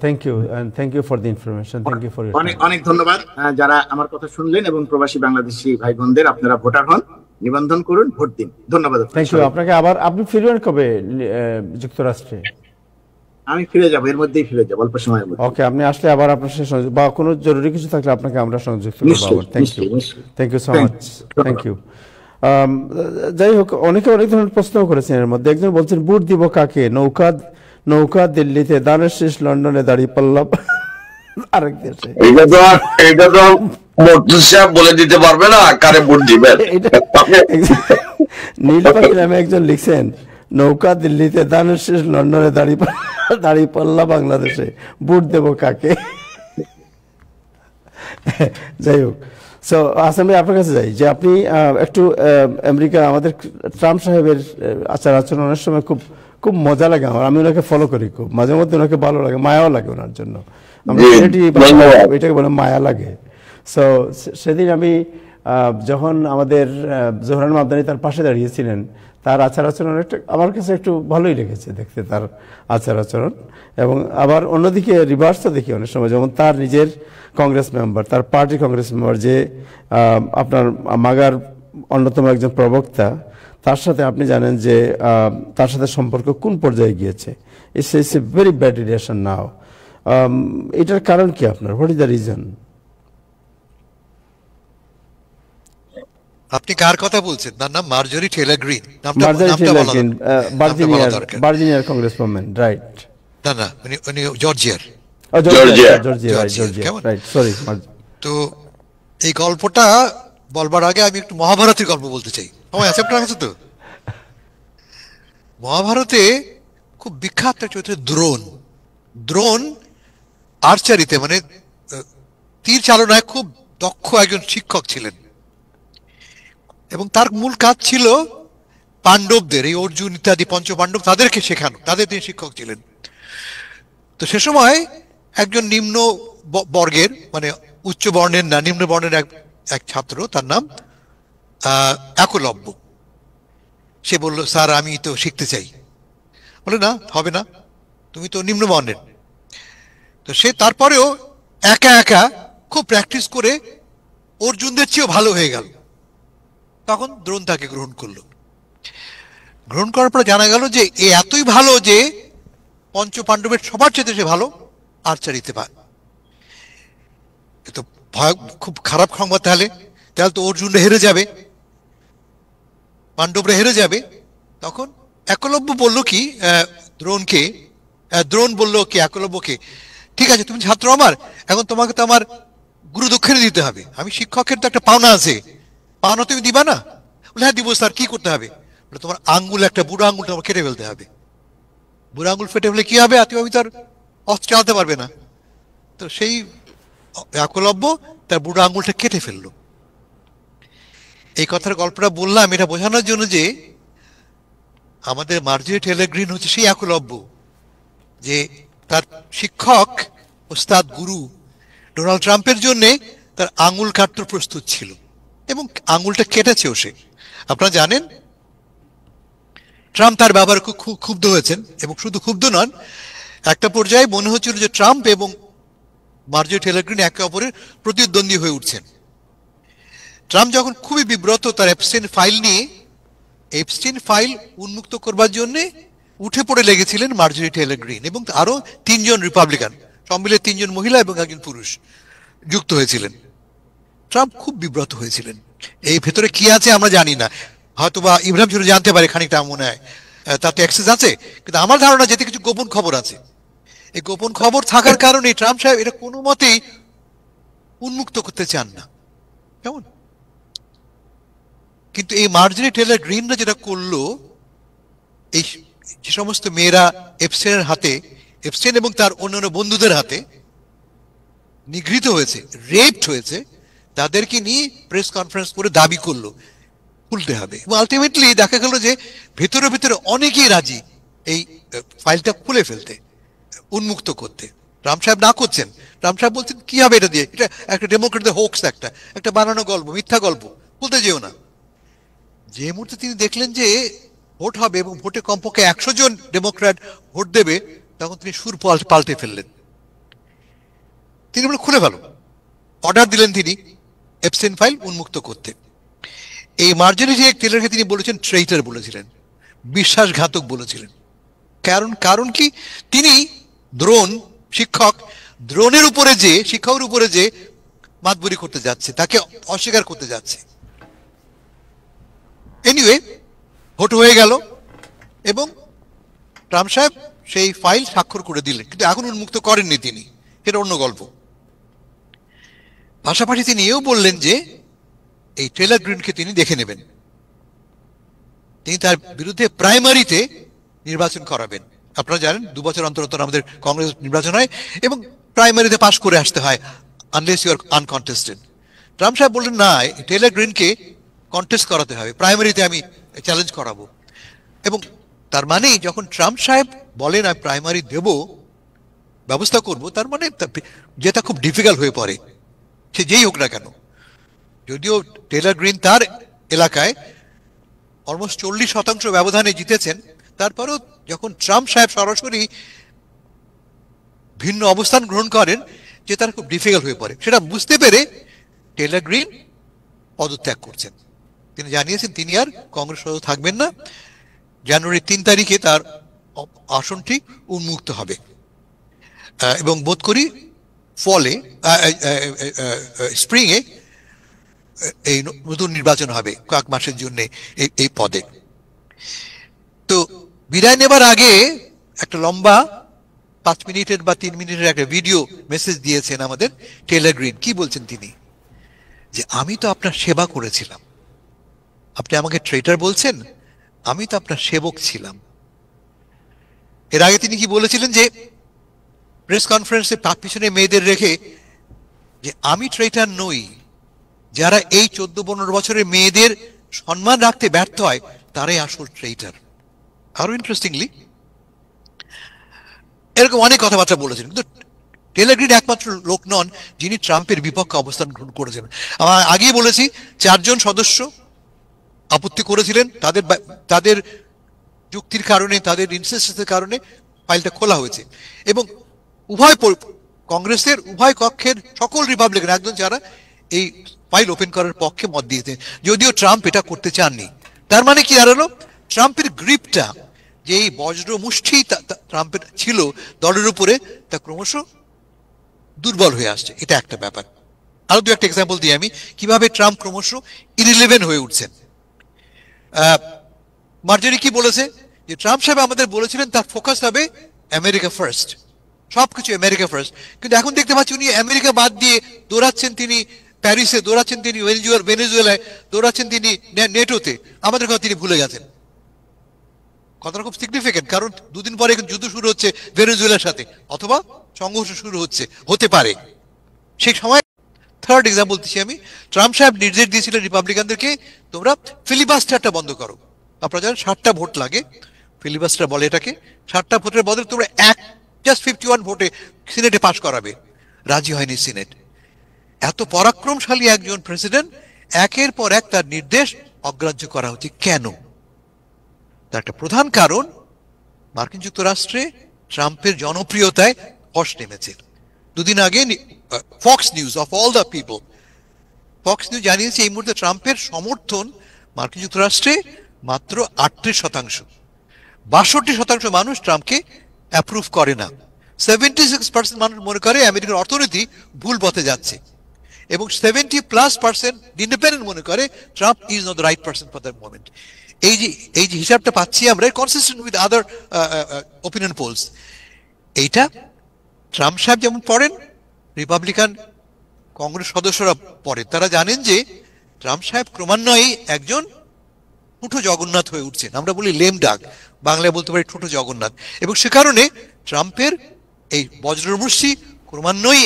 Thank you and thank you for the information, thank you for অনেক অনেক ধন্যবাদ যারা আমার কথা শুনলেন এবং প্রবাসী বাংলাদেশি ভাই বোনদের, আপনারা ভোটার হন, নিবন্ধন করুন, ভোট দিন। ধন্যবাদ। থ্যাংক ইউ আপনাকে। আবার আপনি ফিরবেন কবে যুক্তরাষ্ট্রে? আমি ফিরে যাবো, এর মধ্যেই ফিরে যাবো, অল্প সময়ের মধ্যে। ওকে, আপনি আসলে আবার আপনার সাথে বা কোনো জরুরি কিছু থাকলে আপনাকে আমরা সংযুক্ত করবো। Thank you, thank you so much, thank you. যাই হোক, অনেকে অনেক ধরনের প্রশ্ন করেছেন। এর মধ্যে একজন বলছেন ভোট দিব কাকে, নৌকা দিল্লিতে, দানের শেষ লন্ডনে, দাঁড়িয়ে পাল্লা আরেক দেশে। এটা তো মর্তুজ সাহেব বলে দিতে পারবে না কারে ভোট দিবেন। নীল পাখি নামে একজন লিখছেন নৌকা দিল্লিতে, দানের শেষ লন্ডনে, দাঁড়িয়ে পাল্লা বাংলাদেশে, ভোট দেব কাকে। যাই হোক, সো আসাম ভাই আপনার কাছে যাই, যে আপনি একটু আমেরিকা আমাদের ট্রাম্প সাহেবের আচার আচরণ অনেক সময় খুব খুব মজা লাগে আমার, আমি ওনাকে ফলো করি খুব, মাঝে মধ্যে ওনাকে ভালো লাগে, মায়াও লাগে ওনার জন্য, এটাকে বলে মায়া লাগে। সো সেদিন আমি যখন আমাদের জোহরান মাদানী তার পাশে দাঁড়িয়েছিলেন, তার আচার আচরণ একটা আমার কাছে একটু ভালোই লেগেছে দেখতে, তার আচার আচরণ। এবং আবার অন্যদিকে রিভার্সও দেখি অনেক সময়, যেমন তার নিজের কংগ্রেস মেম্বার, তার পার্টি কংগ্রেস মেম্বার, যে আপনার মাগার অন্যতম একজন প্রবক্তা, তার সাথে আপনি জানেন যে তার সাথে সম্পর্ক কোন পর্যায়ে গিয়েছে। It's a very bad relation now. এটার কারণ কি আপনার? What is the reason? আপনি কার কথা বলছেন? তার নাম মার্জরি টেলর গ্রিন। ভার্জিনিয়ার কংগ্রেসম্যান, রাইট? না না, উনি জর্জিয়ার। তো এই গল্পটা বলবার আগে আমি একটু মহাভারতের গল্প বলতে চাই। সময় আছে আপনার কাছে? তো মহাভারতে খুব বিখ্যাত একটা চরিত্র দ্রোণ আর্চারিতে, মানে তীর চালনায় খুব দক্ষ একজন শিক্ষক ছিলেন, এবং তার মূল কাজ ছিল পাণ্ডবদের, এই অর্জুন ইত্যাদি পঞ্চ পাণ্ডব, তাদেরকে শেখানো, তাদের তিনি শিক্ষক ছিলেন। তো সে সময় একজন নিম্ন বর্গের, মানে উচ্চ বর্ণের না, নিম্ন বর্ণের এক ছাত্র, তার নাম একলব্য, সে বলল, স্যার আমি তো শিখতে চাই। বলে, না হবে না, তুমি তো নিম্ন বর্ণের। তো সে তারপরেও একা একা খুব প্র্যাকটিস করে অর্জুনদের চেয়েও ভালো হয়ে গেল। তখন দ্রোণ তাকে গ্রহণ করলো। গ্রহণ করার পর জানা গেল যে এ এতই ভালো যে পঞ্চ পাণ্ডবের সবার চেয়ে সে ভালো আর্চারিতে পায়। তো খুব খারাপ সংবাদ। তাহলে তো অর্জুনরা হেরে যাবে, পাণ্ডবরা হেরে যাবে। তখন একলব্য বলল কি দ্রোণ বলল কি একলব্যকে, ঠিক আছে তুমি ছাত্র আমার, এখন তোমাকে তো আমার গুরু দক্ষিণা দিতে হবে, আমি শিক্ষকের তো একটা পাওনা আছে, পাওনা তুমি দিবা না? বলে, হ্যাঁ দিব স্যার, কি করতে হবে? তোমার আঙ্গুল, একটা বুড়ো আঙ্গুলটা আমার কেটে ফেলতে হবে। বুড়ো আঙ্গুল ফেটে ফেলে কি হবে? তুমি তার অস্ত্র চালাতে পারবে না। তো সেই একলব্য তার বুড়ো আঙ্গুলটা কেটে ফেললো। এই কথার গল্পটা বললাম এটা বোঝানোর জন্য যে আমাদের মার্জরি টেলর গ্রিন হচ্ছে সেই একলব্য, যে তার শিক্ষক, ওস্তাদ, গুরু ডোনাল্ড ট্রাম্পের জন্য তার আঙ্গুল কাটতে প্রস্তুত ছিল, এবং আঙ্গুলটা কেটেছেও সে। আপনারা জানেন ট্রাম্প তার ব্যবহারে খুব ক্ষুব্ধ হয়েছেন, এবং শুধু ক্ষুব্ধ নন, একটা পর্যায়ে মনে হচ্ছিল যে ট্রাম্প এবং মার্জরি টেলর গ্রিন একে অপরের প্রতিদ্বন্দ্বী হয়ে উঠছেন। ট্রাম্প যখন খুবই বিব্রত তার এপস্টাইন ফাইল নিয়ে, এপস্টাইন ফাইল উন্মুক্ত করবার জন্য উঠে পড়ে লেগেছিলেন মার্জরি টেলর গ্রিন, এবং আরো 3 জন রিপাবলিকান, সব মিলে 3 জন মহিলা এবং একজন পুরুষ যুক্ত হয়েছিলেন। ট্রাম্প খুব বিব্রত হয়েছিলেন। এই ভেতরে কি আছে আমরা জানি না, হয়তোবা ইব্রাহিম ছিল জানতে পারে, খানিকটা মনে হয় তাতে অ্যাক্সেস আছে, কিন্তু আমার ধারণা যেতে কিছু গোপন খবর আছে। এই গোপন খবর থাকার কারণে ট্রাম্প সাহেব এটা কোনো মতেই উন্মুক্ত করতে চান না, কেমন? কিন্তু এই মার্জরি টেলর গ্রিনরা যেটা করলো, এই যে সমস্ত মেয়েরা এপস্টাইনের হাতে, এপস্টাইন এবং তার অন্যান্য বন্ধুদের হাতে নিগৃহীত হয়েছে, রেপড হয়েছে, তাদেরকে নিয়ে প্রেস কনফারেন্স করে দাবি করলো খুলতে হবে, এবং আলটিমেটলি দেখা গেল যে ভেতরে ভেতরে অনেকেই রাজি এই ফাইলটা খুলে ফেলতে, উন্মুক্ত করতে। ট্রাম্প সাহেব না করছেন। ট্রাম্প সাহেব বলছেন কি হবে এটা দিয়ে, এটা একটা ডেমোক্রেটদের হোক্স, একটা বানানো গল্প, মিথ্যা গল্প, বলতে যেও না। যে মুহূর্তে তিনি দেখলেন যে ভোট হবে এবং ভোটে কমপক্ষে 100 জন ডেমোক্র্যাট ভোট দেবে, তখন তিনি সুর পাল্টে ফেললেন। তিনি বলে খুলে ফেলো, অর্ডার দিলেন তিনি এপস্টাইন ফাইল উন্মুক্ত করতে। এই মার্জরি টেলরকে তিনি বলেছেন ট্রেইটার বলেছিলেন, বিশ্বাসঘাতক বলেছিলেন। কারণ কি, তিনি শিক্ষক দ্রোণের উপরে যে শিক্ষকের উপরে যে মাতবরি করতে যাচ্ছে, তাকে অস্বীকার করতে যাচ্ছে। এনিওয়ে, ভোট হয়ে গেল এবং ট্রাম্প সাহেব সেই ফাইল স্বাক্ষর করে দিলেন, কিন্তু এখন উন্মুক্ত করেননি তিনি, এটা অন্য গল্প। পাশাপাশি তিনি এও বললেন যে এই টেলর গ্রিনকে তিনি দেখে নেবেন, তিনি তার বিরুদ্ধে প্রাইমারিতে নির্বাচন করাবেন। আপনারা জানেন 2 বছর অন্তর অন্তর আমাদের কংগ্রেস নির্বাচন হয় এবং প্রাইমারিতে পাস করে আসতে হয়, unless you are uncontested. Trump সাহেব বললেন না, টেলর গ্রিনকে কন্টেস্ট করাতে হবে, প্রাইমারিতে আমি চ্যালেঞ্জ করাবো। এবং তার মানে যখন ট্রাম্প সাহেব বলেন আমি প্রাইমারি দেব, ব্যবস্থা করব, তার মানে যেটা খুব ডিফিকাল্ট হয়ে পড়ে, সে যেই হোক না কেন। যদিও টেলর গ্রিন তার এলাকায় অলমোস্ট 40% ব্যবধানে জিতেছেন, তারপরেও যখন ট্রাম্প সাহেব সরাসরি ভিন্ন অবস্থান গ্রহণ করেন, যে তার খুব ডিফিকাল্ট হয়ে পড়ে, সেটা বুঝতে পেরে টেলর গ্রিন পদত্যাগ করছেন। তিনি জানিয়েছেন তিনি আর কংগ্রেস সদস্য থাকবেন না, জানুয়ারি 3 তারিখে তার আসনটি উন্মুক্ত হবে এবং বোধ করি ফলে স্প্রিং এ এই নতুন নির্বাচন হবে কয়েক মাসের জন্য এই পদে। তো বিদায় নেবার আগে একটা লম্বা 5 মিনিটের বা 3 মিনিটের একটা ভিডিও মেসেজ দিয়েছেন আমাদের টেলর গ্রিন। কি বলছেন তিনি? যে আমি তো আপনার সেবা করেছিলাম, আপনি আমাকে ট্রেটার বলছেন, আমি তো আপনার সেবক ছিলাম। এর আগে তিনি কি বলেছিলেন যে প্রেস কনফারেন্সে পিছনে মেয়েদের রেখে, যে আমি ট্রেটার নই, যারা এই 14-15 বছরের মেয়েদের সম্মান রাখতে ব্যর্থ হয় তারাই আসল ট্রেটার। আরো ইন্টারেস্টিংলি এরকম অনেক কথাবার্তা বলেছেন, কিন্তু টেলর গ্রিন একমাত্র লোক নন যিনি ট্রাম্পের বিপক্ষে অবস্থান গ্রহণ করেছেন। আমরা আগেই বলেছি 4 জন সদস্য আপত্তি করেছিলেন, তাদের যুক্তির কারণে, তাদের ইনসিস্টেন্সের কারণে ফাইলটা খোলা হয়েছে এবং কংগ্রেসের উভয় কক্ষের সকল রিপাবলিকান একজন যারা এই ফাইল ওপেন করার পক্ষে মত দিয়েছে, যদিও ট্রাম্প এটা করতে চাননি। তার মানে কি দাঁড়ালো, ট্রাম্পের গ্রিপটা, যে এই বজ্র মুষ্টি ট্রাম্পের ছিল দলের উপরে, তা ক্রমশ দুর্বল হয়ে আসছে। এটা একটা ব্যাপার। আরো 2-1 এক্সাম্পল দিই আমি, কিভাবে ট্রাম্প ক্রমশ ইররিলেভেন্ট হয়ে উঠছেন। মার্জরি কি বলেছে, যে ট্রাম্প সাহেব আমাদের বলেছিলেন তার ফোকাস হবে আমেরিকা ফার্স্ট, সবকিছু আমেরিকা ফার্স্ট, কিন্তু এখন দেখতে পাচ্ছি উনি আমেরিকা বাদ দিয়ে দৌড়াচ্ছেন তিনি প্যারিসে, দৌড়াচ্ছেন তিনি ভেনেজুয়েলায়, দৌড়াচ্ছেন তিনি নেটোতে, আমাদের কথা তিনি ভুলে গেছেন। কথাটা খুব সিগনিফিকেন্ট, কারণ 2 দিন পরে যুদ্ধ শুরু হচ্ছে ভেনেজুয়েলার সাথে, অথবা সংঘর্ষ শুরু হতে পারে সেই সময়। থার্ড এক্সাম্পল দিচ্ছি আমি, ট্রাম্প সাহেব নির্দেশ দিয়েছিলেন রিপাবলিকানদেরকে, তোমরা ফিলিবাস্টারটা বন্ধ করো। আপনারা জানেন 60টা ভোট লাগে, ফিলিবাস্টার বলে এটাকে। 60টা ভোটের বদলে তোমরা জাস্ট 51 ভোটে সিনেটে পাস করাবে। রাজি হয়নি সিনেট। এত পরাক্রমশালী একজন প্রেসিডেন্ট, একের পর এক তার নির্দেশ অগ্রাহ্য করা হচ্ছে কেন? তার একটা প্রধান কারণ, মার্কিন যুক্তরাষ্ট্রে ট্রাম্পের জনপ্রিয়তায় ধস নেমেছে। 2 দিন আগে Fox news, of all the people, Fox news জানিয়েছে এই মুহূর্তে ট্রাম্পের সমর্থন মার্কিন যুক্তরাষ্ট্রে মাত্র 38%। 62% মানুষ ট্রাম্পকে অ্যাপ্রুভ করে না। 76% মানুষ মনে করে আমেরিকার অর্থনীতি ভুল পথে যাচ্ছে, এবং 70+% ইন্ডিপেন্ডেন্ট মনে করে Trump is not the right person for that moment. এই যে হিসাবটা পাচ্ছি আমরা, consistent with other opinion polls. এইটা ট্রাম্প সাহেব যেমন পড়েন, রিপাবলিকান কংগ্রেস সদস্যরা পড়েন। তারা জানেন যে ট্রাম্প সাহেব ক্রমান্বয়ে একজন ঠুঁটো জগন্নাথ হয়ে উঠছেন। আমরা বলি লেম ডাক, বাংলায় বলতে পারি ঠুঁটো জগন্নাথ। এবং সে কারণে ট্রাম্পের এই বজ্রমুষ্টি ক্রমান্বয়ে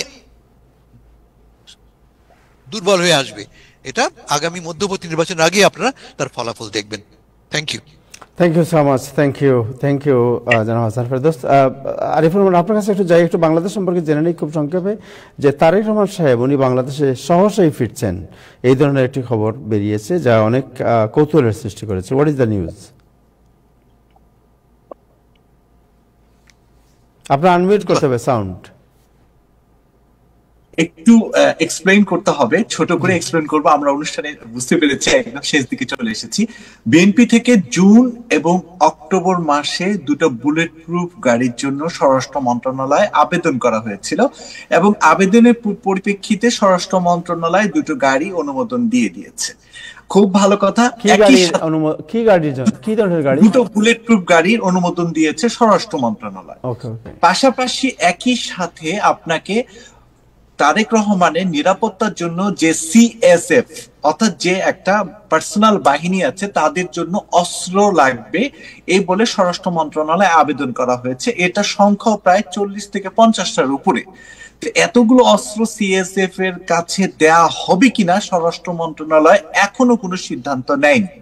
দুর্বল হয়ে আসবে। এটা আগামী মধ্যবর্তী নির্বাচনের আগে আপনারা তার ফলাফল দেখবেন। Thank you. Thank you so much. Thank you জনাব হাসান ফেরদৌস। আরিফুর রহমান, আপনার কাছে একটু বাংলাদেশ সম্পর্কে জেনে নিই খুব সংক্ষেপে, যে তারেক রহমান সাহেব উনি বাংলাদেশে সহসাই ফিরছেন, এই ধরনের একটি খবর বেরিয়েছে যা অনেক কৌতূহলের সৃষ্টি করেছে। What is the news? আপনার আনমিউট করতে হবে সাউন্ড। একটু এক্সপ্লেইন করতে হবে, ছোট করে এক্সপ্লেইন করবো। আমরা অনুষ্ঠানে বুঝতে পেরেছি, একদম শেষ দিকে চলে এসেছি। বিএনপি থেকে জুন এবং অক্টোবর মাসে দুটো বুলেট প্রুফ গাড়ির জন্য স্বরাষ্ট্র মন্ত্রণালয়ে আবেদন করা হয়েছিল এবং আবেদনের পরিপ্রেক্ষিতে স্বরাষ্ট্র মন্ত্রণালয় দুটো গাড়ি অনুমোদন দিয়ে দিয়েছে। খুব ভালো কথা। কি ধরনের গাড়ি? দুটো বুলেট প্রুফ গাড়ির অনুমোদন দিয়েছে স্বরাষ্ট্র মন্ত্রণালয়। পাশাপাশি একই সাথে আপনাকে তারেক রহমানের নিরাপত্তার জন্য যে সিএসএফ অর্থাৎ যে একটা পার্সোনাল বাহিনী আছে তাদের জন্য অস্ত্র লাগবে এই বলে স্বরাষ্ট্র মন্ত্রণালয়ে আবেদন করা হয়েছে। এটা সংখ্যা প্রায় 40 থেকে 50টার উপরে। এতগুলো অস্ত্র সিএসএফ এর কাছে দেয়া হবে কিনা স্বরাষ্ট্র মন্ত্রণালয় এখনো কোনো সিদ্ধান্ত নেয়নি।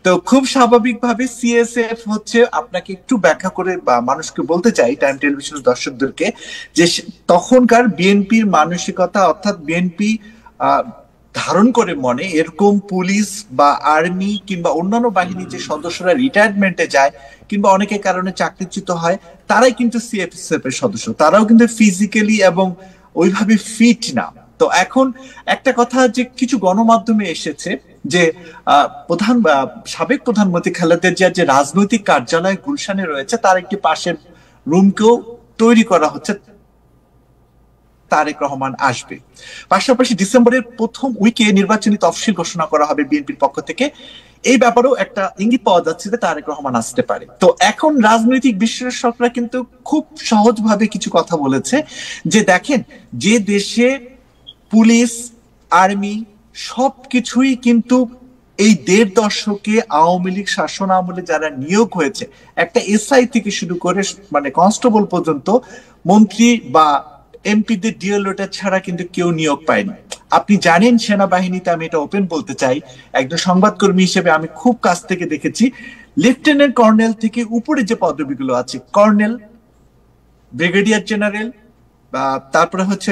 তো খুব স্বাভাবিকভাবে সিএসএফ হচ্ছে, আপনাকে একটু ব্যাখ্যা করে বা মানুষকে বলতে চাই, টাইম টেলিভিশনের দর্শকদেরকে, যে তখনকার বিএনপির মানসিকতা অর্থাৎ বিএনপি ধারণ করে মনে এরকম পুলিশ বা আর্মি কিংবা অন্যান্য বাহিনীর যে সদস্যরা রিটায়ারমেন্টে যায় কিংবা অনেকের কারণে চাকরিচ্যুত হয়, তারাই কিন্তু সিএসএফ এর সদস্য। তারাও কিন্তু ফিজিক্যালি এবং ওইভাবে ফিট না। তো এখন একটা কথা যে কিছু গণমাধ্যমে এসেছে যে সাবেক প্রধানমন্ত্রী খালেদা জিয়ার যে রাজনৈতিক কার্যালয় গুলশানে রয়েছে তার একটি পাশের রুমকেও তৈরি করা হচ্ছে, তারেক রহমান আসবে। পাশাপাশি ডিসেম্বরের প্রথম উইকে নির্বাচনী তফসিল ঘোষণা করা হবে বিএনপির পক্ষ থেকে। এই ব্যাপারেও একটা ইঙ্গিত পাওয়া যাচ্ছে যে তারেক রহমান আসতে পারে। তো এখন রাজনৈতিক বিশ্লেষকরা কিন্তু খুব সহজভাবে কিছু কথা বলেছে যে দেখেন, যে দেশে পুলিশ আর্মি সবকিছুই কিন্তু এই 1.5 দশকে আওয়ামী লীগ শাসন আমলে যারা নিয়োগ হয়েছে, একটা এসআই থেকে শুরু করে মানে কনস্টেবল পর্যন্ত, মন্ত্রী বা এমপিদের ডিএল লেটার ছাড়া কিন্তু কেউ নিয়োগ পায়নি। আপনি জানেন সেনাবাহিনীতে, আমি এটা ওপেন বলতে চাই, একজন সংবাদকর্মী হিসেবে আমি খুব কাছ থেকে দেখেছি, লেফটেন্যান্ট কর্নেল থেকে উপরে যে পদবিগুলো আছে, কর্নেল, ব্রিগেডিয়ার জেনারেল, বা তারপরে হচ্ছে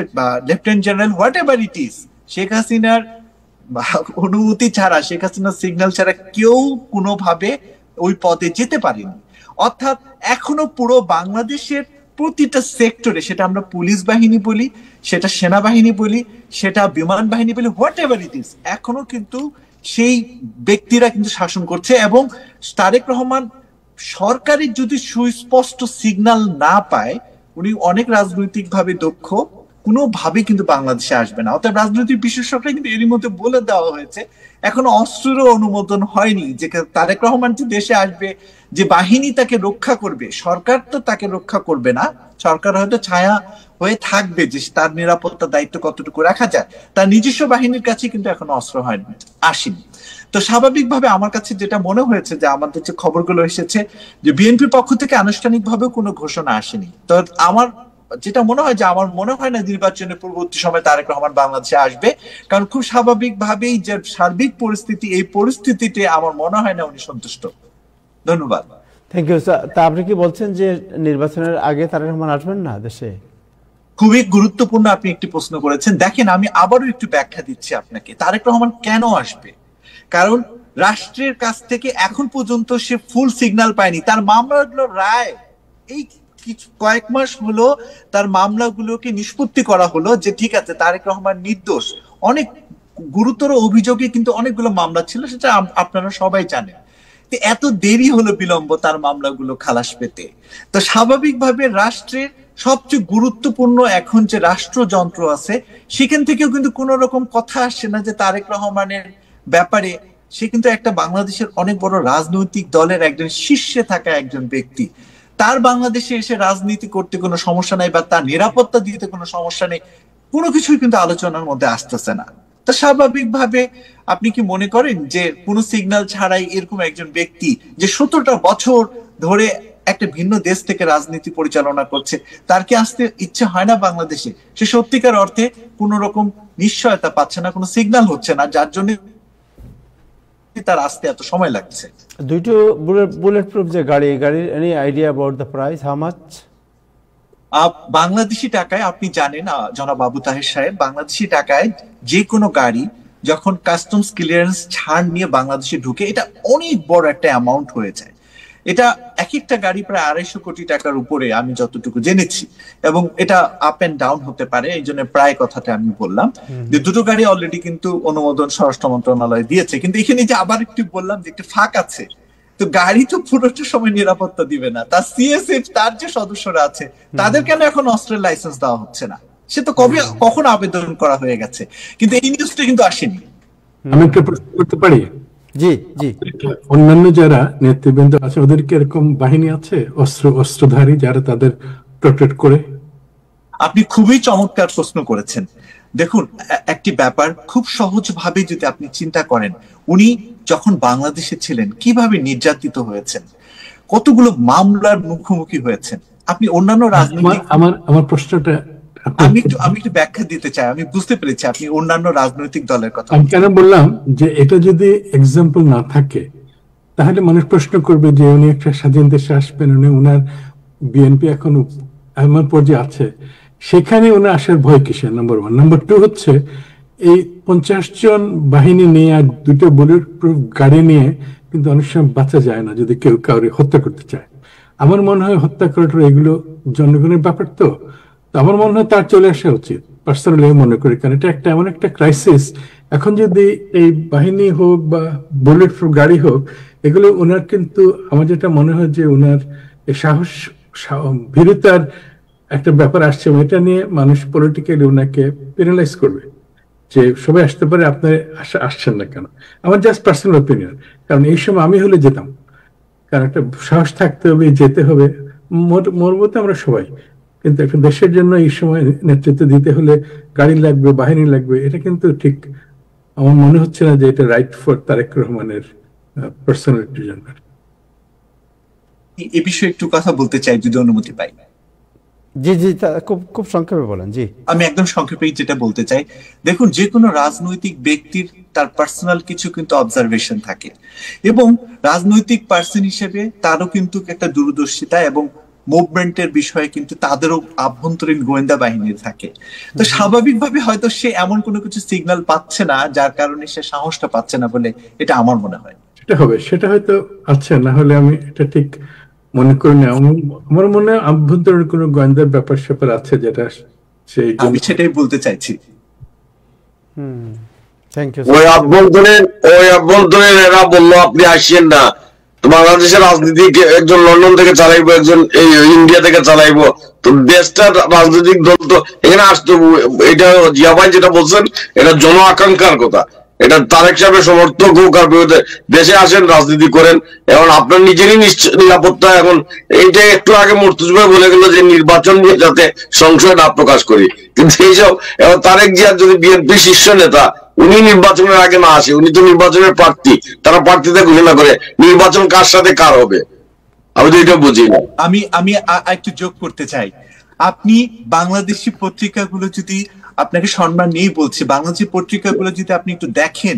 lieutenant general, what ever it is, Sheikh হাসিনার অনুমতি ছাড়া, শেখ হাসিনার সিগন্যাল ছাড়া কেউ কোনোভাবে ওই পদে যেতে পারেনি। অর্থাৎ এখনো পুরো বাংলাদেশের প্রতিটা সেক্টরে, সেটা আমরা পুলিশ বাহিনী বলি, সেটা সেনাবাহিনী বলি, সেটা বিমান বাহিনী বলি, হোয়াট এভার ইট ইজ, এখনো কিন্তু সেই ব্যক্তিরা কিন্তু শাসন করছে। এবং তারেক রহমান সরকারের যদি সুস্পষ্ট সিগন্যাল না পায়, উনি অনেক রাজনৈতিক ভাবে দক্ষ, কোনোভাবে কিন্তু বাংলাদেশে আসবে না। অর্থাৎ রাজনৈতিক বিশেষজ্ঞরা কিন্তু এরই মধ্যে বলে দেওয়া হয়েছে, এখনো অস্ত্রেরও অনুমোদন হয়নি যে তারেক রহমান যে দেশে আসবে, যে বাহিনী তাকে রক্ষা করবে, সরকার তো তাকে রক্ষা করবে না, সরকার হয়তো ছায়া হয়ে থাকবে যে তার নিরাপত্তার দায়িত্ব কতটুকু রাখা যায়, তার নিজস্ব বাহিনীর কাছে কিন্তু এখনো অস্ত্র হয়নি, আসেনি। তো স্বাভাবিকভাবে আমার কাছে যেটা মনে হয়েছে যে আমাদের যে খবরগুলো এসেছে যে বিএনপির পক্ষ থেকে আনুষ্ঠানিকভাবে কোনো ঘোষণা আসেনি। তো আমার যেটা মনে হয় যে আমার মনে হয় না নির্বাচনের পূর্ববর্তী সময় তারেক রহমান বাংলাদেশে আসবে, কারণ খুব স্বাভাবিকভাবেই যে সার্বিক পরিস্থিতি, এই পরিস্থিতিতে আমার মনে হয় না উনি সন্তুষ্ট। ধন্যবাদ। Thank you sir. তা আপনি কি বলছেন যে নির্বাচনের আগে তারেক রহমান আসবেন না দেশে? খুবই গুরুত্বপূর্ণ আপনি একটি প্রশ্ন করেছেন। দেখেন, আমি আবারও একটু ব্যাখ্যা দিচ্ছি আপনাকে। তারেক রহমান কেন আসবে? কারণ রাষ্ট্রের কাছ থেকে এখন পর্যন্ত সে ফুল সিগন্যাল পায়নি। তার মামলাগুলো রায় এই কয়েক মাস হলো তার মামলাগুলোকে নিষ্পত্তি করা হলো যে ঠিক আছে তারেক রহমান নির্দোষ। অনেক গুরুতর অভিযোগে কিন্তু অনেকগুলো মামলা ছিল, সেটা আপনারা সবাই জানেন। এত দেরি হলো বিলম্ব তার মামলাগুলো খালাস পেতে। তো স্বাভাবিকভাবে রাষ্ট্রের সবচেয়ে গুরুত্বপূর্ণ এখন যে রাষ্ট্রযন্ত্র আছে সেখান থেকেও কিন্তু কোন রকম কথা আসছে না যে তারেক রহমানের ব্যাপারে। সে কিন্তু একটা বাংলাদেশের অনেক বড় রাজনৈতিক দলের একজন শীর্ষে থাকা একজন ব্যক্তি। তার বাংলাদেশে এসে রাজনীতি করতে কোনো সমস্যা নাই বা তার নিরাপত্তা দিতে কোনো সমস্যা নেই, কোনো কিছুই কিন্তু আলোচনার মধ্যে আসতেছে না। তো স্বাভাবিকভাবে আপনি কি মনে করেন যে কোনো সিগন্যাল ছাড়াই এরকম একজন ব্যক্তি যে 17টা বছর ধরে একটা ভিন্ন দেশ থেকে রাজনীতি পরিচালনা করছে, তার কি আসতে ইচ্ছে হয় না বাংলাদেশে? সে সত্যিকার অর্থে কোন রকম নিশ্চয়তা পাচ্ছে না, কোনো সিগন্যাল হচ্ছে না, যার জন্য তার আসতে এত সময় লাগছে। দুটো বুলেট প্রুফ যে গাড়ির any idea about the price, how much? Bangladeshi টাকায় আপনি জানেন জনাব আবু তাহের সাহেব, বাংলাদেশি টাকায় যে কোনো গাড়ি যখন কাস্টমস ক্লিয়ারেন্স ছাড় নিয়ে বাংলাদেশে ঢুকে, এটা অনেক বড় একটা অ্যামাউন্ট হয়ে যায়। এটা এক একটা গাড়ি প্রায় 250 কোটি টাকার উপরে আমি যতটুকু জেনেছি, এবং এটা আপ এন্ড ডাউন হতে পারে, এই জন্য প্রায় কথাটা আমি বললাম যে দুটো গাড়ি অলরেডি কিন্তু অনুমোদন স্বরাষ্ট্র মন্ত্রণালয় দিয়েছে। কিন্তু এখানে যে আবার একটু বললাম যে একটা ফাঁক আছে, তো গাড়ি তো পুরোটা সময় নিরাপত্তা দিবে না, তার সিএসএফ তার যে সদস্যরা আছে তাদের কেন এখন অস্ত্রের লাইসেন্স দেওয়া হচ্ছে না? সে তো কখন আবেদন করা হয়ে গেছে, কিন্তু এই নিউজটা কিন্তু আসেনি। আমি একটা প্রশ্ন করতে পারি? জি জি। অন্যান্য যারা নেতৃবৃন্দ আছে ওদের কি এরকম বাহিনী আছে অস্ত্রধারী যারা তাদের প্রোটেক্ট করে? আপনি খুবই চমৎকার প্রশ্ন করেছেন। দেখুন, একটি ব্যাপার খুব সহজ ভাবে যদি আপনি চিন্তা করেন, উনি যখন বাংলাদেশে ছিলেন কিভাবে নির্যাতিত হয়েছেন, কতগুলো মামলার মুখোমুখি হয়েছেন। আপনি অন্যান্য রাজনৈতিক আমার প্রশ্নটা আমি একটু ব্যাখ্যা দিতে চাই। আমি বুঝতে পেরেছি আপনি অন্যান্য রাজনৈতিক দলের কথা। আমি কেন বললাম যে এটা যদি এক্সাম্পল না থাকে তাহলে মানুষ প্রশ্ন করবে যে উনি একটা স্বাধীন দেশে আসবেন, উনার বিএনপি এখন এমন পর্যায়ে আছে, সেখানে উনি আসার ভয় কিসের? নাম্বার 1। নাম্বার 2 হচ্ছে এই 50 জন বাহিনী নিয়ে আর 2টা বুলেট প্রুফ গাড়ি নিয়ে কিন্তু অনেক সময় বাঁচা যায় না যদি কেউ কাউকে হত্যা করতে চায়। আমার মনে হয় হত্যা করাটা এগুলো জনগণের ব্যাপার, তো আমার মনে হয় তার চলে আসা উচিত, পার্সোনালি মনে করি। কারণ এটা একটা এমন একটা ক্রাইসিস, এখন যদি এই বাহিনী হোক বা বুলেট প্রুফ গাড়ি হোক, এগুলো ওনার কিন্তু আমার যেটা মনে হয় যে ওনার সাহস ভীরুতার একটা ব্যাপার আসছে, এটা নিয়ে মানুষ পলিটিক্যালি ওনাকে পেনালাইজ করবে যে সবাই আসতে পারে, আপনার আসছেন না কেন? আমার জাস্ট পার্সোনাল ওপিনিয়ন। কারণ এই সময় আমি হলে যেতাম, কারণ একটা সাহস থাকতে হবে, যেতে হবে। মরবো তো আমরা সবাই, কিন্তু একটা দেশের জন্য এই সময় নেতৃত্ব দিতে হলে গাড়ি লাগবে, বাহিনী লাগবে। এটা কিন্তু ঠিক আমার মনে হচ্ছে না যে এটা রাইট ফর তারেক রহমানের পার্সোনালিটির জন্য। এই বিষয়ে একটু কথা বলতে চাই যদি অনুমতি পাই। জি জি, খুব সংক্ষেপে বলেন। জি, আমি একদম সংক্ষেপে যেটা বলতে চাই, দেখুন যে কোনো রাজনৈতিক ব্যক্তির তার পার্সোনাল কিছু কিন্তু অবজারভেশন থাকে, এবং রাজনৈতিক পার্সন হিসেবে তারও কিন্তু একটা দূরদর্শিতা এবং মুভমেন্টের বিষয়ে কিন্তু তাদেরও আভ্যন্তরীণ গোয়েন্দা বাহিনী থাকে। তো স্বাভাবিকভাবে হয়তো সে এমন কোনো কিছু সিগন্যাল পাচ্ছে না যার কারণে সে সাহসটা পাচ্ছে না বলে এটা আমার মনে হয়। সেটা হয়তো আচ্ছা, না হলে আমি এটা ঠিক মনে করি না। আমার মনে হয় আভ্যন্তরীণ কোনো গোয়েন্দার ব্যাপার স্যাপার আছে যেটা সেই, আমি সেটাই বলতে চাইছি। Thank you. ওই আভ্যন্তরীণ এরা বললো আপনি আসেন না, তো বাংলাদেশের রাজনীতি একজন লন্ডন থেকে চালাইবো, একজন ইন্ডিয়া থেকে চালাইবো, তো দেশটার রাজনৈতিক দল তো এখানে আসতো। এটা জিয়া ভাই যেটা বলছেন এটা জন আকাঙ্ক্ষার কথা, এটা তারেক সাহেবের সমর্থক হোক আর বিরোধী, দেশে আসেন, রাজনীতি করেন। এখন আপনার নিজেরই নিরাপত্তা, এখন এইটা একটু আগে মুর্তজা ভাই বলে গেল যে নির্বাচন নিয়ে যাতে সংশয় না প্রকাশ করি, কিন্তু এইসব এখন তারেক জিয়া যদি বিএনপি শীর্ষ নেতা, উনি নির্বাচনের আগে না আসে, উনি তো নির্বাচনের প্রার্থী, তারা প্রার্থীতে ঘোষণা করে, নির্বাচন কার সাথে কার হবে আমি তো এটা বুঝি না। আমি একটু যোগ করতে চাই, আপনি বাংলাদেশি পত্রিকাগুলো যদি, আপনাকে সম্মান নিয়ে বলছি, বাংলাদেশি পত্রিকাগুলো যদি আপনি একটু দেখেন,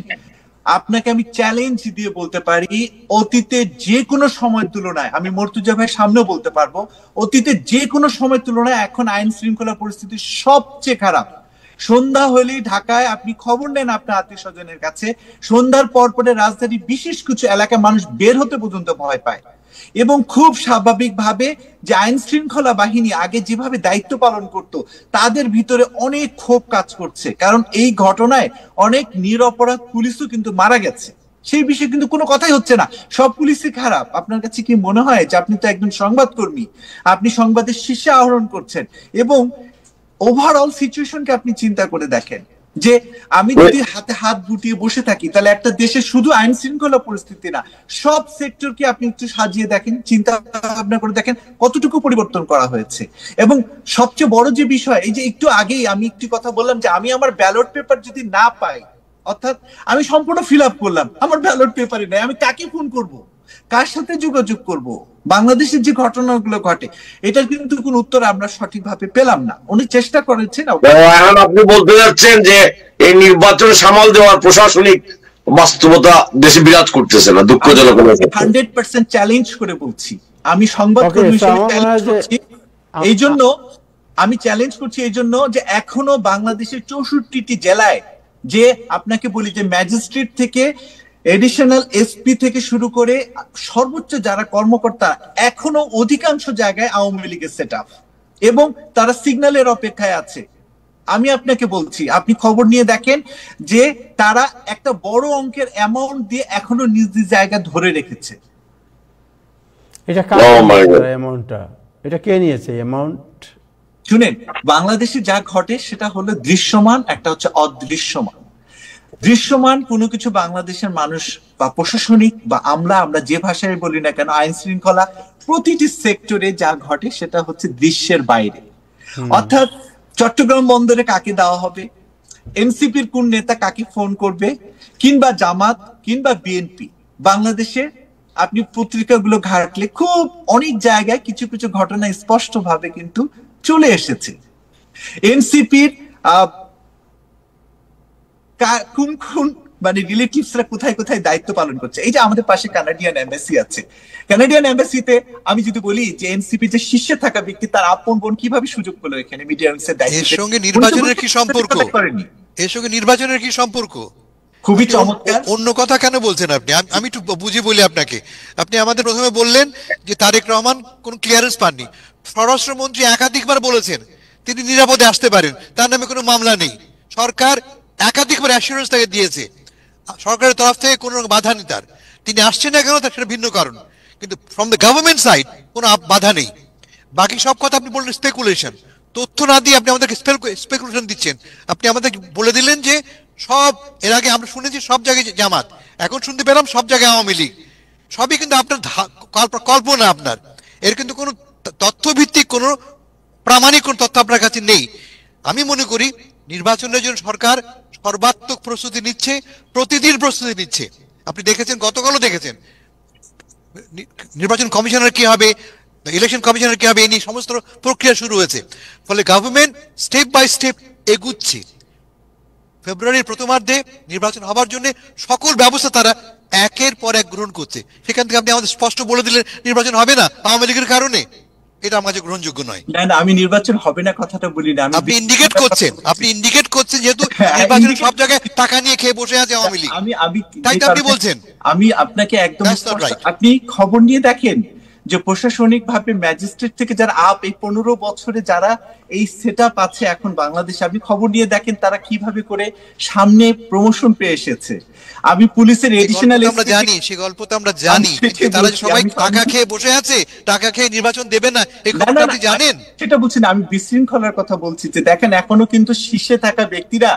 আপনাকে আমি চ্যালেঞ্জ দিয়ে বলতে পারি অতীতে যে কোনো সময়ের তুলনায়, আমি মুর্তজা ভাইয়ের সামনেও বলতে পারবো, অতীতে যে কোনো সময়ের তুলনায় এখন আইন শৃঙ্খলা পরিস্থিতি সবচেয়ে খারাপ। সন্ধ্যা হলেই ঢাকায় আপনি খবর নেন আপনার আত্মীয় স্বজনের কাছে, সন্ধ্যার পর পরে রাজধানীর বিশেষ কিছু এলাকায় মানুষ বের হতে পর্যন্ত ভয় পায়। এবং খুব স্বাভাবিকভাবে যে আইন শৃঙ্খলা বাহিনী আগে যেভাবে দায়িত্ব পালন করত, তাদের ভিতরে অনেক ক্ষোভ কাজ করছে, কারণ এই ঘটনায় অনেক নিরপরাধ পুলিশও কিন্তু মারা গেছে। সেই বিষয়ে কিন্তু কোনো কথাই হচ্ছে না, সব পুলিশই খারাপ। আপনার কাছে কি মনে হয় যে আপনি তো একজন সংবাদকর্মী, আপনি সংবাদের শীর্ষে আহরণ করছেন, এবং ওভারঅল সিচুয়েশনকে আপনি চিন্তা করে দেখেন যে আমি যদি হাতে হাত গুটিয়ে বসে থাকি, তাহলে একটা দেশে শুধু আইন শৃঙ্খলা পরিস্থিতি না, সব সেক্টরকে আপনি একটু সাজিয়ে দেখেন, চিন্তা ভাবনা করে দেখেন কতটুকু পরিবর্তন করা হয়েছে। এবং সবচেয়ে বড় যে বিষয়, এই যে একটু আগেই আমি একটি কথা বললাম যে আমি আমার ব্যালট পেপার যদি না পাই, অর্থাৎ আমি সম্পূর্ণ ফিল আপ করলাম, আমার ব্যালট পেপারে নেই, আমি কাকে ফোন করব, কার সাথে যোগাযোগ করব? বাংলাদেশের যে ঘটনাগুলো ঘটে এটার কিন্তু কোন উত্তর আমরা সঠিকভাবে পেলাম না। উনি চেষ্টা করেছেন। এখন আপনি বলতে যাচ্ছেন যে এই নির্বাচন সামাল দেওয়ার প্রশাসনিক বাস্তবতা দেশে বিরাজ করতেছে না, দুঃখজনক। 100% চ্যালেঞ্জ করে বলছি, আমি সংবাদকর্মী হিসেবে চ্যালেঞ্জ করছি এই জন্য, আমি চ্যালেঞ্জ করছি এই জন্য যে এখনো বাংলাদেশের 64টি জেলায়, যে আপনাকে বলি যে ম্যাজিস্ট্রেট থেকে এডিশনাল এসপি থেকে শুরু করে সর্বোচ্চ যারা কর্মকর্তা এখনো অধিকাংশ জায়গায় আওয়ামী লীগের সেট আপ, এবং তারা সিগন্যালের অপেক্ষায় আছে। আমি আপনাকে বলছি, আপনি খবর নিয়ে দেখেন যে তারা একটা বড় অঙ্কের অ্যামাউন্ট দিয়ে এখনো নিজ নিজ জায়গা ধরে রেখেছে। এটা অ্যামাউন্টটা এটা কে নিয়েছে অ্যামাউন্ট? শুনেন, বাংলাদেশে যা ঘটে সেটা হলো দৃশ্যমান, একটা হচ্ছে অদৃশ্যমান। দৃশ্যমান কোনো কিছু বাংলাদেশের মানুষ বা প্রশাসনিক বা আমরা যে ভাষায় বলি না কেন, আইন শৃঙ্খলা প্রতিটি সেক্টরে যা ঘটে সেটা হচ্ছে দৃশ্যের বাইরে। অর্থাৎ চট্টগ্রাম বন্দরে কাকে দেওয়া হবে, এনসিপির কোন নেতা কাকে ফোন করবে, কিংবা জামাত কিংবা বিএনপি, বাংলাদেশে আপনি পত্রিকাগুলো ঘাটলে খুব অনেক জায়গায় কিছু কিছু ঘটনা স্পষ্ট ভাবে কিন্তু চলে এসেছে। এনসিপির কোন কোন মানে রিলেটিভসরা কোথায় কোথায় দায়িত্ব পালন করছে। এই যে আমাদের পাশে কানাডিয়ান এম্বাসি আছে, কানাডিয়ান এম্বাসিতে আমি যদি বলি যে এনসিপি যে শীর্ষে থাকা ব্যক্তি তার আপন বোন কিভাবে সুযোগ পেল এখানে মিডিয়া দায়িত্ব, এর সঙ্গে নির্বাচনের কি সম্পর্ক? এর সঙ্গে নির্বাচনের কি সম্পর্ক? খুবই চমৎকার। অন্য কথা কেন বলছেন আপনি? আমি একটু বুঝি বলি আপনাকে। আপনি আমাদের প্রথমে বললেন যে তারেক রহমান কোন ক্লিয়ারেন্স পাননি। স্বরাষ্ট্রমন্ত্রী একাধিকবার বলেছেন তিনি নিরাপদে আসতে পারেন, তার নামে কোনো মামলা নেই। সরকার একাধিকবার অ্যাসুরেন্স তাকে দিয়েছে, সরকারের তরফ থেকে কোনো বাধা নেই তার। তিনি আসছেন না কেন তার সেটা ভিন্ন কারণ, কিন্তু ফ্রম দ্য গভর্নমেন্ট সাইড কোনো বাধা নেই। বাকি সব কথা আপনি বললেন স্পেকুলেশন, তথ্য না দিয়ে আপনি আমাদেরকে স্পেকুলেশন দিচ্ছেন। আপনি আমাদের বলে দিলেন যে সব, এর আগে আমরা শুনেছি সব জায়গায় জামাত, এখন শুনতে পেলাম সব জায়গায় আওয়ামী লীগ। সবই কিন্তু আপনার কল্পনা আপনার, এর কিন্তু কোনো তথ্য ভিত্তিক কোনো প্রামাণিক কোন তথ্য আপনার কাছে নেই। আমি মনে করি নির্বাচনের জন্য সরকার সর্বাত্মক প্রস্তুতি নিচ্ছে, প্রতিদিন প্রস্তুতি নিচ্ছে। আপনি দেখেছেন, গতকালও দেখেছেন নির্বাচন কমিশনার কি হবে, ইলেকশন কমিশনার কি হবে, এই নিয়ে সমস্ত প্রক্রিয়া শুরু হয়েছে। ফলে গভর্নমেন্ট স্টেপ বাই স্টেপ এগুচ্ছে। ফেব্রুয়ারির প্রথমার্ধে নির্বাচন হবার জন্য সকল ব্যবস্থা তারা একের পর এক গ্রহণ করছে। সেখান থেকে আপনি আমাদের স্পষ্ট বলে দিলেন নির্বাচন হবে না আওয়ামী লীগের কারণে, এটা আমার কাছে গ্রহণযোগ্য নয়। না, আমি নির্বাচন হবে না কথাটা বলি না, আপনি ইন্ডিকেট করছেন যেহেতু নির্বাচন সব জায়গায় টাকা নিয়ে খেয়ে বসে আছে আওয়ামী লীগ, তাই তো আপনি বলছেন। আমি আপনাকে একদম, আপনি খবর নিয়ে দেখেন যে প্রশাসনিক ভাবে ম্যাজিস্ট্রেট থেকে যারা এই 15 বছরে যারা এই সেটআপ আছে এখন বাংলাদেশে, আপনি খবর নিয়ে দেখেন তারা কিভাবে করে সামনে প্রমোশন পেয়ে এসেছে। আমি পুলিশের এডিশনাল, আমরা জানি সে গল্প তো আমরা জানি, তারা সবাই টাকা খেয়ে বসে আছে, টাকা খেয়ে নির্বাচন দেবে না, এই কথা আপনি জানেন। সেটা বলছি না, আমি বিশৃঙ্খলার কথা বলছি যে দেখেন এখনো কিন্তু শীর্ষে থাকা ব্যক্তিরা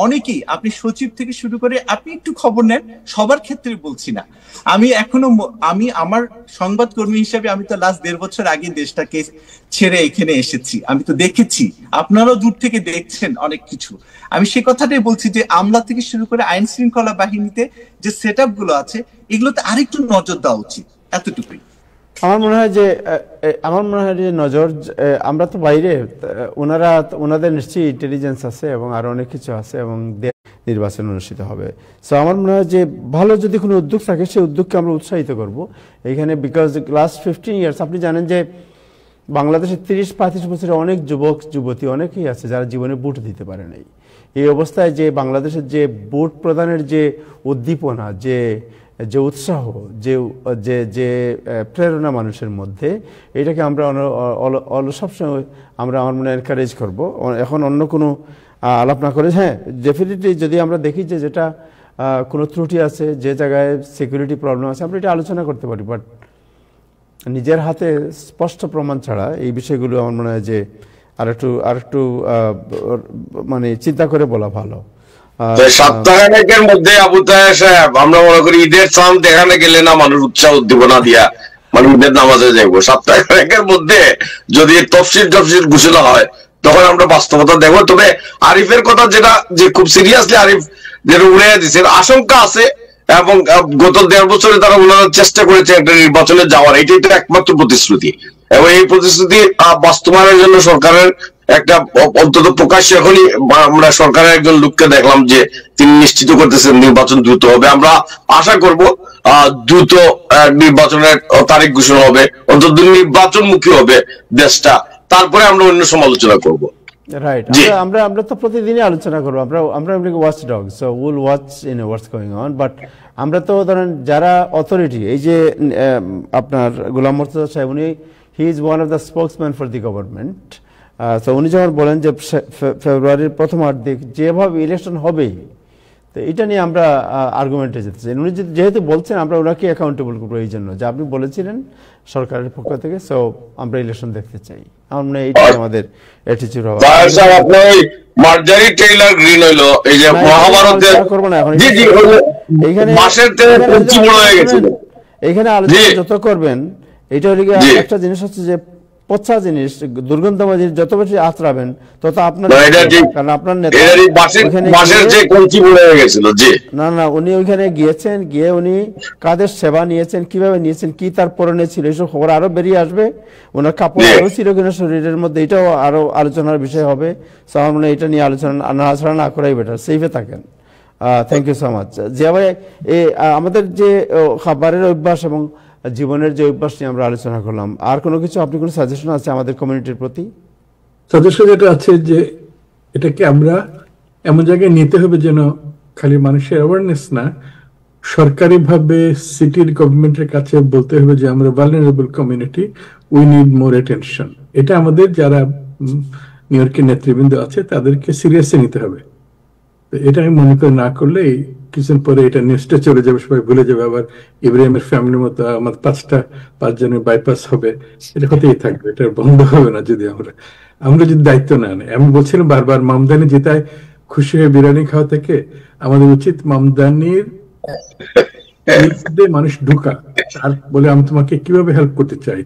অনেকেই, আপনি সচিব থেকে শুরু করে আপনি একটু খবর নেন, সবার ক্ষেত্রে বলছি না। আমি আমার সংবাদকর্মী হিসেবে আমি তো লাস্ট 1.5 বছর আগে দেশটাকে ছেড়ে এখানে এসেছি, আমি তো দেখেছি, আপনারাও দূর থেকে দেখছেন অনেক কিছু। আমি সে কথাটাই বলছি যে আমলা থেকে শুরু করে আইন শৃঙ্খলা বাহিনীতে যে সেটআপ গুলো আছে এগুলোতে আরেকটু নজর দেওয়া উচিত, এতটুকুই। আমার মনে হয় যে নজর, আমরা তো বাইরে, ওনাদের নিশ্চয়ই ইন্টেলিজেন্স আছে এবং আরো অনেক কিছু আছে, এবং নির্বাচন অনুষ্ঠিত হবে। সো আমার মনে হয় যে ভালো যদি কোনো উদ্যোগ থাকে সেই উদ্যোগকে আমরা উৎসাহিত করব এখানে, বিকজ লাস্ট 15 ইয়ার্স আপনি জানেন যে বাংলাদেশে 30-35 বছরের অনেক যুবক যুবতী অনেকেই আছে যারা জীবনে ভোট দিতে পারে নাই। এই অবস্থায় যে বাংলাদেশের যে ভোট প্রদানের যে উদ্দীপনা, যে উৎসাহ, যে প্রেরণা মানুষের মধ্যে, এটাকে আমরা সবসময় আমার মনে এনকারেজ করবো। এখন অন্য কোনো আলাপ না করে, হ্যাঁ ডেফিনেটলি যদি আমরা দেখি যে যেটা কোনো ত্রুটি আছে, যে জায়গায় সিকিউরিটি প্রবলেম আছে, আমরা এটা আলোচনা করতে পারি, বাট নিজের হাতে স্পষ্ট প্রমাণ ছাড়া এই বিষয়গুলো আমার মনে হয় যে আরেকটু মানে চিন্তা করে বলা ভালো। সপ্তাহের মধ্যে আবু তাহের সাহেব, আমরা মনে করি ঈদের চাঁদ দেখানে গেলে না মানুষ উৎসাহ উদ্দীপনা দিয়া মানে ঈদের নামাজে যাইবো, সপ্তাহের মধ্যে যদি তফসিল ঘোষণা হয় তখন আমরা বাস্তবতা দেখবো। তবে আরিফের কথা যেটা যে খুব সিরিয়াসলি আরিফ যেটা উড়ে দিচ্ছেন, আশঙ্কা আছে, এবং গত 1.5 বছরে তারা ওনারা চেষ্টা করেছে একটা নির্বাচনে যাওয়ার, এটাই তো একমাত্র প্রতিশ্রুতি, এবং এই প্রতিশ্রুতি বাস্তবায়নের জন্য সরকারের একটা অন্তত প্রকাশ্য এখনই আমরা সরকারের একজন লোককে দেখলাম যে তিনি নিশ্চিত করতেছেন নির্বাচন দ্রুত হবে। আমরা আশা করব দ্রুত নির্বাচনের তারিখ ঘোষণা হবে, অন্তত নির্বাচনমুখী হবে দেশটা, তারপরে আমরা অন্য সমালোচনা করব। রাইট, আমরা তো প্রতিদিনই আলোচনা করবো, আমরা watch dog, so will watch what's going on. But আমরা তো ধরেন যারা অথরিটি, এই যে আপনার গোলাম মোর্তজা সাহেব, উনি he is one of the spokesman for the government. তো উনি যখন বলেন যে ফেব্রুয়ারির প্রথম অর্ধেক যেভাবে ইলেকশন হবেই, তো এটা নিয়ে আমরা আর্গুমেন্টে যেতে চাই। উনি যেহেতু বলছেন, আমরা ওনাকে অ্যাকাউন্টেবল করবো এই জন্য যে আপনি বলেছিলেন সরকারের পক্ষ থেকে, সো আমরা ইলেকশন দেখতে চাই। আমরা এইটাই আমাদের অ্যাটিটিউড হবে। মার্জারি টেইলর গ্রিন হইলো এই যে মহাভারতের করবো না এখন, এইখানে মাসের থেকে কঞ্চি বড় হয়ে গেছে। এইখানে আলোচনা যত করবেন, এটা হলে একটা জিনিস হচ্ছে যে পচা জিনিস, দুর্গন্ধময় জিনিস যত বেশি আঁচড়াবেন তত আপনার, কারণ আপনার নেতা না, উনি ওইখানে গিয়েছেন, গিয়ে উনি কাদের সেবা নিয়েছেন, কিভাবে নিয়েছেন, কি তার পরনে ছিল, এইসব খবর আরো বেরিয়ে আসবে। ওনার কাপড় আরো ছিল কিনা শরীরের মধ্যে, এটাও আরো আলোচনার বিষয় হবে। সো আমার মনে হয় এটা নিয়ে আলোচনা না করাই বেটার, সেফে থাকেন। Thank you so much. যেভাবে আমাদের যে খাবারের অভ্যাস এবং জীবনের যে অভ্যাস নিয়ে আমরা আলোচনা করলাম, আর কোনো কিছু আপনি কোনো সাজেশন আছে আমাদের কমিউনিটির প্রতি? সাজেশন যেটা আছে যে এটাকে আমরা এমন জায়গায় নিতে হবে যেন খালি মানুষের অ্যাওয়ারনেস না, সরকারিভাবে সিটির গভর্নমেন্টের কাছে বলতে হবে যে আমরা vulnerable community, we need more attention. এটা আমাদের যারা নিউ ইয়র্কের নেতৃবৃন্দ আছে তাদেরকে সিরিয়াসলি নিতে হবে। এটা আমি মনে করি না করলে কিছুদিন পরে এটা নিউজটা চলে যাবে, সবাই ভুলে যাবে। আবার ইব্রাহিমের ফ্যামিলির মতো আমার 5 জনের বাইপাস হবে, এটা হতেই থাকবে, এটা বন্ধ হবে না যদি আমরা যদি দায়িত্ব না নেই। আমি বলছিলাম বারবার মামদানি জেতায় খুশি হয়ে বিরিয়ানি খাওয়া থেকে আমাদের উচিত মামদানির মানুষ ঢুকা, আর বলে আমি তোমাকে কিভাবে হেল্প করতে চাই,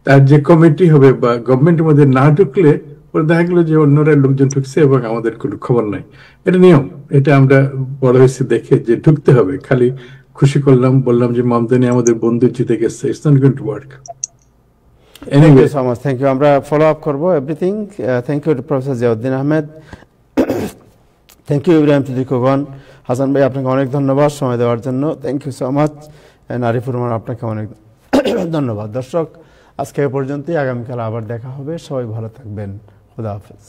তার যে কমিটি হবে বা গভর্নমেন্টের মধ্যে না ঢুকলে দেখা গেলো যে অন্যরা লোকজন ঢুকছে এবং আমাদের কোনো খবর নাই। এটা নিয়ম, এটা আমরা বড় হয়েছে দেখে যে ঢুকতে হবে। খালি খুশি করলাম, বললাম যে মামদানি আমাদের বন্ধু জিতে গেছে, it's not going to work. Thank you so much. Thank you. আমরা ফলো আপ করবো everything. Thank you professor Ziauddin Ahmed, thank you Ibrahim Siddique Khokon. Hasan ভাই, আপনাকে অনেক ধন্যবাদ সময় দেওয়ার জন্য, thank you so much. Arifur Rahman, আপনাকে অনেক ধন্যবাদ। দর্শক, আজকে এ পর্যন্তই, আগামীকাল আবার দেখা হবে। সবাই ভালো থাকবেন, খুদা হাফেজ।